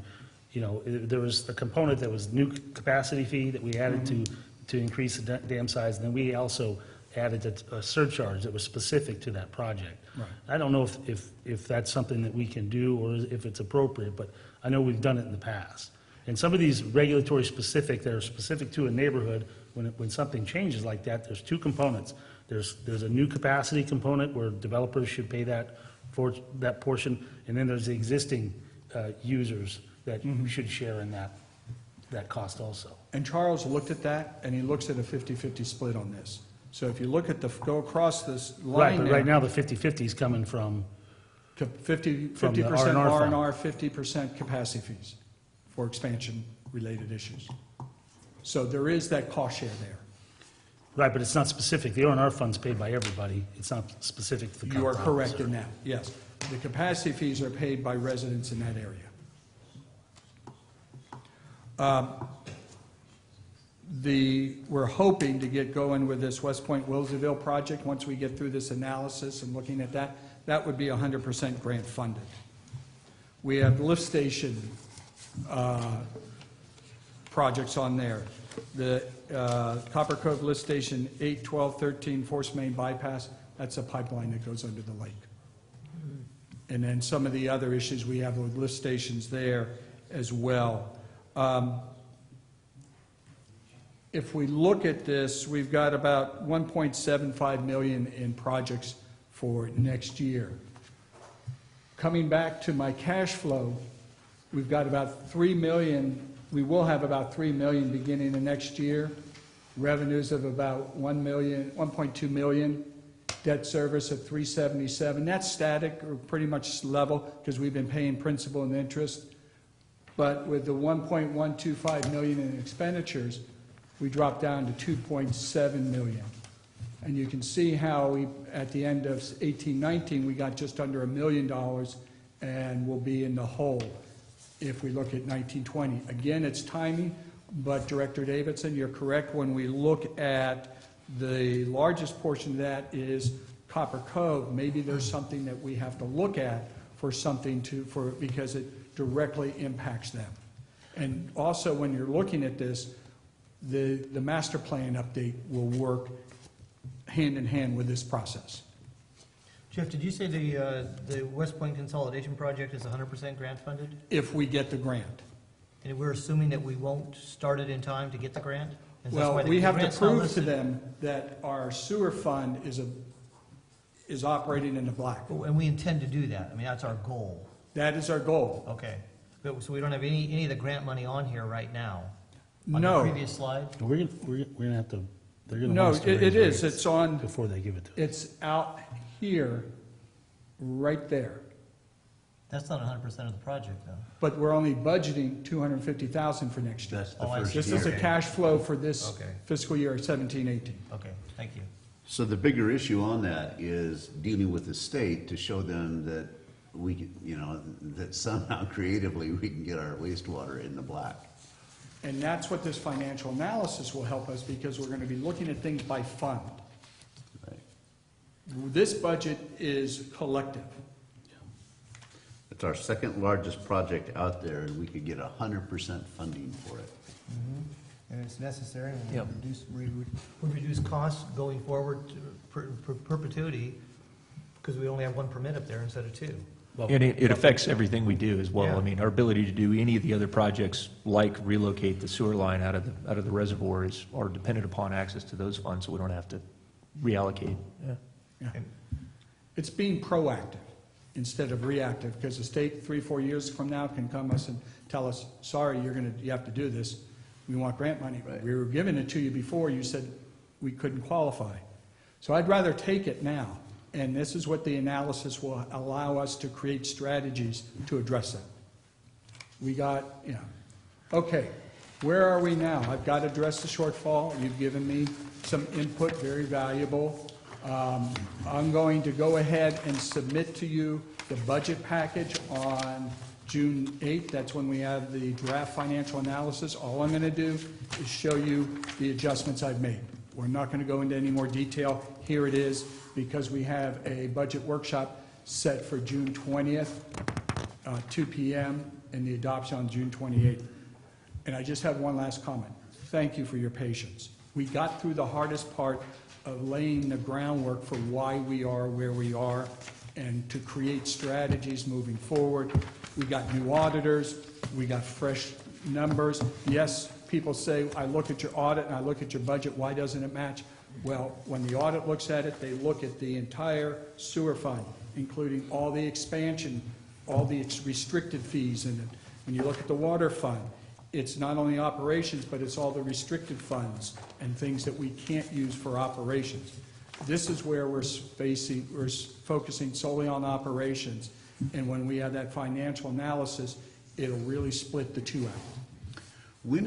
There was a component that was new capacity fee that we added to increase the dam size, and then we also added a surcharge that was specific to that project. Right. I don't know if that's something that we can do or if it's appropriate, but I know we've done it in the past. And some of these regulatory specific, that are specific to a neighborhood, when something changes like that, there's two components. There's a new capacity component where developers should pay that for that portion, and then there's the existing users that should share in that cost also. And Charles looked at that, and he looks at a 50-50 split on this. So if you look at go across this Right, line but there. right now, the 50/50 is coming from, 50% From the R&R fund. R&R, 50% capacity fees for expansion-related issues. So there is that cost share there. right, but it's not specific. The R&R fund's paid by everybody. It's not specific to the. You are Comp correct officer. in that, yes. The capacity fees are paid by residents in that area. We're hoping to get going with this West Point Wilsonville project, once we get through this analysis and looking at that. That would be 100% grant funded. We have lift station projects on there. The Copper Cove Lift Station 8, 12, 13, Force Main Bypass, that's a pipeline that goes under the lake. And then some of the other issues we have with lift stations there as well. If we look at this, we've got about 1.75 million in projects for next year. Coming back to my cash flow, we've got about 3 million, we will have about 3 million beginning of next year, revenues of about 1.2 million, debt service of 377. That's static or pretty much level because we've been paying principal and interest. But with the 1.125 million in expenditures, we dropped down to 2.7 million. And you can see how we, at the end of 18-19, we got just under $1 million and we'll be in the hole if we look at 19-20. Again, it's timing, but Director Davidson, you're correct. When we look at the largest portion of that is Copper Cove, maybe there's something that we have to look at for something because it directly impacts them. And also when you're looking at this, the master plan update will work hand in hand with this process. Jeff, did you say the West Point Consolidation Project is 100% grant funded? If we get the grant. And we're assuming that we won't start it in time to get the grant? Is that Well, why the we have to grant's not prove to listed? them that our sewer fund is operating in the black. And we intend to do that. I mean, that's our goal. That is our goal. Okay. So we don't have any of the grant money on here right now? On No. the previous slide? We're gonna have to, they're gonna No, want us to it raise is. rates It's on, before they give it to us. it's out here, right there. That's not 100% of the project, though. But we're only budgeting 250,000 for next year. That's the Oh, I first see. This is a year. cash flow for this Okay. fiscal year 17-18. Okay, thank you. So the bigger issue on that is dealing with the state to show them that we, that somehow creatively we can get our wastewater in the black. And that's what this financial analysis will help us, because we're going to be looking at things by fund. Right? This budget is collective. It's our second largest project out there, and we could get 100% funding for it. And it's necessary, and Yep. we reduce costs going forward to perpetuity, because we only have one permit up there instead of two. And it affects everything we do as well. Yeah. I mean, our ability to do any of the other projects, like relocate the sewer line out of the reservoir, are dependent upon access to those funds, so we don't have to reallocate. Yeah. Yeah. It's being proactive instead of reactive, because the state 3-4 years from now can come us and tell us, sorry, you have to do this. We want grant money. Right. We were giving it to you before, you said we couldn't qualify. So I'd rather take it now. And this is what the analysis will allow us to create strategies to address that. We got, okay, where are we now? I've got to address the shortfall. You've given me some input, very valuable. I'm going to go ahead and submit to you the budget package on June 8th. That's when we have the draft financial analysis. All I'm going to do is show you the adjustments I've made. We're not going to go into any more detail. Here it is, because we have a budget workshop set for June 20th, 2 p.m., and the adoption on June 28th. And I just have one last comment. Thank you for your patience. We got through the hardest part of laying the groundwork for why we are where we are and to create strategies moving forward. We got new auditors. We got fresh numbers. Yes, people say, I look at your audit and I look at your budget, why doesn't it match? Well, when the audit looks at it, they look at the entire sewer fund, including all the expansion, all the restricted fees in it. When you look at the water fund, it's not only operations, but it's all the restricted funds and things that we can't use for operations. This is where we're focusing solely on operations, and when we have that financial analysis, it'll really split the two out. When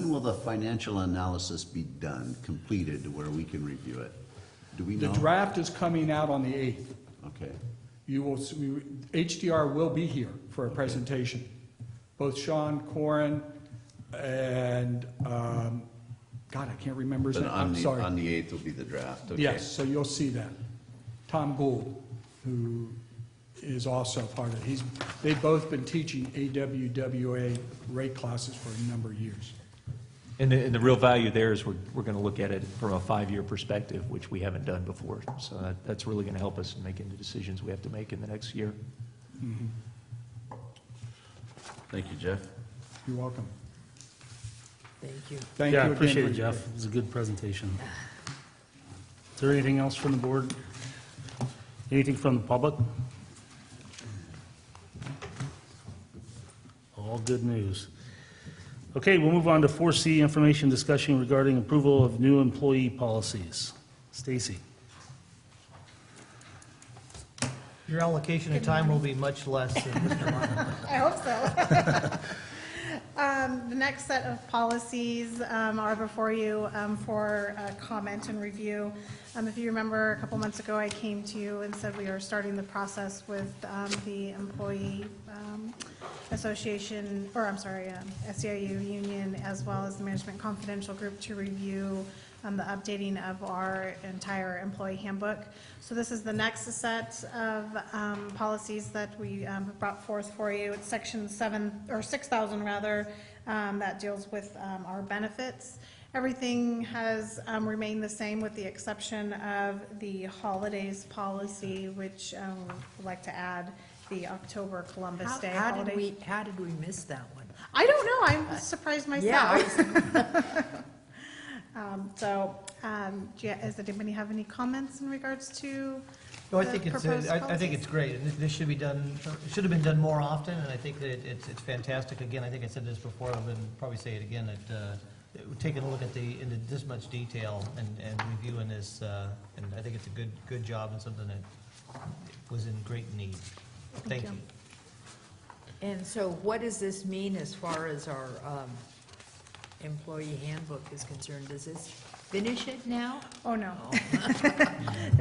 will the financial analysis be done, completed, where we can review it? Do we The know? draft is coming out on the 8th. Okay. HDR will be here for a presentation. Both Sean, Corin, and, God, I can't remember his But name, on I'm the, sorry. on the 8th will be the draft, okay? Yes, so you'll see that. Tom Gould, who is also part of it. They've both been teaching AWWA rate classes for a number of years. And the real value there is we're going to look at it from a 5-year perspective, which we haven't done before. So that's really going to help us in making the decisions we have to make in the next year. Thank you, Jeff. You're welcome. Thank you. Thank you Yeah, I again. appreciate it, for- Jeff. It was a good presentation. Is there anything else from the board? Anything from the public? All good news. Okay, we'll move on to 4C, information discussion regarding approval of new employee policies. Stacy? Your allocation of time will be much less than Mr. Martin. I hope so. The next set of policies are before you for comment and review. If you remember, a couple months ago, I came to you and said we are starting the process with the employee association, or I'm sorry, SEIU union, as well as the management confidential group to review the updating of our entire employee handbook. So this is the next set of policies that we brought forth for you. It's section 6,000 rather, that deals with our benefits. Everything has remained the same with the exception of the holidays policy, which we'd like to add the October Columbus Day How holiday. how did we miss that one? I don't know, I'm surprised myself. Yeah, Does anybody have any comments in regards to No, I the think proposed I think policies? it's great, and this should be done, it should have been done more often, and I think that it's fantastic. Again, I think I said this before, I'll probably say it again, that taking a look at into this much detail and reviewing this, and I think it's a good job and something that was in great need. Thank you. and so what does this mean as far as our employee handbook is concerned? Does this finish it now? Oh, no.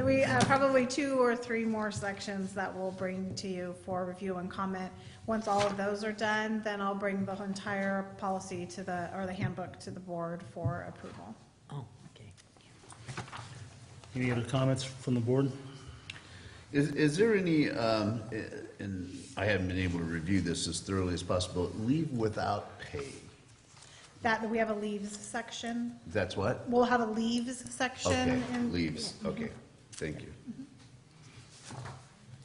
We, probably 2 or 3 more sections that we'll bring to you for review and comment. Once all of those are done, then I'll bring the entire policy or the handbook to the board for approval. Oh, okay. Any other comments from the board? Is there any, and I haven't been able to review this as thoroughly as possible, leave without pay? That, we have a leaves section. That's what? We'll have a leaves section. Okay, in- leaves, okay, thank you.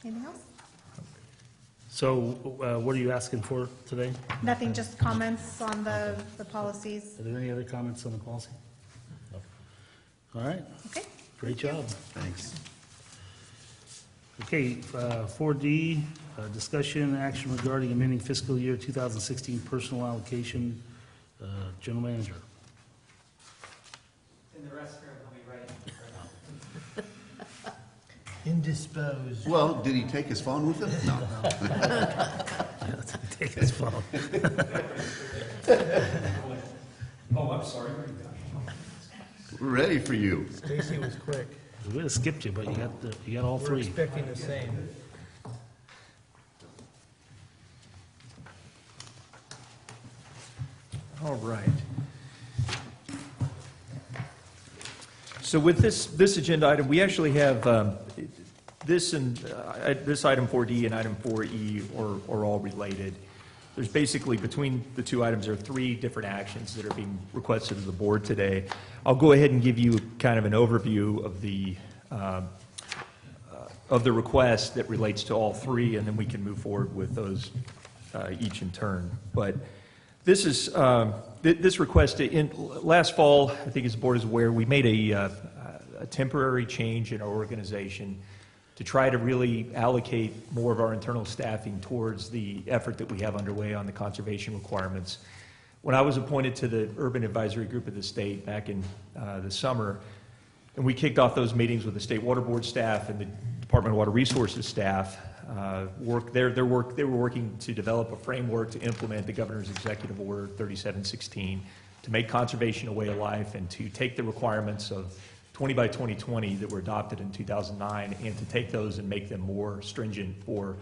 Anything else? So what are you asking for today? Nothing, just comments on the policies. Are there any other comments on the policy? No. All right, Okay? great job. Thanks. Okay, 4D, discussion and action regarding amending fiscal year 2016 personal allocation. General Manager. In the restroom, I'll be right. Indisposed. Well, did he take his phone with him? No. Take his phone. Oh, I'm sorry. We're ready for you. Stacy was quick. We would have skipped you, but you got all We're three. expecting the same. All right. So with this agenda item, we actually have this item 4D and item 4E are all related. There's basically, between the two items, there are 3 different actions that are being requested of the board today. I'll go ahead and give you kind of an overview of the request that relates to all 3, and then we can move forward with those each in turn. But this is This request, last fall, I think as the board is aware, we made a temporary change in our organization to try to really allocate more of our internal staffing towards the effort that we have underway on the conservation requirements. When I was appointed to the Urban Advisory Group of the state back in the summer, and we kicked off those meetings with the State Water Board staff and the Department of Water Resources staff, they were working to develop a framework to implement the Governor's Executive Order 3716 to make conservation a way of life and to take the requirements of 20 by 2020 that were adopted in 2009 and to take those and make them more stringent for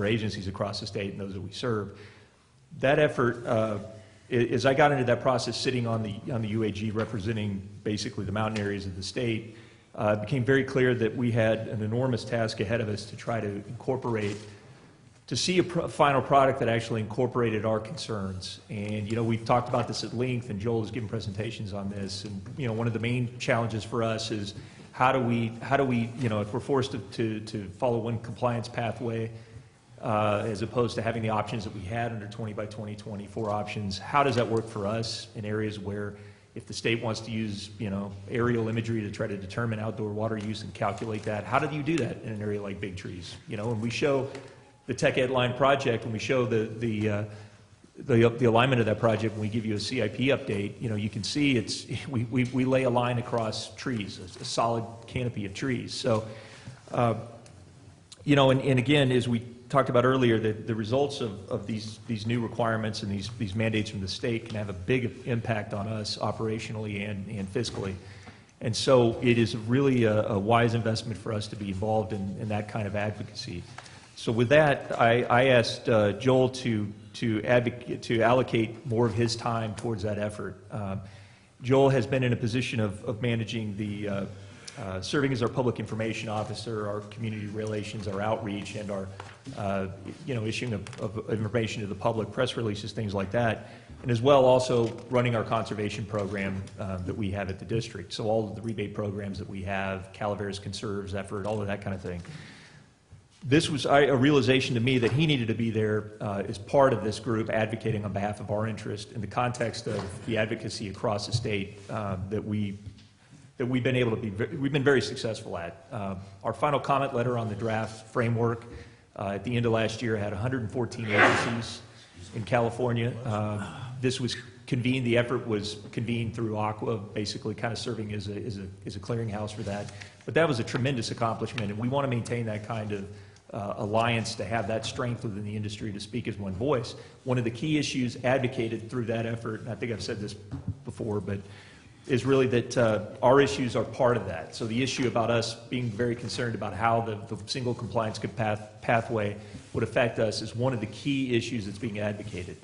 agencies across the state and those that we serve. That effort, as I got into that process sitting on the UAG representing basically the mountain areas of the state, it became very clear that we had an enormous task ahead of us to try to incorporate, to see a final product that actually incorporated our concerns. And, you know, we've talked about this at length, and Joel has given presentations on this. And, you know, one of the main challenges for us is how do we, you know, if we're forced to follow one compliance pathway, as opposed to having the options that we had under 20 by 2020, 4 options, how does that work for us in areas where if the state wants to use, you know, aerial imagery to try to determine outdoor water use and calculate that, how do you do that in an area like Big Trees? You know, and we show the Tech Ed Line project, and we show the alignment of that project, when we give you a CIP update, you know, you can see it's, we lay a line across trees, a solid canopy of trees. So, you know, and again, as we talked about earlier, the results of these new requirements and these mandates from the state can have a big impact on us operationally and fiscally. And so it is really a wise investment for us to be involved in that kind of advocacy. So with that, I asked Joel to allocate more of his time towards that effort. Joel has been in a position of managing the serving as our public information officer, our community relations, our outreach, and our you know, issuing of information to the public, press releases, things like that, and as well also running our conservation program that we have at the district. So all of the rebate programs that we have, Calaveras Conserves effort, all of that kind of thing. This was a realization to me that he needed to be there as part of this group advocating on behalf of our interest in the context of the advocacy across the state that we've been able to be, we've been very successful at. Our final comment letter on the draft framework at the end of last year had 114 agencies in California. This was convened, the effort was convened through Aqua, basically kind of serving as a clearinghouse for that. But that was a tremendous accomplishment, and we want to maintain that kind of alliance, to have that strength within the industry to speak as one voice. One of the key issues advocated through that effort, and I think I've said this before, but is really that our issues are part of that. So the issue about us being very concerned about how the single compliance pathway would affect us is one of the key issues that's being advocated.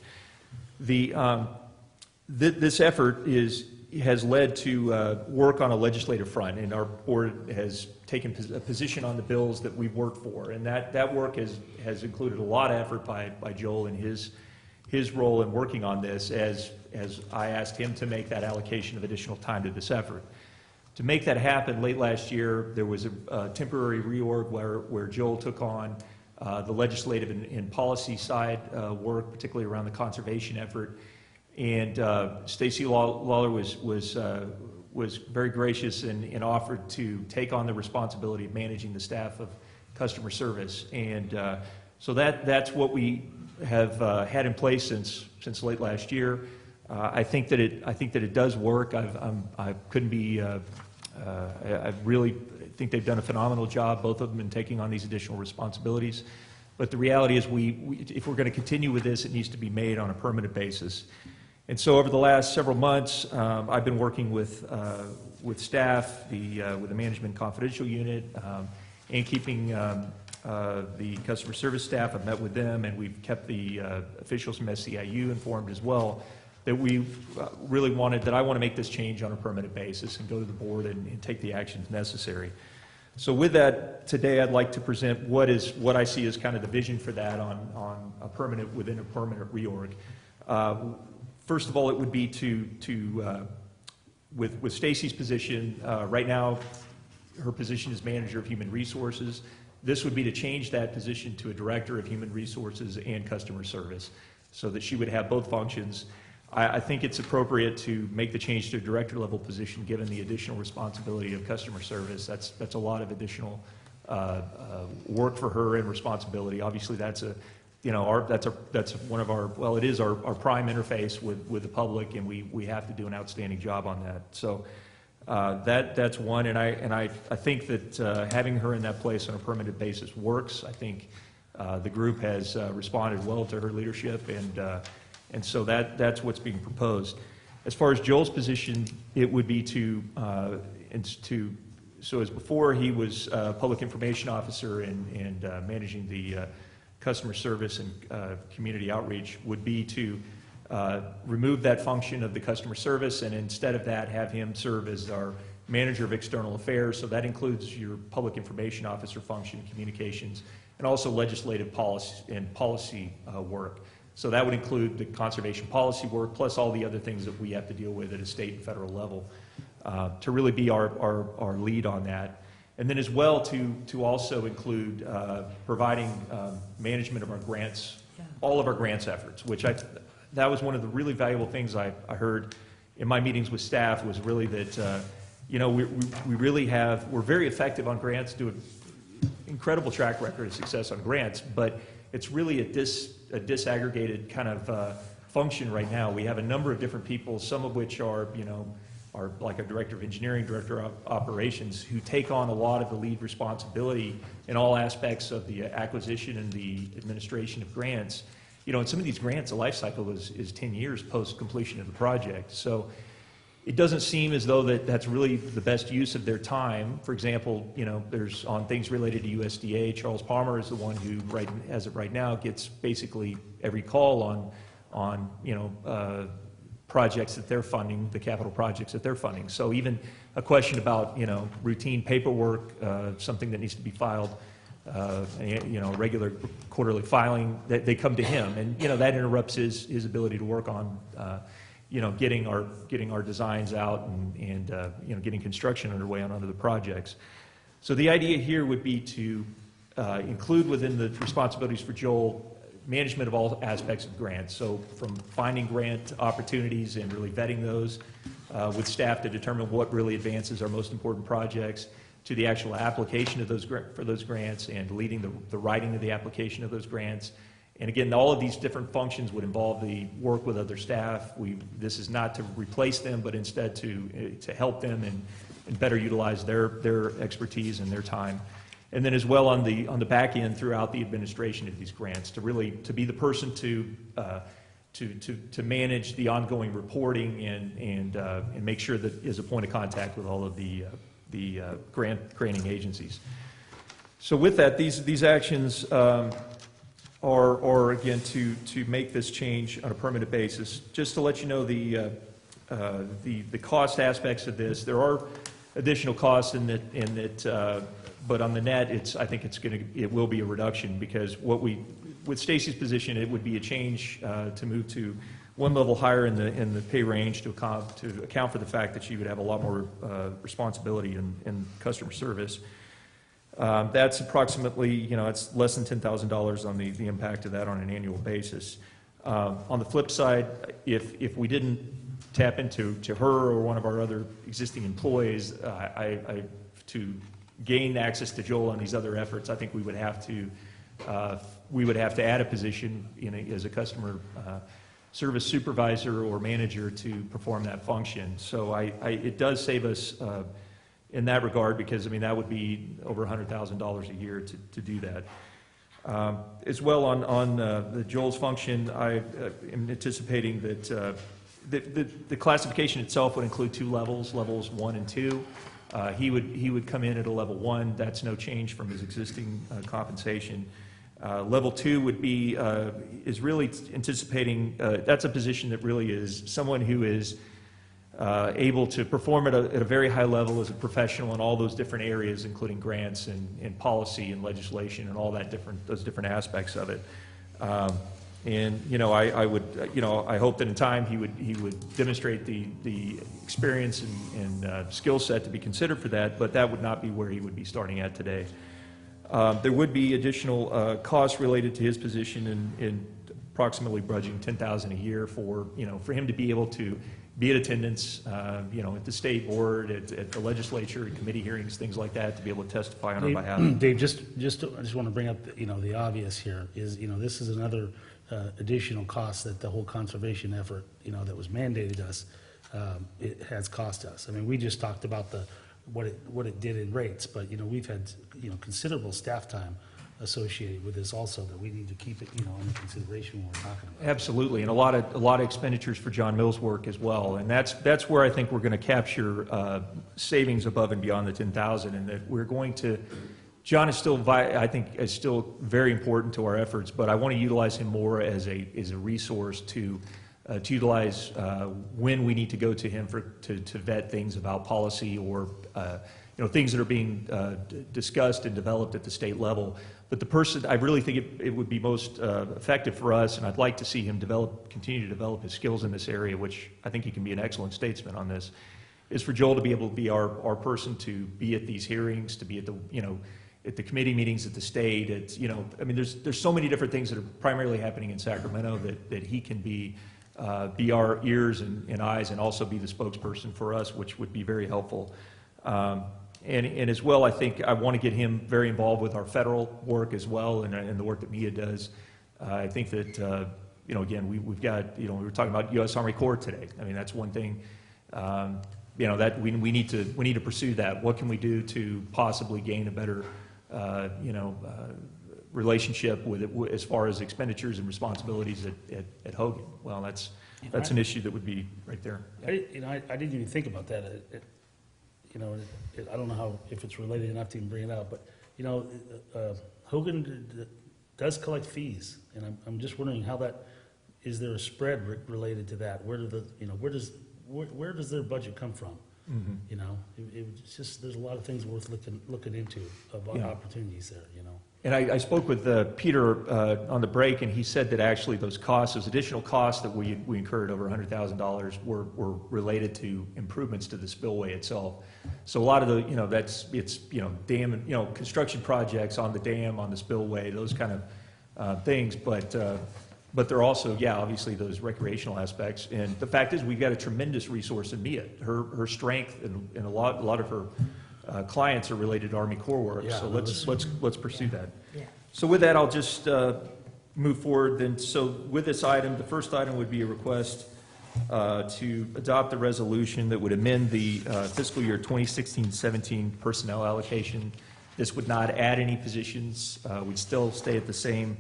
This effort has led to work on a legislative front, and our board has taken a position on the bills that we've worked for, and that work has included a lot of effort by Joel and his role in working on this, as I asked him to make that allocation of additional time to this effort. To make that happen, late last year, there was a temporary reorg where Joel took on the legislative and policy side work, particularly around the conservation effort. And Stacy Lawler was very gracious and offered to take on the responsibility of managing the staff of customer service. And so that's what we have had in place since late last year. I think that it does work. I couldn't be. I really think they've done a phenomenal job, both of them, in taking on these additional responsibilities. But the reality is, if we're going to continue with this, it needs to be made on a permanent basis. And so, over the last several months, I've been working with staff, with the management confidential unit, and keeping the customer service staff. I've met with them, and we've kept the officials from SCIU informed as well, that we really wanted, that I want to make this change on a permanent basis and go to the board and take the actions necessary. So with that, today I'd like to present what I see as kind of the vision for that on a permanent, within a permanent reorg. First of all, it would be with Stacy's position, right now her position is Manager of Human Resources. This would be to change that position to a Director of Human Resources and Customer Service, so that she would have both functions. I think it's appropriate to make the change to a director-level position, given the additional responsibility of customer service. That's a lot of additional work for her and responsibility. Obviously, that's one of our, well, it is our prime interface with the public, and we have to do an outstanding job on that. So that's one, and I think that having her in that place on a permanent basis works. I think the group has responded well to her leadership, and so that's what's being proposed. As far as Joel's position, it would be so as before he was public information officer and managing the customer service and community outreach, would be to remove that function of the customer service, and instead of that have him serve as our manager of external affairs. So that includes your public information officer function, communications, and also legislative policy work. So that would include the conservation policy work, plus all the other things that we have to deal with at a state and federal level, to really be our lead on that. And then as well to also include providing management of our grants, all of our grants efforts, which that was one of the really valuable things I heard in my meetings with staff, was really that, we really we're very effective on grants, do an incredible track record of success on grants, but it's really a disaggregated kind of function right now. We have a number of different people, some of which are like a director of engineering, director of operations, who take on a lot of the lead responsibility in all aspects of the acquisition and the administration of grants. In some of these grants, the life cycle is 10 years post completion of the project. So it doesn't seem as though that's really the best use of their time. For example, there's on things related to USDA, Charles Palmer is the one who, as of right now, gets basically every call on projects that they're funding, the capital projects that they're funding. So even a question about, routine paperwork, something that needs to be filed, regular quarterly filing, they come to him, and that interrupts his ability to work on getting our designs out and getting construction underway on other projects. So the idea here would be to include within the responsibilities for Joel management of all aspects of grants. So from finding grant opportunities and really vetting those with staff to determine what really advances our most important projects, to the actual application of for those grants and leading the writing of the application of those grants. And again, all of these different functions would involve the work with other staff. This is not to replace them, but instead to help them and better utilize their expertise and their time. And then as well on the back end throughout the administration of these grants, to be the person to manage the ongoing reporting and make sure that is a point of contact with all of the grant-granting agencies. So with that, these actions are again to make this change on a permanent basis. Just to let you know the cost aspects of this, there are additional costs in that, but on the net, I think it will be a reduction, because with Stacy's position, it would be a change to move to one level higher in the pay range to account for the fact that she would have a lot more responsibility in customer service. That's approximately, it's less than $10,000 on the impact of that on an annual basis. On the flip side, if we didn't tap into her or one of our other existing employees to gain access to Joel on these other efforts, I think we would have to add a position as a customer service supervisor or manager to perform that function. So it does save us in that regard, because that would be over $100,000 a year to do that. As well on the Joel's function, I am anticipating that the classification itself would include two levels 1 and 2. He would come in at a level 1. That's no change from his existing compensation. Level 2 would be is really anticipating that's a position that really is someone who is able to perform at a very high level as a professional in all those different areas, including grants and policy and legislation and all those different aspects of it. I hope that in time he would demonstrate the experience and skill set to be considered for that, but that would not be where he would be starting at today. There would be additional costs related to his position approximately budgeting $10,000 a year for, for him to be able to be at attendance, at the state board, at the legislature, at committee hearings, things like that, to be able to testify on our behalf. Dave, I just want to bring up, the obvious here is, this is another additional cost that the whole conservation effort, that was mandated us, it has cost us. I mean, we just talked about what it did in rates, but, we've had, considerable staff time associated with this also, that we need to keep it, under consideration when we're talking about it. Absolutely, and a lot of expenditures for John Mills' work as well, and that's where I think we're going to capture savings above and beyond the 10,000, and that we're going to. John is still, I think, is still very important to our efforts, but I want to utilize him more as a resource to utilize when we need to go to him to vet things about policy or things that are being discussed and developed at the state level. But the person, I really think it would be most effective for us, and I'd like to see him continue to develop his skills in this area, which I think he can be an excellent statesman on this, is for Joel to be able to be our person to be at these hearings, to be at the, at the committee meetings at the state. It's, I mean, there's so many different things that are primarily happening in Sacramento that he can be our ears and eyes, and also be the spokesperson for us, which would be very helpful. And as well, I think I want to get him very involved with our federal work as well, and the work that MIA does. I think that, again, we've got, we were talking about U.S. Army Corps today. I mean, that's one thing, that we need to pursue that. What can we do to possibly gain a better, relationship with it as far as expenditures and responsibilities at Hogan? Well, that's an issue that would be right there. I didn't even think about that. I don't know if it's related enough to even bring it out, but, Hogan does collect fees, and I'm just wondering how is there a spread related to that? Where does their budget come from? Mm-hmm. It's just, there's a lot of things worth looking into about opportunities there, And I spoke with Peter on the break, and he said that actually those additional costs that we incurred, over $100,000, were related to improvements to the spillway itself. So a lot of the, dam and, construction projects on the dam, on the spillway, those kind of things. But they're also, obviously those recreational aspects. And the fact is, we've got a tremendous resource in MIA. Her strength and a lot of her clients are related to Army Corps work, so let's pursue that. Yeah. So with that, I'll just move forward then. So with this item, the first item would be a request to adopt a resolution that would amend the fiscal year 2016-17 personnel allocation. This would not add any positions. We'd still stay at the same.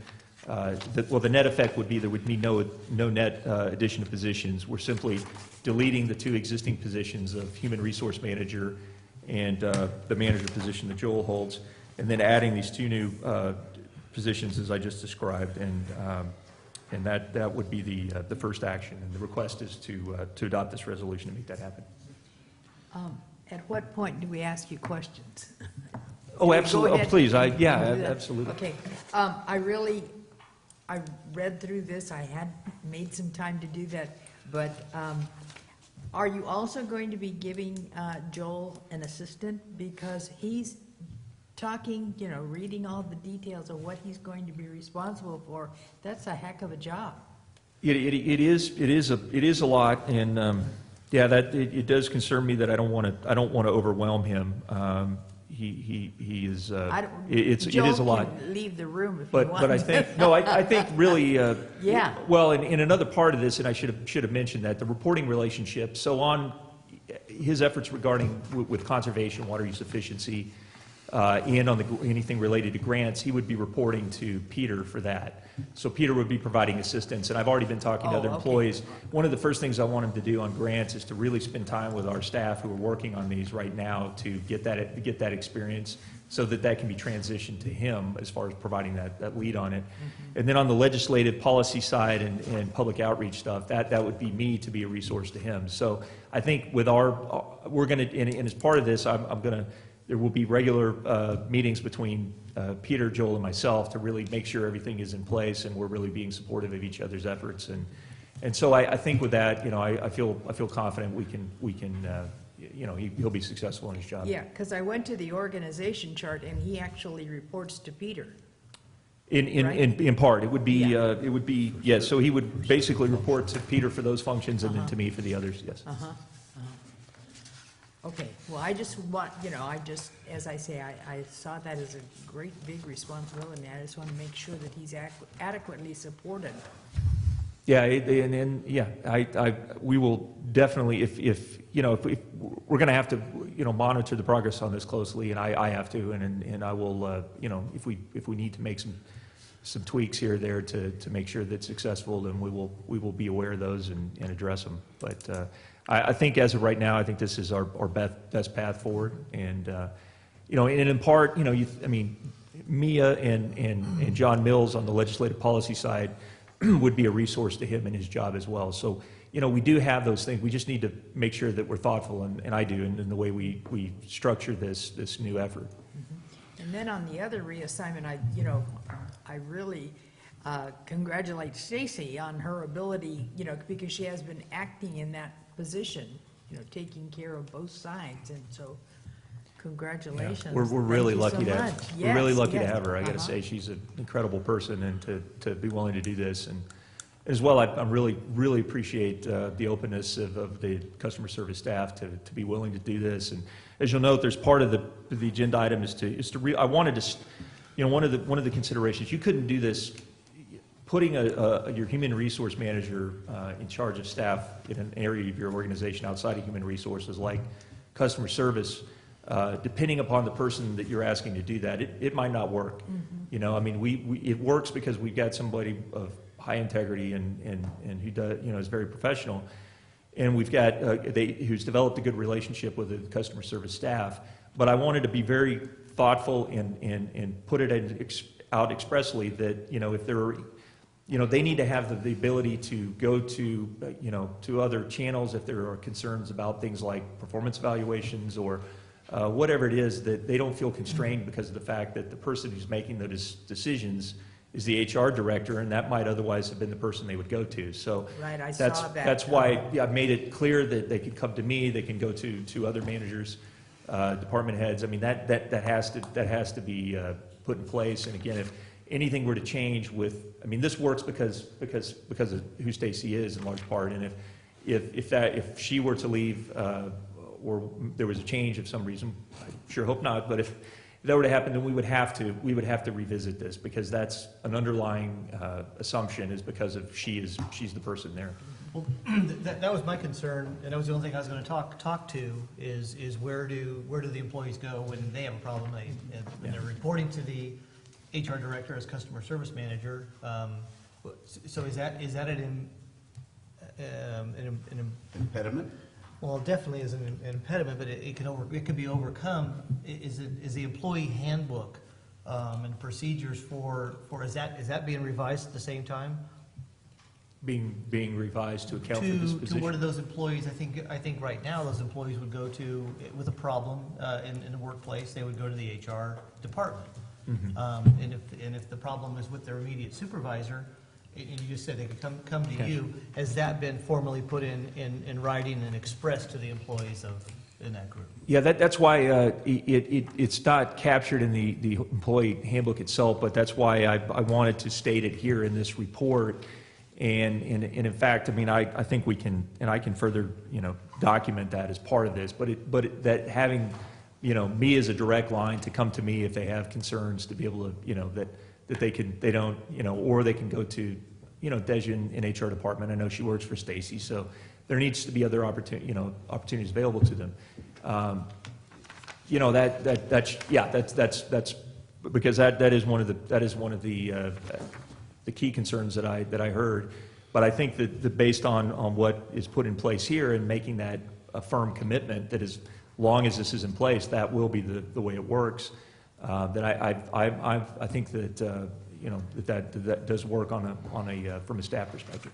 The net effect would be there would be no net addition of positions. We're simply deleting the two existing positions of human resource manager and the manager position that Joel holds, and then adding these two new positions as I just described, and that would be the first action. And the request is to adopt this resolution to make that happen. At what point do we ask you questions? Oh, absolutely. Go Oh, please. ahead. Yeah, Can we do that? absolutely. Okay. I read through this. I had made some time to do that, but are you also going to be giving Joel an assistant? Because he's talking, reading all the details of what he's going to be responsible for. That's a heck of a job. It is a lot, and it does concern me that I don't want to overwhelm him. He is. It is a lot. Joel can leave the room if you But want. I think I think really. Yeah. Well, in another part of this, and I should have mentioned that the reporting relationship. So on his efforts regarding with conservation, water use efficiency, and on anything related to grants, he would be reporting to Peter for that. So Peter would be providing assistance, and I've already been talking to other employees. One of the first things I want him to do on grants is to really spend time with our staff who are working on these right now to get that experience, so that can be transitioned to him as far as providing that lead on it. Mm-hmm. And then on the legislative policy side and public outreach stuff, that would be me to be a resource to him. So I think with we're going to, and as part of this, there will be regular meetings between Peter, Joel, and myself to really make sure everything is in place and we're really being supportive of each other's efforts. And so I think with that, I feel confident we can he'll be successful in his job. Yeah, because I went to the organization chart and he actually reports to Peter. In part, it would be, Yeah. yes, so he would basically report to Peter for those functions and then to me for the others, yes. Okay, well, I just want, as I say, I saw that as a great, big responsibility, and I just want to make sure that he's adequately supported. Yeah, we will definitely, if we're going to have to, monitor the progress on this closely, and I have to, and I will, if we need to make some tweaks here or there to make sure that's successful, then we will be aware of those and address them. But I think as of right now, I think this is our best path forward, and and in part, Mia and John Mills on the legislative policy side would be a resource to him in his job as well. So, we do have those things. We just need to make sure that we're thoughtful, and I do, in the way we structure this new effort. And then on the other reassignment, I really congratulate Stacy on her ability, because she has been acting in that position, taking care of both sides, and so congratulations. We're really Thank lucky you so to much. have, we're really Yes, lucky to yes. have her. I got to say, she's an incredible person, and to be willing to do this, and as well, I really appreciate the openness of the customer service staff to be willing to do this. And as you'll note, there's part of the agenda item I wanted to, one of the considerations, you couldn't do this. Putting your human resource manager in charge of staff in an area of your organization outside of human resources, like customer service, depending upon the person that you're asking to do that, it might not work. It works because we've got somebody of high integrity and who does, is very professional, and we've got who's developed a good relationship with the customer service staff. But I wanted to be very thoughtful and put it out expressly that if there are, they need to have the ability to go to other channels if there are concerns about things like performance evaluations or whatever it is, that they don't feel constrained because of the fact that the person who's making those decisions is the HR director, and that might otherwise have been the person they would go to. So Right, I that's saw that. that's why I've made it clear that they can come to me, they can go to other managers, department heads. That has to be put in place. And again, if anything were to change this works because of who Stacy is in large part. And if she were to leave or there was a change of some reason, I sure hope not, but if that were to happen, then we would have to revisit this, because that's an underlying assumption, is because of she's the person there. Well, that was my concern, and that was the only thing I was going to talk to is where do the employees go when they have a problem? When they're reporting to the HR director as customer service manager. So is that an Impediment? well, it definitely is an impediment, but it can be overcome. Is the employee handbook and procedures for is that being revised at the same time? Being revised to account for this position. To where do those employees, I think right now, those employees would go to, with a problem in the workplace, they would go to the HR department. And if the problem is with their immediate supervisor, and you just said they could come to you, has that been formally put in writing and expressed to the employees in that group? Yeah, that's why it's not captured in the employee handbook itself, but that's why I wanted to state it here in this report. And in fact, I think we can, and I can further, document that as part of this, but that having, me as a direct line to come to me if they have concerns, to be able to, that they don't, or they can go to, Deja in HR department. I know she works for Stacy, so there needs to be other opportunities available to them. That's because that is one of the key concerns that I heard. But I think that based on what is put in place here and making that a firm commitment, that as long as this is in place, that will be the way it works. That I think that that does work from a staff perspective.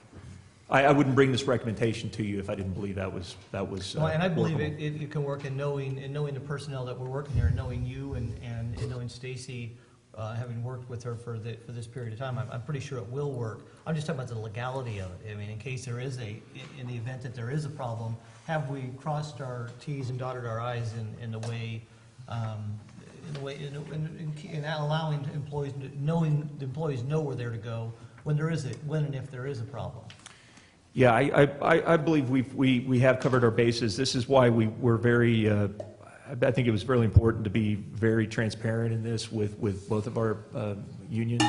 I wouldn't bring this recommendation to you if I didn't believe that was. Well, and I believe workable. it can work in knowing the personnel that we're working here, and knowing you and knowing Stacy, having worked with her for this period of time. I'm pretty sure it will work. I'm just talking about the legality of it. In case there is in the event that there is a problem, have we crossed our T's and dotted our I's in the way in a way, in allowing employees, knowing, the employees know where they're to go when and if there is a problem. Yeah, I believe we have covered our bases. This is why we're very, I think it was really important to be very transparent in this with both of our unions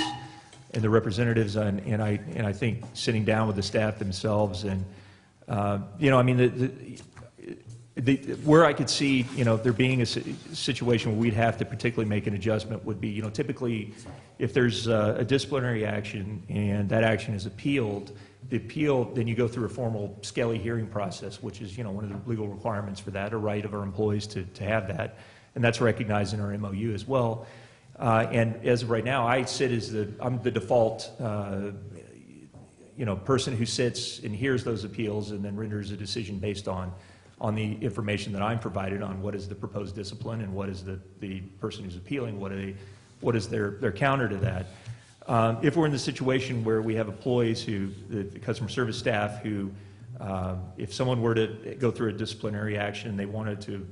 and the representatives, and I think sitting down with the staff themselves, and you know, I mean, where I could see, you know, there being a situation where we'd have to particularly make an adjustment would be, you know, typically if there's a disciplinary action and that action is appealed, the appeal, then you go through a formal scaly hearing process, which is, you know, one of the legal requirements for that, a right of our employees to have that, and that's recognized in our MOU as well. And as of right now, I sit as I'm the default, you know, person who sits and hears those appeals and then renders a decision based on the information that I'm provided on what is the proposed discipline and what is the person who's appealing, what is their counter to that. If we're in the situation where we have employees the customer service staff who, if someone were to go through a disciplinary action and they wanted to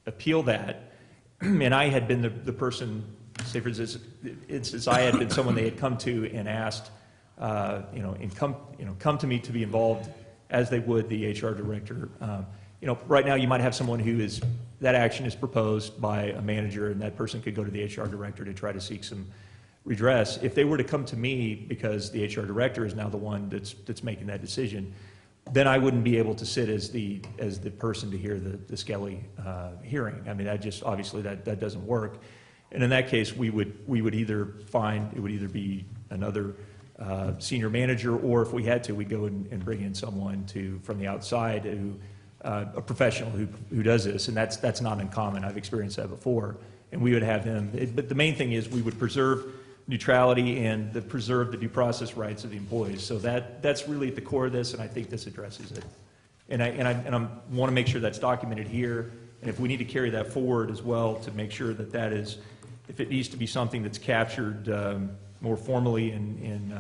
appeal that, and I had been the person, say for instance, I had been someone they had come to and asked, you know, and come to me to be involved as they would the HR director. You know, right now you might have someone that action is proposed by a manager, and that person could go to the HR director to try to seek some redress. If they were to come to me because the HR director is now the one that's making that decision, then I wouldn't be able to sit as the person to hear the scaly hearing. I mean, that just obviously that doesn't work. And in that case, we would either find it would either be another senior manager, or if we had to, we'd go and bring in someone from the outside a professional who does this, and that's not uncommon. I've experienced that before, and we would have him. But the main thing is we would preserve neutrality and preserve the due process rights of the employees. So that's really at the core of this, and I think this addresses it. And I want to make sure that's documented here, and if we need to carry that forward as well to make sure that is, if it needs to be something that's captured more formally in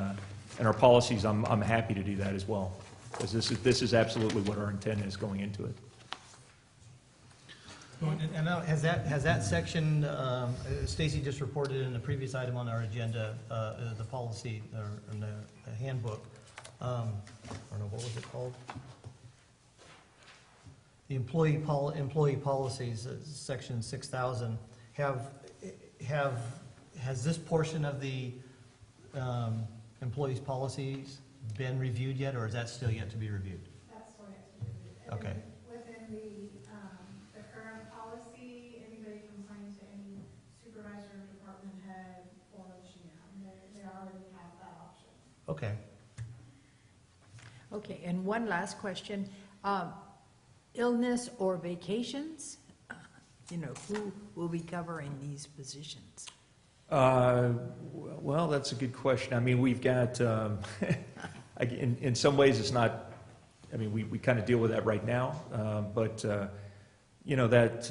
our policies, I'm happy to do that as well, because this is absolutely what our intent is going into it. And now, has that section, Stacy just reported in the previous item on our agenda, the policy, or the handbook, I don't know, what was it called? The employee policies, section 6,000, has this portion of the employees' policies been reviewed yet, or is that still yet to be reviewed? That's still yet to be reviewed. Okay. Within the current policy, anybody complains to any supervisor, department head, or GM, they already have that option. Okay. Okay, and one last question. Illness or vacations? You know, who will be covering these positions? Well, that's a good question. I mean, we've got, in some ways it's not, I mean, we kind of deal with that right now, but, you know, that,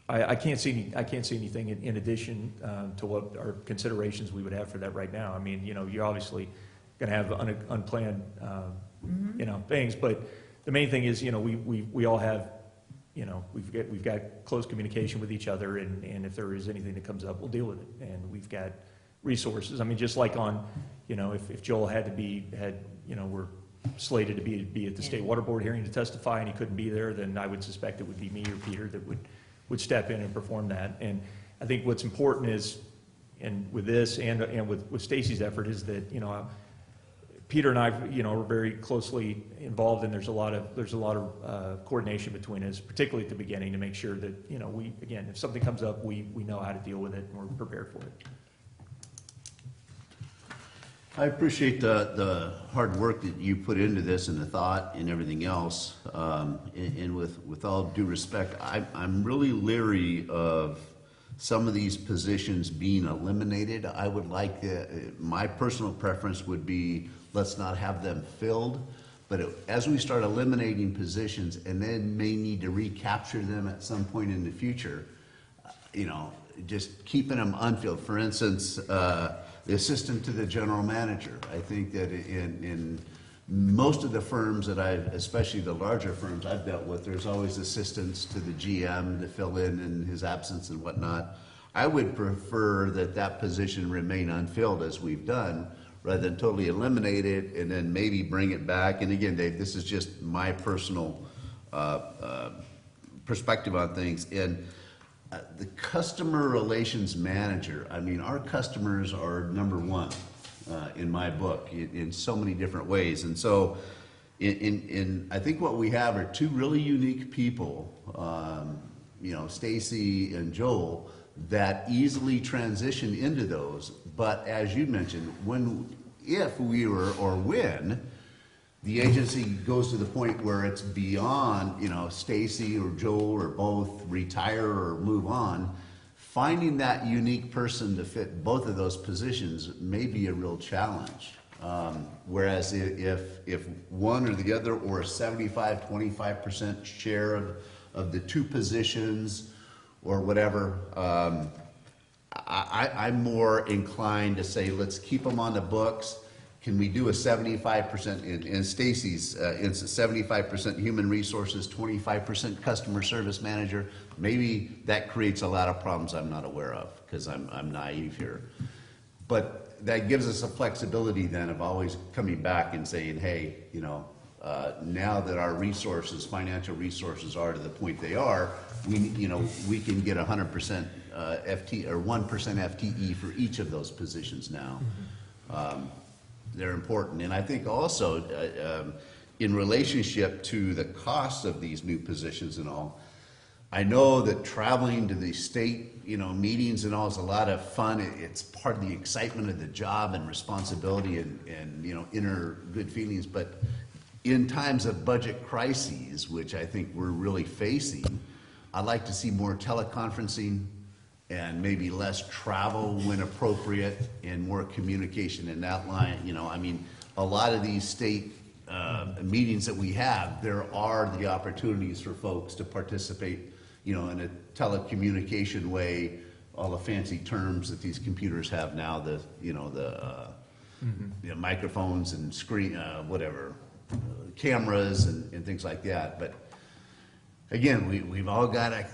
I can't see anything in addition to what our considerations we would have for that right now. I mean, you know, you're obviously going to have unplanned, you know, things, but the main thing is, you know, we all have, you know, we've got close communication with each other, and if there is anything that comes up, we'll deal with it, and we've got resources. I mean, just like on, you know, if Joel you know, we're slated to be at the State Water Board hearing to testify, and he couldn't be there, then I would suspect it would be me or Peter that would step in and perform that. And I think what's important is, and with this and with Stacy's effort, is that, you know, Peter and I, you know, are very closely involved, and there's a lot of coordination between us, particularly at the beginning, to make sure that, you know, again, if something comes up, we know how to deal with it, and we're prepared for it. I appreciate the hard work that you put into this and the thought and everything else. And with all due respect, I'm really leery of some of these positions being eliminated. I would like, my personal preference would be, let's not have them filled. But as we start eliminating positions and then may need to recapture them at some point in the future, you know, just keeping them unfilled. For instance, the assistant to the general manager. I think that in most of the firms that especially the larger firms I've dealt with, there's always assistance to the GM to fill in his absence and whatnot. I would prefer that position remain unfilled as we've done, rather than totally eliminate it and then maybe bring it back. And again, Dave, this is just my personal perspective on things. And the customer relations manager, I mean, our customers are number one in my book in so many different ways. And so I think what we have are two really unique people, Stacy and Joel, that easily transition into those. But as you mentioned, when the agency goes to the point where it's beyond, Stacy or Joel or both retire or move on, finding that unique person to fit both of those positions may be a real challenge. Whereas if one or the other, or a 75-25% share of the two positions or whatever, I'm more inclined to say, let's keep them on the books. Can we do a 75%, in Stacy's instance, 75% human resources, 25% customer service manager? Maybe that creates a lot of problems I'm not aware of, because I'm naive here. But that gives us a flexibility then of always coming back and saying, hey, now that our resources, financial resources are to the point they are, we can get 100% FT or 1% FTE for each of those positions now. They're important. And I think also in relationship to the cost of these new positions and all, I know that traveling to the state, meetings and all is a lot of fun. It's part of the excitement of the job and responsibility and inner good feelings. But in times of budget crises, which I think we're really facing, I'd like to see more teleconferencing and maybe less travel when appropriate and more communication in that line. A lot of these state meetings that we have, there are the opportunities for folks to participate, in a telecommunication way, all the fancy terms that these computers have now, the microphones and screen, cameras and things like that. But again, we've all got to,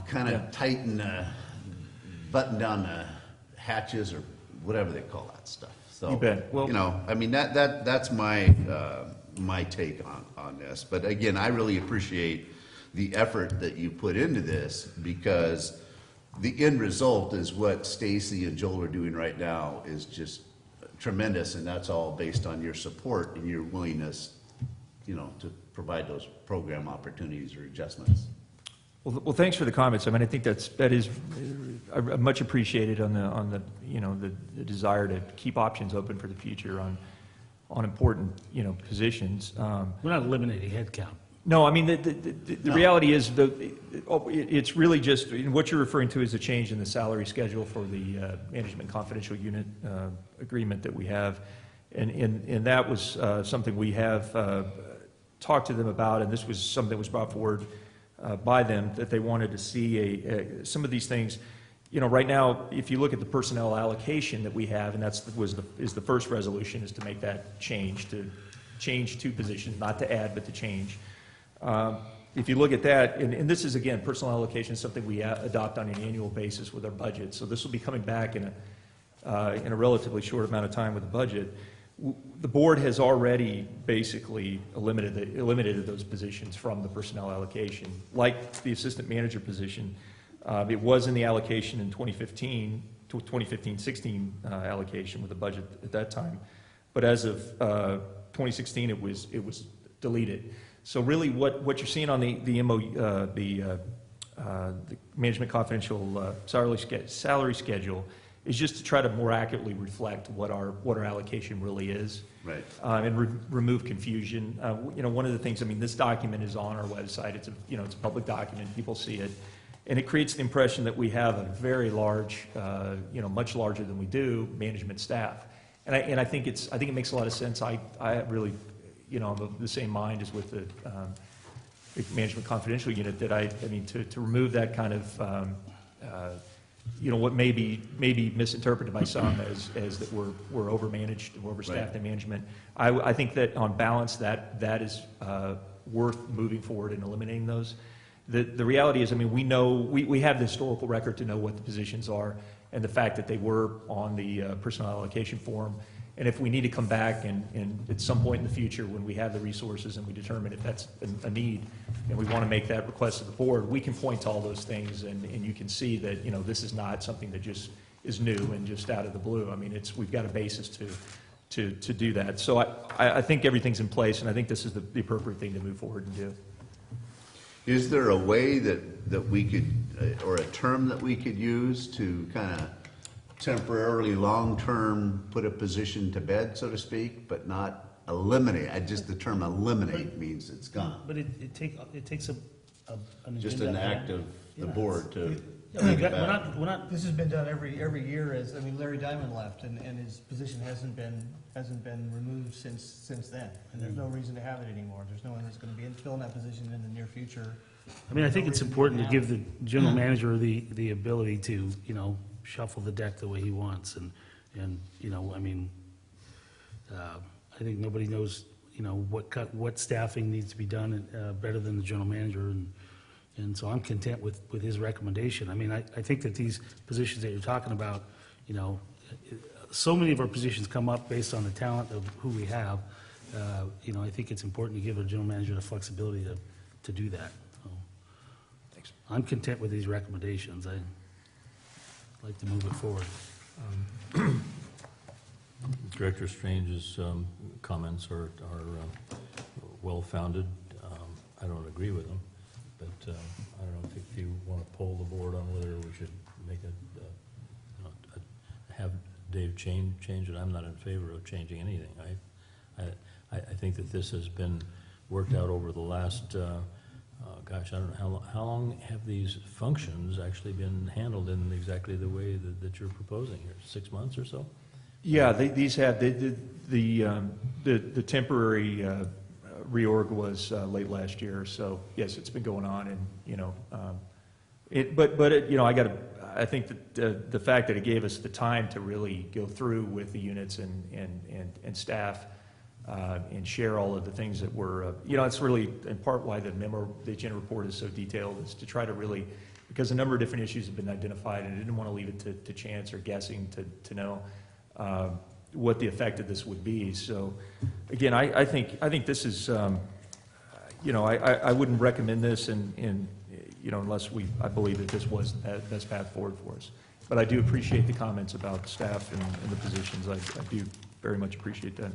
kind of tighten, button down the hatches or whatever they call that stuff. So, You bet. Well, that's my my take on this. But again, I really appreciate the effort that you put into this, because the end result is what Stacy and Joel are doing right now is just tremendous, and that's all based on your support and your willingness, to provide those program opportunities or adjustments. Well, thanks for the comments. I think that is much appreciated on the desire to keep options open for the future on important positions. We're not eliminating headcount. No, the reality is it's really just what you're referring to is a change in the salary schedule for the management confidential unit agreement that we have, and that was something we have talked to them about, and this was something that was brought forward by them, that they wanted to see some of these things. Right now, if you look at the personnel allocation that we have, and is the first resolution, is to make that change, to change two positions, not to add, but to change. If you look at that, and this is, again, personnel allocation is something we adopt on an annual basis with our budget, so this will be coming back in a relatively short amount of time with the budget. The board has already basically eliminated those positions from the personnel allocation. Like the assistant manager position, it was in the allocation in 2015-16 allocation with the budget at that time, but as of 2016, it was deleted. So really, what you're seeing on the management confidential salary schedule is just to try to more accurately reflect what our allocation really is, right? And remove confusion. One of the things, this document is on our website. It's a public document. People see it, and it creates the impression that we have a very large, much larger than we do, management staff. And I think it makes a lot of sense. I really, I'm of the same mind as with the management confidential unit, that to remove that kind of what may be misinterpreted by some as that we're overmanaged, we're overstaffed in management. I think that on balance, that is worth moving forward and eliminating those. The reality is, I mean, we have the historical record to know what the positions are, and the fact that they were on the personnel allocation form. And if we need to come back and at some point in the future, when we have the resources and we determine if that's a need, and we want to make that request to the board, we can point to all those things, and you can see that, this is not something that just is new and just out of the blue. I mean, we've got a basis to do that. So I think everything's in place, and I think this is the appropriate thing to move forward and do. Is there a way that we could, or a term that we could use to kind of temporarily, long-term, put a position to bed, so to speak, but not eliminate? The term eliminate means it's gone. But it takes an Just agenda an item. act of the board to Yeah, take it back. we're not, This has been done every year Larry Diamond left, and his position hasn't been removed since then. And there's no reason to have it anymore. There's no one that's gonna be filling that position in the near future. I mean, I think it's important to give the general manager the ability to, shuffle the deck the way he wants, and, I mean, I think nobody knows, what staffing needs to be done, better than the general manager, and so I'm content with his recommendation. I mean, I think that these positions that you're talking about, so many of our positions come up based on the talent of who we have. I think it's important to give a general manager the flexibility to do that. So, Thanks. I'm content with these recommendations. I'd like to move it forward. Director Strange's comments are well-founded. I don't agree with them, but I don't know if you want to poll the board on whether we should make have Dave change it. I'm not in favor of changing anything. I think that this has been worked out over the last, gosh, I don't know, how long have these functions actually been handled in exactly the way that you're proposing here? 6 months or so? Yeah, these have, the temporary reorg was late last year, so yes, it's been going on, and, I think that the fact that it gave us the time to really go through with the units and staff and share all of the things that were, it's really in part why the agenda report is so detailed, is to try to really, because a number of different issues have been identified, and I didn't want to leave it to chance or guessing to know what the effect of this would be. So, again, I think this is, I wouldn't recommend this, unless I believe that this was the best path forward for us. But I do appreciate the comments about staff and the positions. I do very much appreciate that.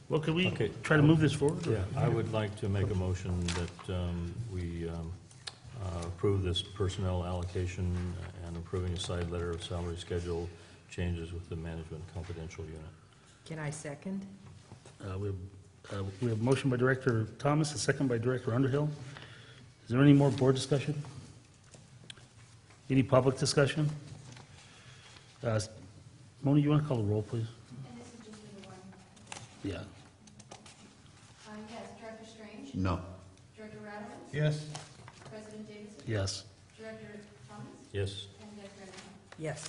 Well, could we Okay. try to move this forward? Yeah, I would like to make a motion that we approve this personnel allocation and approving a side letter of salary schedule changes with the management confidential unit. Can I second? We have a motion by Director Thomas, a second by Director Underhill. Is there any more board discussion? Any public discussion? Mona, you want to call the roll, please? And this is just for the one. Yeah. Yes, Director Strange? No. Director Radowitz? Yes? President Davidson? Yes. Director Thomas? Yes. And Director Underhill? Yes.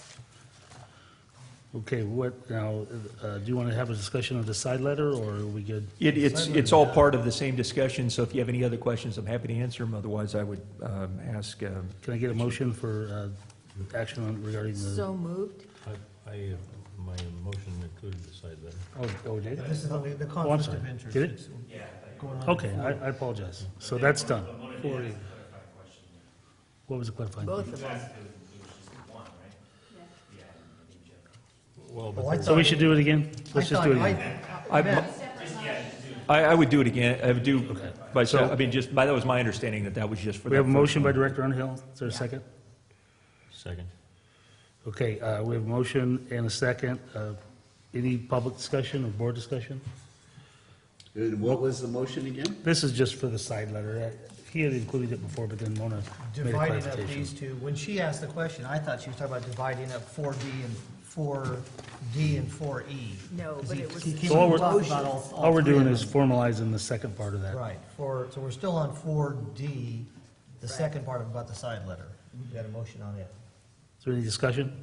Okay, now, do you want to have a discussion of the side letter, or are we good? It's all part of the same discussion, so if you have any other questions, I'm happy to answer them. Otherwise, I would ask. Can I get a motion for action regarding the? So moved? My motion included the side letter. Oh, did it? This is only the I'm conflict sorry. of interest. Did it? It's going on Okay, before. I apologize. So that's done. What was the clarifying? Both of them. Well, Well, I So we thought- should do it again? Let's just do it again. I would do it again. I would do, Okay. by, So- that was my understanding that was just for. We have a that motion by first one. Director Underhill. Is there a second? second. Okay, we have a motion and a second. Any public discussion or board discussion? What was the motion again? This is just for the side letter. He had included it before, but then Mona made a Dividing up clarification. these two, when she asked the question, I thought she was talking about dividing up 4D and 4E. No, but it was. He came So all up we're- with about all All we're three doing of is them. formalizing the second part of that. Right, so we're still on 4D, the second part about the side letter. We got a motion on it. Is there any discussion?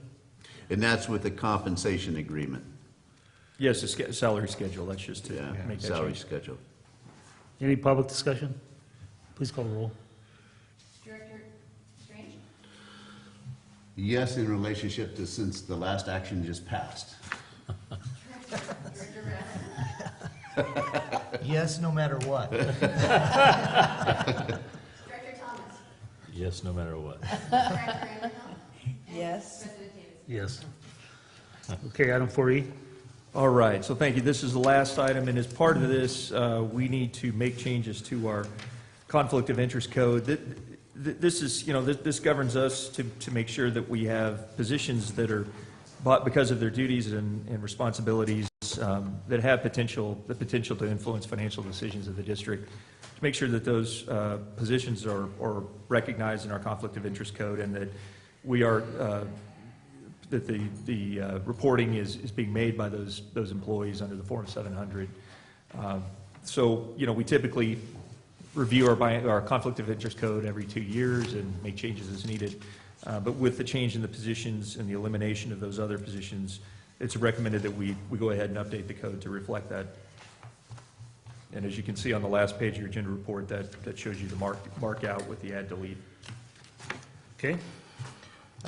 And that's with the compensation agreement. Yes, the salary schedule, that's just to Yeah, make that salary change. schedule. Any public discussion? Please call the roll. Director Strange? Yes, in relationship to since the last action just passed. Director Ratliff? Yes, no matter what. Director Thomas? Yes, no matter what. Director Underhill? Yes. President Davis? Yes. Okay, item 4E. All right, so thank you. This is the last item, and as part of this, we need to make changes to our conflict of interest code. This is, this governs us to make sure that we have positions that are, but because of their duties and responsibilities, that have the potential to influence financial decisions of the district, to make sure that those positions are recognized in our conflict of interest code, and that we are that the reporting is being made by those employees under the Form 700. So, we typically review our conflict of interest code every 2 years and make changes as needed. But with the change in the positions and the elimination of those other positions, it's recommended that we go ahead and update the code to reflect that. And as you can see on the last page of your agenda report, that shows you the mark out with the add delete. Okay,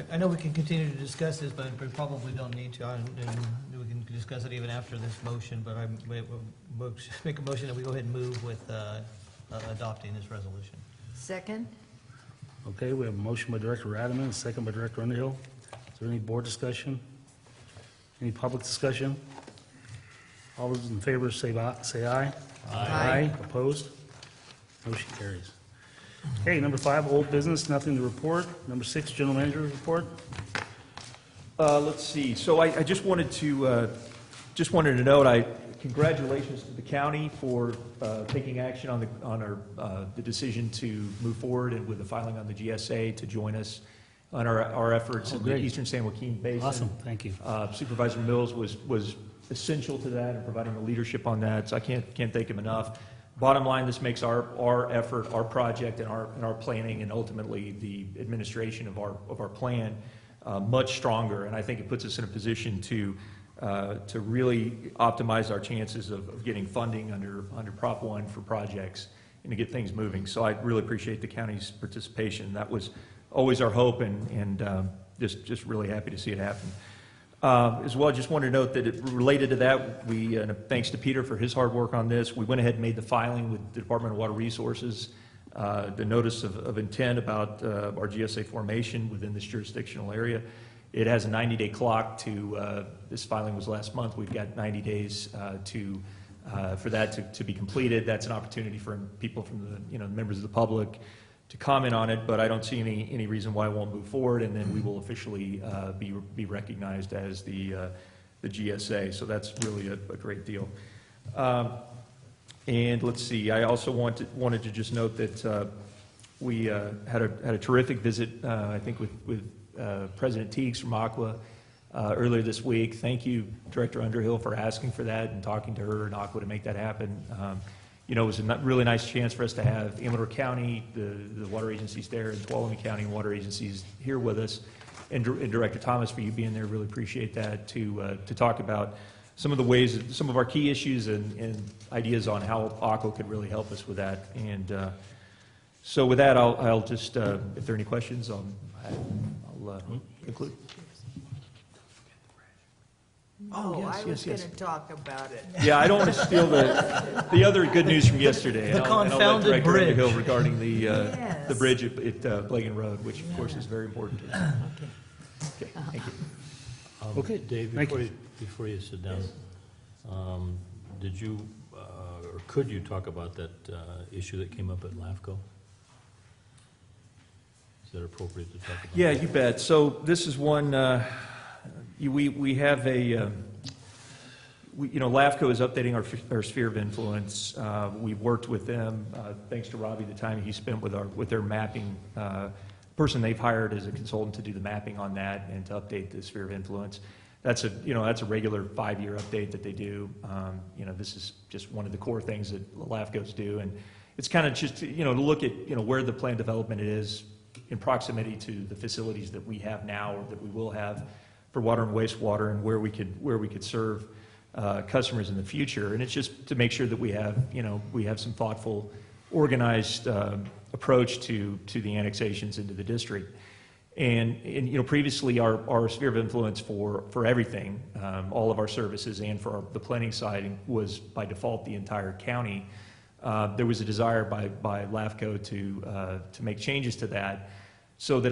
I know we can continue to discuss this, but we probably don't need to. And we can discuss it even after this motion, but I make a motion that we go ahead and move with adopting this resolution. Second? okay, we have a motion by Director Rademan, a second by Director Underhill. Is there any board discussion? Any public discussion? All those in favor say aye. Aye. Opposed? Motion carries. Okay, number 5, old business, nothing to report. Number 6, general manager's report. Let's see, so I just wanted to note, congratulations to the county for taking action on the decision to move forward and with the filing on the GSA to join us on our efforts in the great. Eastern San Joaquin Basin. Awesome, thank you. Supervisor Mills was essential to that and providing the leadership on that, so I can't thank him enough. Bottom line, this makes our effort, our project, and our planning, and ultimately the administration of our plan much stronger. And I think it puts us in a position to really optimize our chances of getting funding under Prop 1 for projects and to get things moving. So I really appreciate the county's participation. That was always our hope, and just really happy to see it happen. As well, I just wanted to note that related to that, thanks to Peter for his hard work on this, we went ahead and made the filing with the Department of Water Resources, the notice of intent about our GSA formation within this jurisdictional area. It has a 90-day clock to, this filing was last month, we've got 90 days for that to be completed. That's an opportunity for people from the members of the public to comment on it, but I don't see any reason why it won't move forward, and then we will officially be recognized as the GSA. So that's really a great deal. And let's see, I also wanted to just note that we had a terrific visit, I think, with President Teagues from Aqua earlier this week. Thank you, Director Underhill, for asking for that and talking to her and Aqua to make that happen. It was a really nice chance for us to have Amador County, the water agencies there, and Tuolumne County and water agencies here with us, and Director Thomas, for you being there. Really appreciate that, to talk about some of the ways, some of our key issues and ideas on how Aqua could really help us with that. And so with that, I'll just, if there are any questions, I'll conclude. Oh, yes, I was yes, going to talk about it. Yeah, I don't want to steal the other good news from yesterday. The and I'll let confounded Director bridge. Underhill regarding the Yes. bridge at Blagan Road, which of course is very important to us. Okay, thank you. Okay, Dave, thank you. before you sit down, did you, or could you talk about that issue that came up at LAFCO? Is that appropriate to talk about? Yeah, you bet. So this is one, we have a, LAFCO is updating our sphere of influence. We've worked with them, thanks to Robbie, the time he spent with their mapping, person they've hired as a consultant to do the mapping on that and to update the sphere of influence. That's a regular 5-year update that they do. This is just one of the core things that LAFCOs do, and it's kind of just to look at where the plan development is in proximity to the facilities that we have now or that we will have for water and wastewater, and where we could serve customers in the future. And it's just to make sure that we have some thoughtful, organized approach to the annexations into the district. And previously our sphere of influence for everything, all of our services and for the planning side was by default the entire county. There was a desire by LAFCO to make changes to that, so that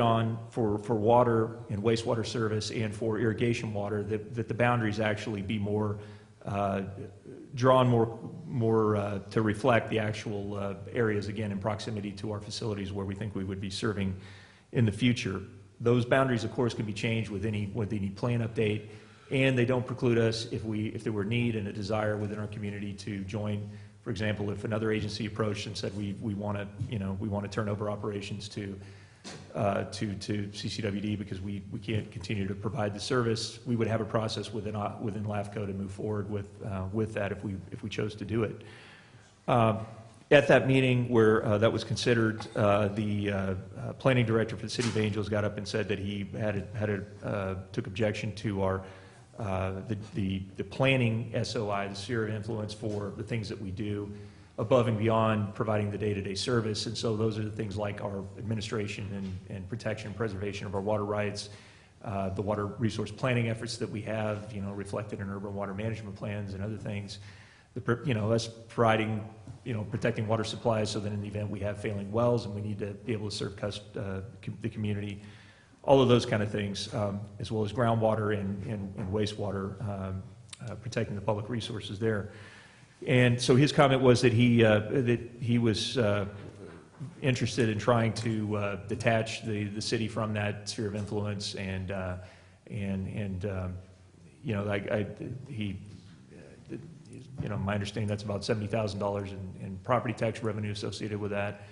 for water and wastewater service and for irrigation water, that the boundaries actually be more drawn more to reflect the actual areas, again, in proximity to our facilities where we think we would be serving in the future. Those boundaries, of course, can be changed with any plan update, and they don't preclude us if there were need and a desire within our community to join. For example, if another agency approached and said we want to turn over operations to CCWD because we can't continue to provide the service, we would have a process within LAFCO to move forward with that if we chose to do it. At that meeting where that was considered, the planning director for the City of Angels got up and said that he took objection to our the planning SOI, the sphere of influence for the things that we do above and beyond providing the day-to-day service. And so those are the things like our administration and protection and preservation of our water rights, the water resource planning efforts that we have, reflected in urban water management plans and other things. Us providing, protecting water supplies so that in the event we have failing wells and we need to be able to serve the community, all of those kind of things, as well as groundwater and wastewater, protecting the public resources there. And so his comment was that he was interested in trying to detach the city from that sphere of influence, and my understanding that's about $70,000 in property tax revenue associated with that.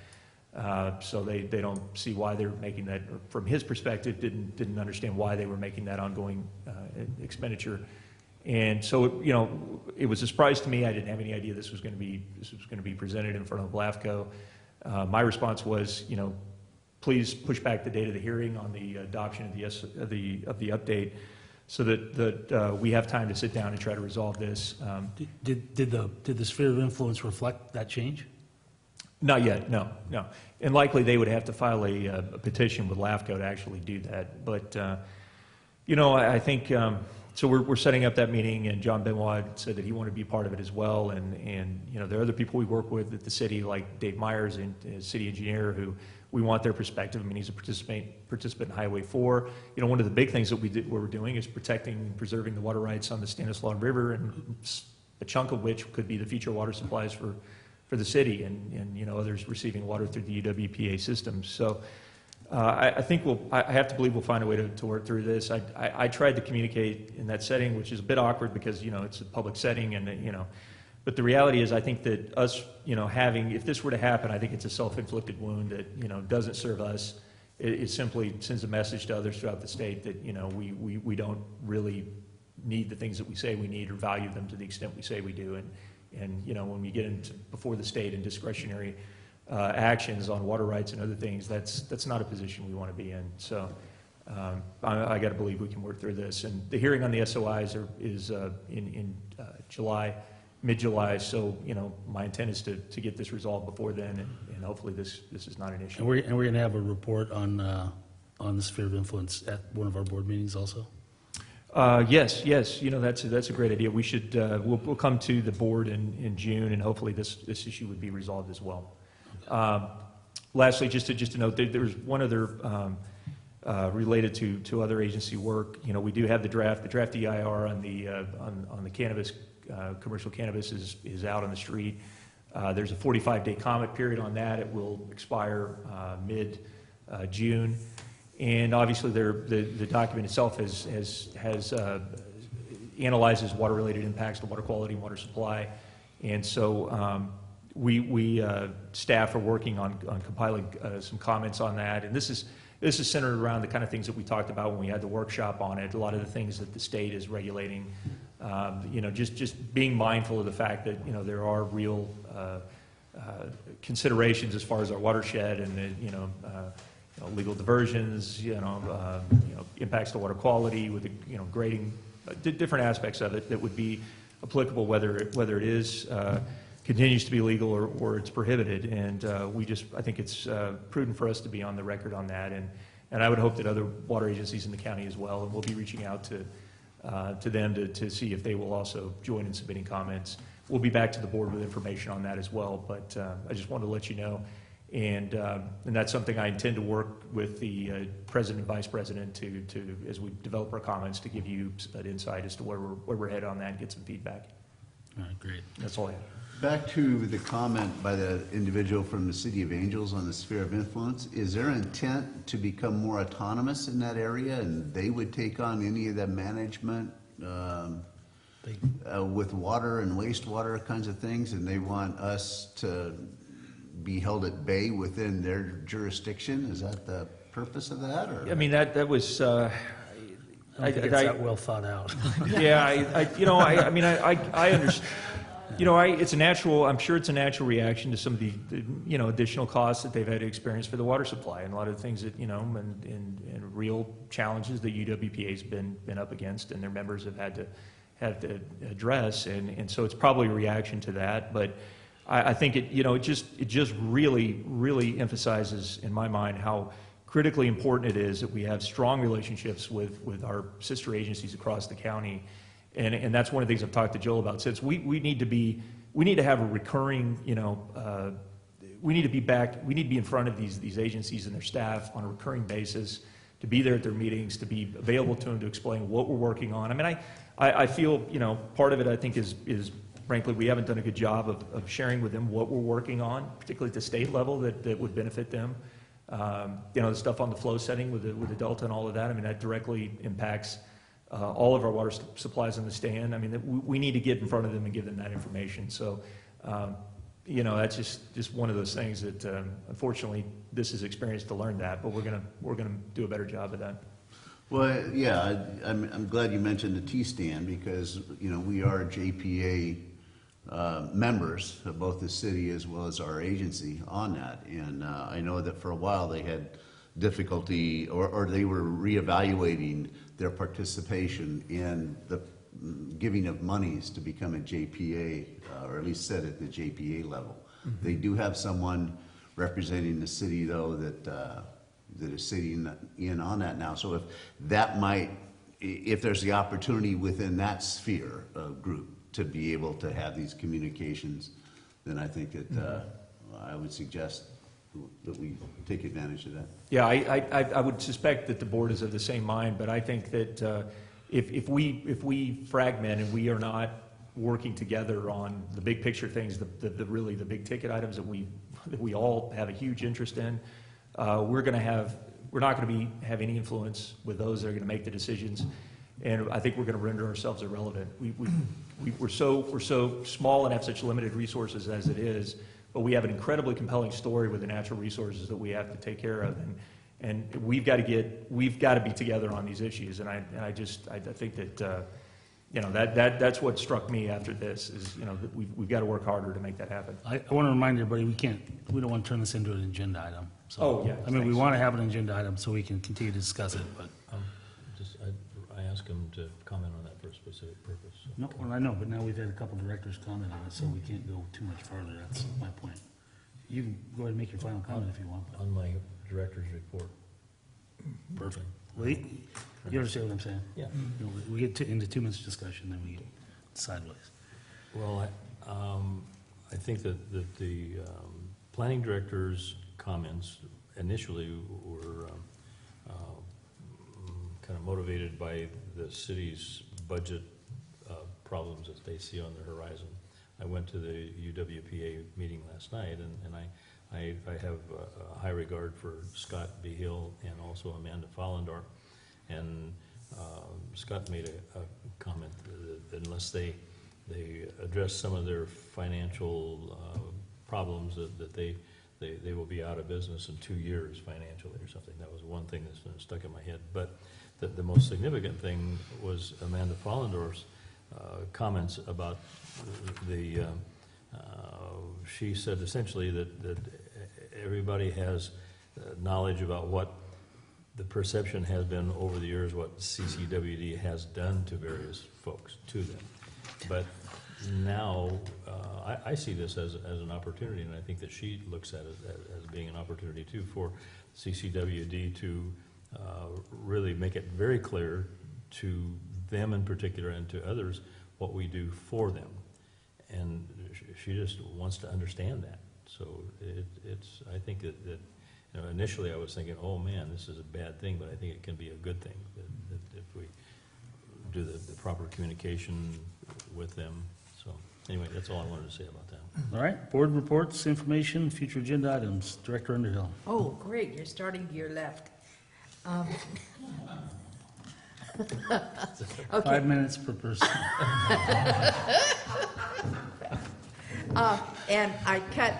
So they don't see why they're making that, or from his perspective, didn't understand why they were making that ongoing expenditure. And so, it was a surprise to me. I didn't have any idea this was going to be presented in front of LAFCO. My response was, please push back the date of the hearing on the adoption of the update, so that we have time to sit down and try to resolve this. Did the sphere of influence reflect that change? Not yet, no. And likely they would have to file a petition with LAFCO to actually do that. But, I think, so we're setting up that meeting, and John Benoit said that he wanted to be part of it as well. And there are other people we work with at the city, like Dave Myers, city engineer, who we want their perspective. I mean, he's a participant in Highway 4. One of the big things that we're doing is protecting and preserving the water rights on the Stanislaus River, and a chunk of which could be the future water supplies for the city, and others receiving water through the UWPA system. So I think I have to believe we'll find a way to work through this. I tried to communicate in that setting, which is a bit awkward because it's a public setting, and but the reality is, I think that us if this were to happen, I think it's a self-inflicted wound that doesn't serve us. It simply sends a message to others throughout the state that we don't really need the things that we say we need or value them to the extent we say we do. And when we get into before the state and discretionary actions on water rights and other things, that's not a position we want to be in. So I got to believe we can work through this. And the hearing on the SOIs is in July, mid-July. So my intent is to get this resolved before then, and hopefully this is not an issue. And we're going to have a report on the sphere of influence at one of our board meetings also. Yes. That's a great idea. We should we'll come to the board in June, and hopefully this issue would be resolved as well. Lastly, just to note, there's one other related to other agency work. We do have the draft EIR on the cannabis, commercial cannabis is out on the street. There's a 45-day comment period on that. It will expire mid-June. And obviously, the document itself analyzes water-related impacts to water quality and water supply. And so we staff are working on compiling some comments on that. And this is centered around the kind of things that we talked about when we had the workshop on it. A lot of the things that the state is regulating. Just being mindful of the fact that there are real considerations as far as our watershed, and legal diversions, impacts to water quality with the, grading, different aspects of it that would be applicable, whether it is, continues to be legal or it's prohibited. And I think it's prudent for us to be on the record on that. And I would hope that other water agencies in the county as well, and we'll be reaching out to them to see if they will also join in submitting comments. We'll be back to the board with information on that as well, but I just wanted to let you know. And that's something I intend to work with the president and vice president to as we develop our comments, to give you an insight as to where we're headed on that and get some feedback. All right, great. That's all I have. Back to the comment by the individual from the City of Angels on the sphere of influence, is there intent to become more autonomous in that area, and they would take on any of the management with water and wastewater kinds of things, and they want us to be held at bay within their jurisdiction? Is that the purpose of that? Or? I mean, that was. I don't think it's that well thought out. Yeah, I understand. It's a natural. I'm sure it's a natural reaction to some of the additional costs that they've had to experience for the water supply, and a lot of the things that and real challenges that UWPA has been up against, and their members have had to address, and so it's probably a reaction to that. But I think it just really emphasizes in my mind how critically important it is that we have strong relationships with our sister agencies across the county. And that's one of the things I've talked to Joel about, since we need to have a recurring, we need to be in front of these agencies and their staff on a recurring basis, to be there at their meetings, to be available to them, to explain what we're working on. I mean, I feel, part of it I think is frankly, we haven't done a good job of sharing with them what we're working on, particularly at the state level, that would benefit them. The stuff on the flow setting with the Delta and all of that, I mean, that directly impacts all of our water supplies on the stand. I mean, we need to get in front of them and give them that information. So, that's just one of those things that, unfortunately, this is experience to learn that. But we're gonna do a better job of that. Well, yeah, I'm glad you mentioned the T-stand, because we are JPA members of both the city as well as our agency on that, and I know that for a while they had difficulty, or they were reevaluating their participation in the giving of monies to become a JPA, or at least set at the JPA level. Mm-hmm. They do have someone representing the city, though, that is sitting in on that now. So if there's the opportunity within that sphere of group to be able to have these communications, then I think that I would suggest that we take advantage of that. Yeah, I would suspect that the board is of the same mind, but I think that if we fragment and we are not working together on the big picture things, the really the big ticket items that we all have a huge interest in, we're not going to have any influence with those that are going to make the decisions, and I think we're going to render ourselves irrelevant. We're so small and have such limited resources as it is. But we have an incredibly compelling story with the natural resources that we have to take care of, and we've got to be together on these issues. And I think that that's what struck me after this is that we've got to work harder to make that happen. I want to remind everybody, we don't want to turn this into an agenda item. So, oh yeah. I mean, we want to have an agenda item so we can continue to discuss it, but. I asked him to comment on that for a specific purpose. So. No, well, I know, but now we've had a couple directors comment on it, so we can't go too much further. That's my point. You can go ahead and make your final comment if you want. On my director's report. Perfect. Well, you understand what I'm saying? Yeah. We get into 2 minutes discussion, then we get sideways. Well, I think that the planning director's comments initially were kind of motivated by the city's budget problems that they see on the horizon. I went to the UWPA meeting last night, and I have a high regard for Scott B. Hill and also Amanda Follendorf. And Scott made a comment that unless they address some of their financial problems, that they will be out of business in 2 years financially or something. That was one thing that's stuck in my head. But the most significant thing was Amanda Follendorf's comments about she said essentially that everybody has knowledge about what the perception has been over the years, what CCWD has done to various folks, to them. But now, I see this as an opportunity, and I think that she looks at it as being an opportunity too for CCWD to really make it very clear to them in particular and to others what we do for them. And she just wants to understand that. So it's, I think that you know, initially I was thinking, oh man, this is a bad thing, but I think it can be a good thing that if we do the proper communication with them. So anyway, that's all I wanted to say about that. All right, board reports, information, future agenda items. Director Underhill. Oh, great, you're starting to your left. Okay. 5 minutes per person. And I cut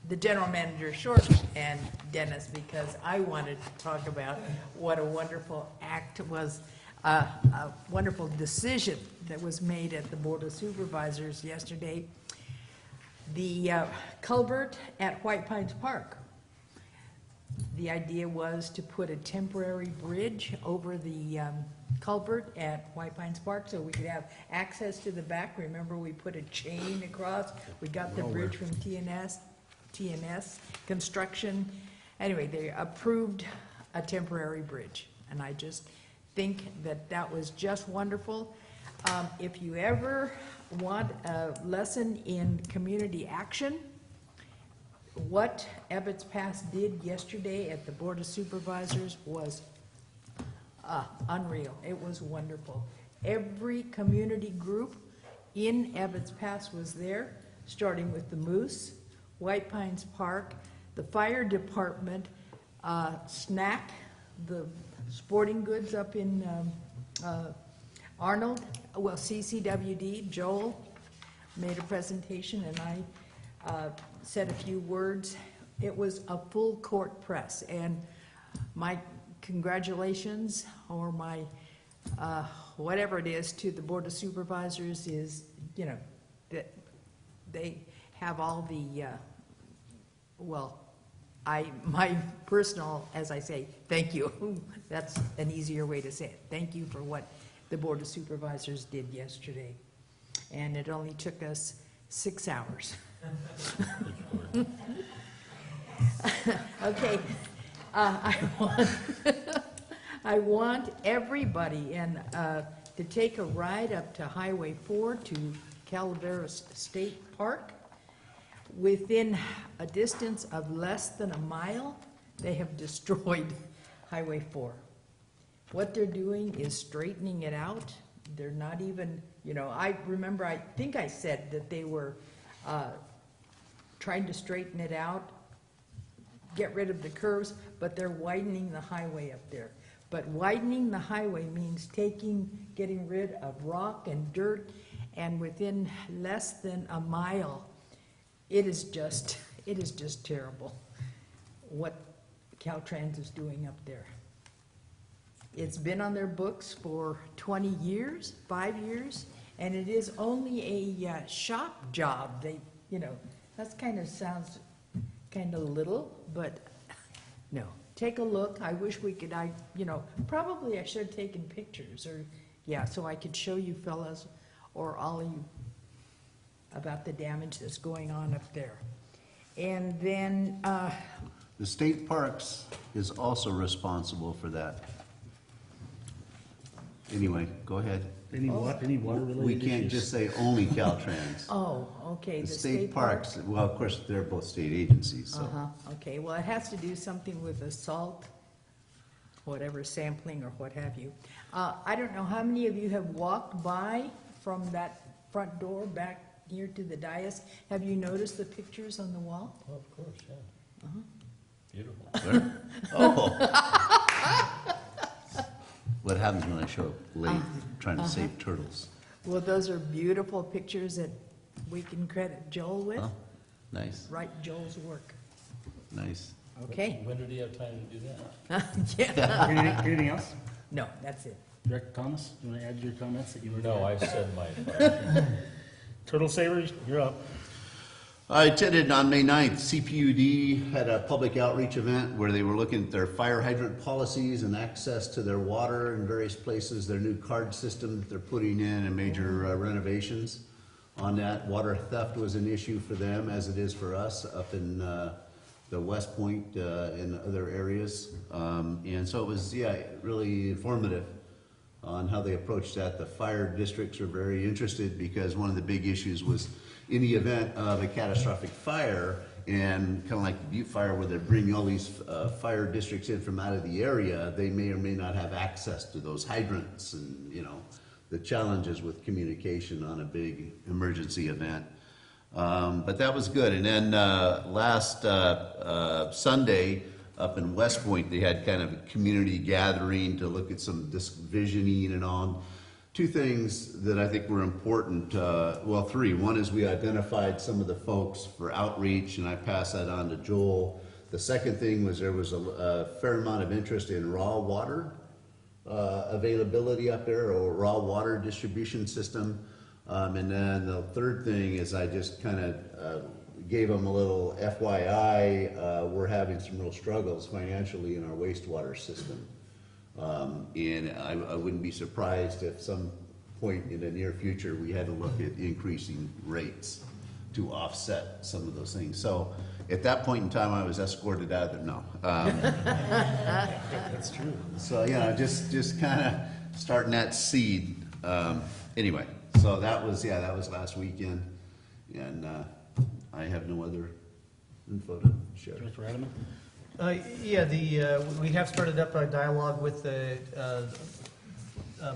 the general manager short and Dennis because I wanted to talk about what a wonderful act was, a wonderful decision that was made at the Board of Supervisors yesterday. The culvert at White Pines Park. The idea was to put a temporary bridge over the culvert at White Pines Park so we could have access to the back. Remember, we put a chain across. We got the bridge from TNS Construction. Anyway, they approved a temporary bridge, and I just think that that was just wonderful. If you ever want a lesson in community action, what Ebbets Pass did yesterday at the Board of Supervisors was unreal. It was wonderful. Every community group in Ebbets Pass was there, starting with the Moose, White Pines Park, the fire department, Snack, the sporting goods up in Arnold, well, CCWD, Joel made a presentation and I said a few words. It was a full court press, and my congratulations, or my whatever it is, to the Board of Supervisors is, you know, that they have all the, well, my personal, as I say, thank you. That's an easier way to say it. Thank you for what the Board of Supervisors did yesterday. And it only took us 6 hours. Okay, I want everybody to take a ride up to Highway 4 to Calaveras State Park. Within a distance of less than a mile, they have destroyed Highway 4. What they're doing is straightening it out. They're not even, you know, I remember, I think I said that they were trying to straighten it out, get rid of the curves, but they're widening the highway up there. But widening the highway means getting rid of rock and dirt, and within less than a mile, it is just terrible what Caltrans is doing up there. It's been on their books for 20 years, 5 years, and it is only a shop job. They, you know, that kind of sounds kind of little, but no. Take a look. I wish we could, you know, probably I should have taken pictures, or, yeah, so I could show you fellas, or all of you, about the damage that's going on up there. And then, The state parks is also responsible for that. Anyway, go ahead. Any water related We can't issues? just say only Caltrans. oh, okay, The the state parks, well, of course, they're both state agencies, so. Okay, well, it has to do something with the salt, whatever, sampling or what have you. I don't know how many of you have walked by from that front door back here to the dais. Have you noticed the pictures on the wall? Oh, of course, yeah. Beautiful. Where? Oh. What happens when I show up late trying to save turtles? Well, those are beautiful pictures that we can credit Joel with. Oh, nice, Right, Joel's work. nice. Okay. When did he have time to do that? Yeah. Anything else? No, that's it. Director Thomas, you want to add your comments that you were? No, I said my part. Turtle Savers, you're up. I attended on May 9th, CPUD had a public outreach event where they were looking at their fire hydrant policies and access to their water in various places, their new card system that they're putting in and major renovations on that. Water theft was an issue for them, as it is for us up in the West Point and other areas. And so it was, yeah, really informative on how they approached that. The fire districts are very interested because one of the big issues was in the event of a catastrophic fire, and kind of like the Butte Fire where they're bringing all these fire districts in from out of the area, they may or may not have access to those hydrants and, you know, the challenges with communication on a big emergency event. But that was good. And then last Sunday up in West Point, they had kind of a community gathering to look at some disc visioning and on. Two things that I think were important, well, three. One is we identified some of the folks for outreach, and I passed that on to Joel. The second thing was there was a fair amount of interest in raw water availability up there, or raw water distribution system. And then the third thing is I just kind of gave them a little FYI. We're having some real struggles financially in our wastewater system. And I wouldn't be surprised if some point in the near future we had to look at increasing rates to offset some of those things. So at that point in time, I was escorted out of there. No. That's true. So, you know, just kind of starting that seed. Anyway, so that was last weekend. And I have no other info to share. Director Adams? We have started up a dialogue with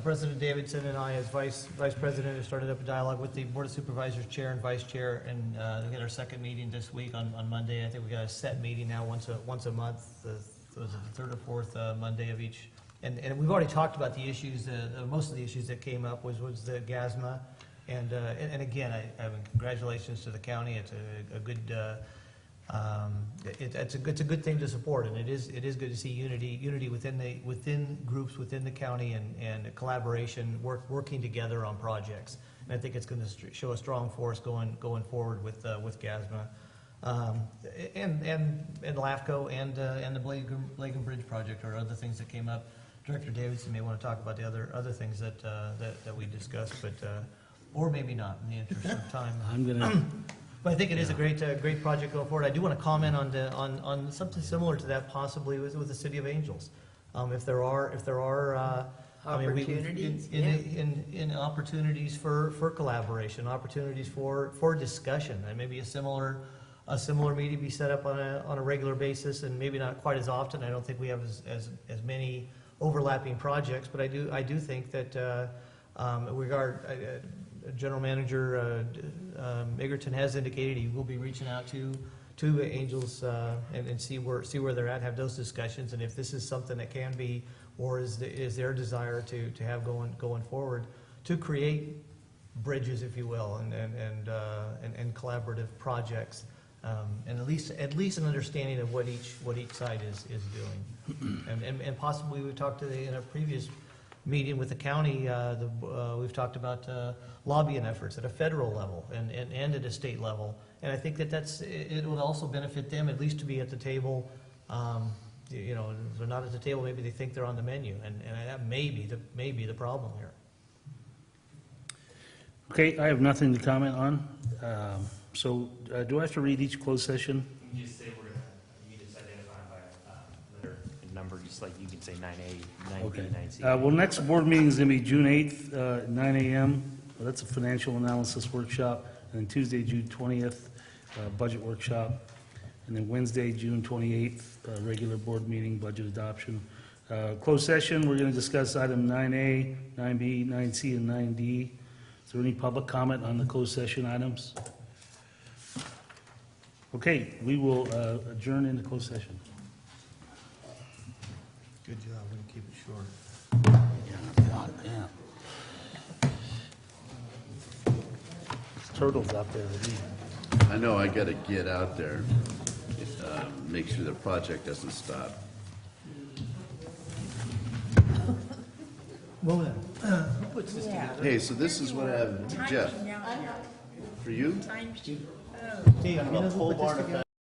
President Davidson and I, as Vice President, have started up a dialogue with the Board of Supervisors Chair and Vice Chair, and we had our second meeting this week on Monday. I think we got a set meeting now once a month, was it the third or fourth Monday of each. And we've already talked about the issues, most of the issues that came up was the GASMA. And again, I mean, congratulations to the county. It's a good, it's a good thing to support, and it is good to see unity within groups within the county and collaboration, working together on projects. And I think it's going to show a strong force going forward with GASMA, and LAFCO and the Blagan Bridge project are other things that came up. Director Davidson may want to talk about the other things that we discussed, but or maybe not in the interest of time. I'm gonna. But I think it is a great project going forward. I do want to comment on something similar to that, possibly with the City of Angels. If there are Opportunities, in opportunities for collaboration, opportunities for discussion, and maybe a similar meeting be set up on a regular basis, and maybe not quite as often. I don't think we have as many overlapping projects, but I do think that General Manager Egerton has indicated he will be reaching out to Angels and see where they're at, have those discussions, and if this is something that can be, or is their desire to have going forward, to create bridges, if you will, and collaborative projects, and at least an understanding of what each side is doing, and possibly we talked in a previous meeting with the county, we've talked about lobbying efforts at a federal level and at a state level, and I think it would also benefit them at least to be at the table. You know, if they're not at the table, maybe they think they're on the menu, and that may be the problem here. Okay, I have nothing to comment on. So do I have to read each closed session? You can just say you can just identify by letter and number, just like you can say 9A, 9B, Okay. 9C. Well, next board meeting is going to be June 8th, 9 a.m. Well, that's a financial analysis workshop. And then Tuesday, June 20th, budget workshop. And then Wednesday, June 28th, regular board meeting, budget adoption. Closed session, we're going to discuss item 9A, 9B, 9C, and 9D. Is there any public comment on the closed session items? Okay, we will adjourn into closed session. Good job. We can keep it short. Yeah, God, yeah. There's turtles out there. I know I gotta get out there, make sure the project doesn't stop. Well then, who puts this together? Hey, so this is what I have, Jeff, for you? Sí, al menos un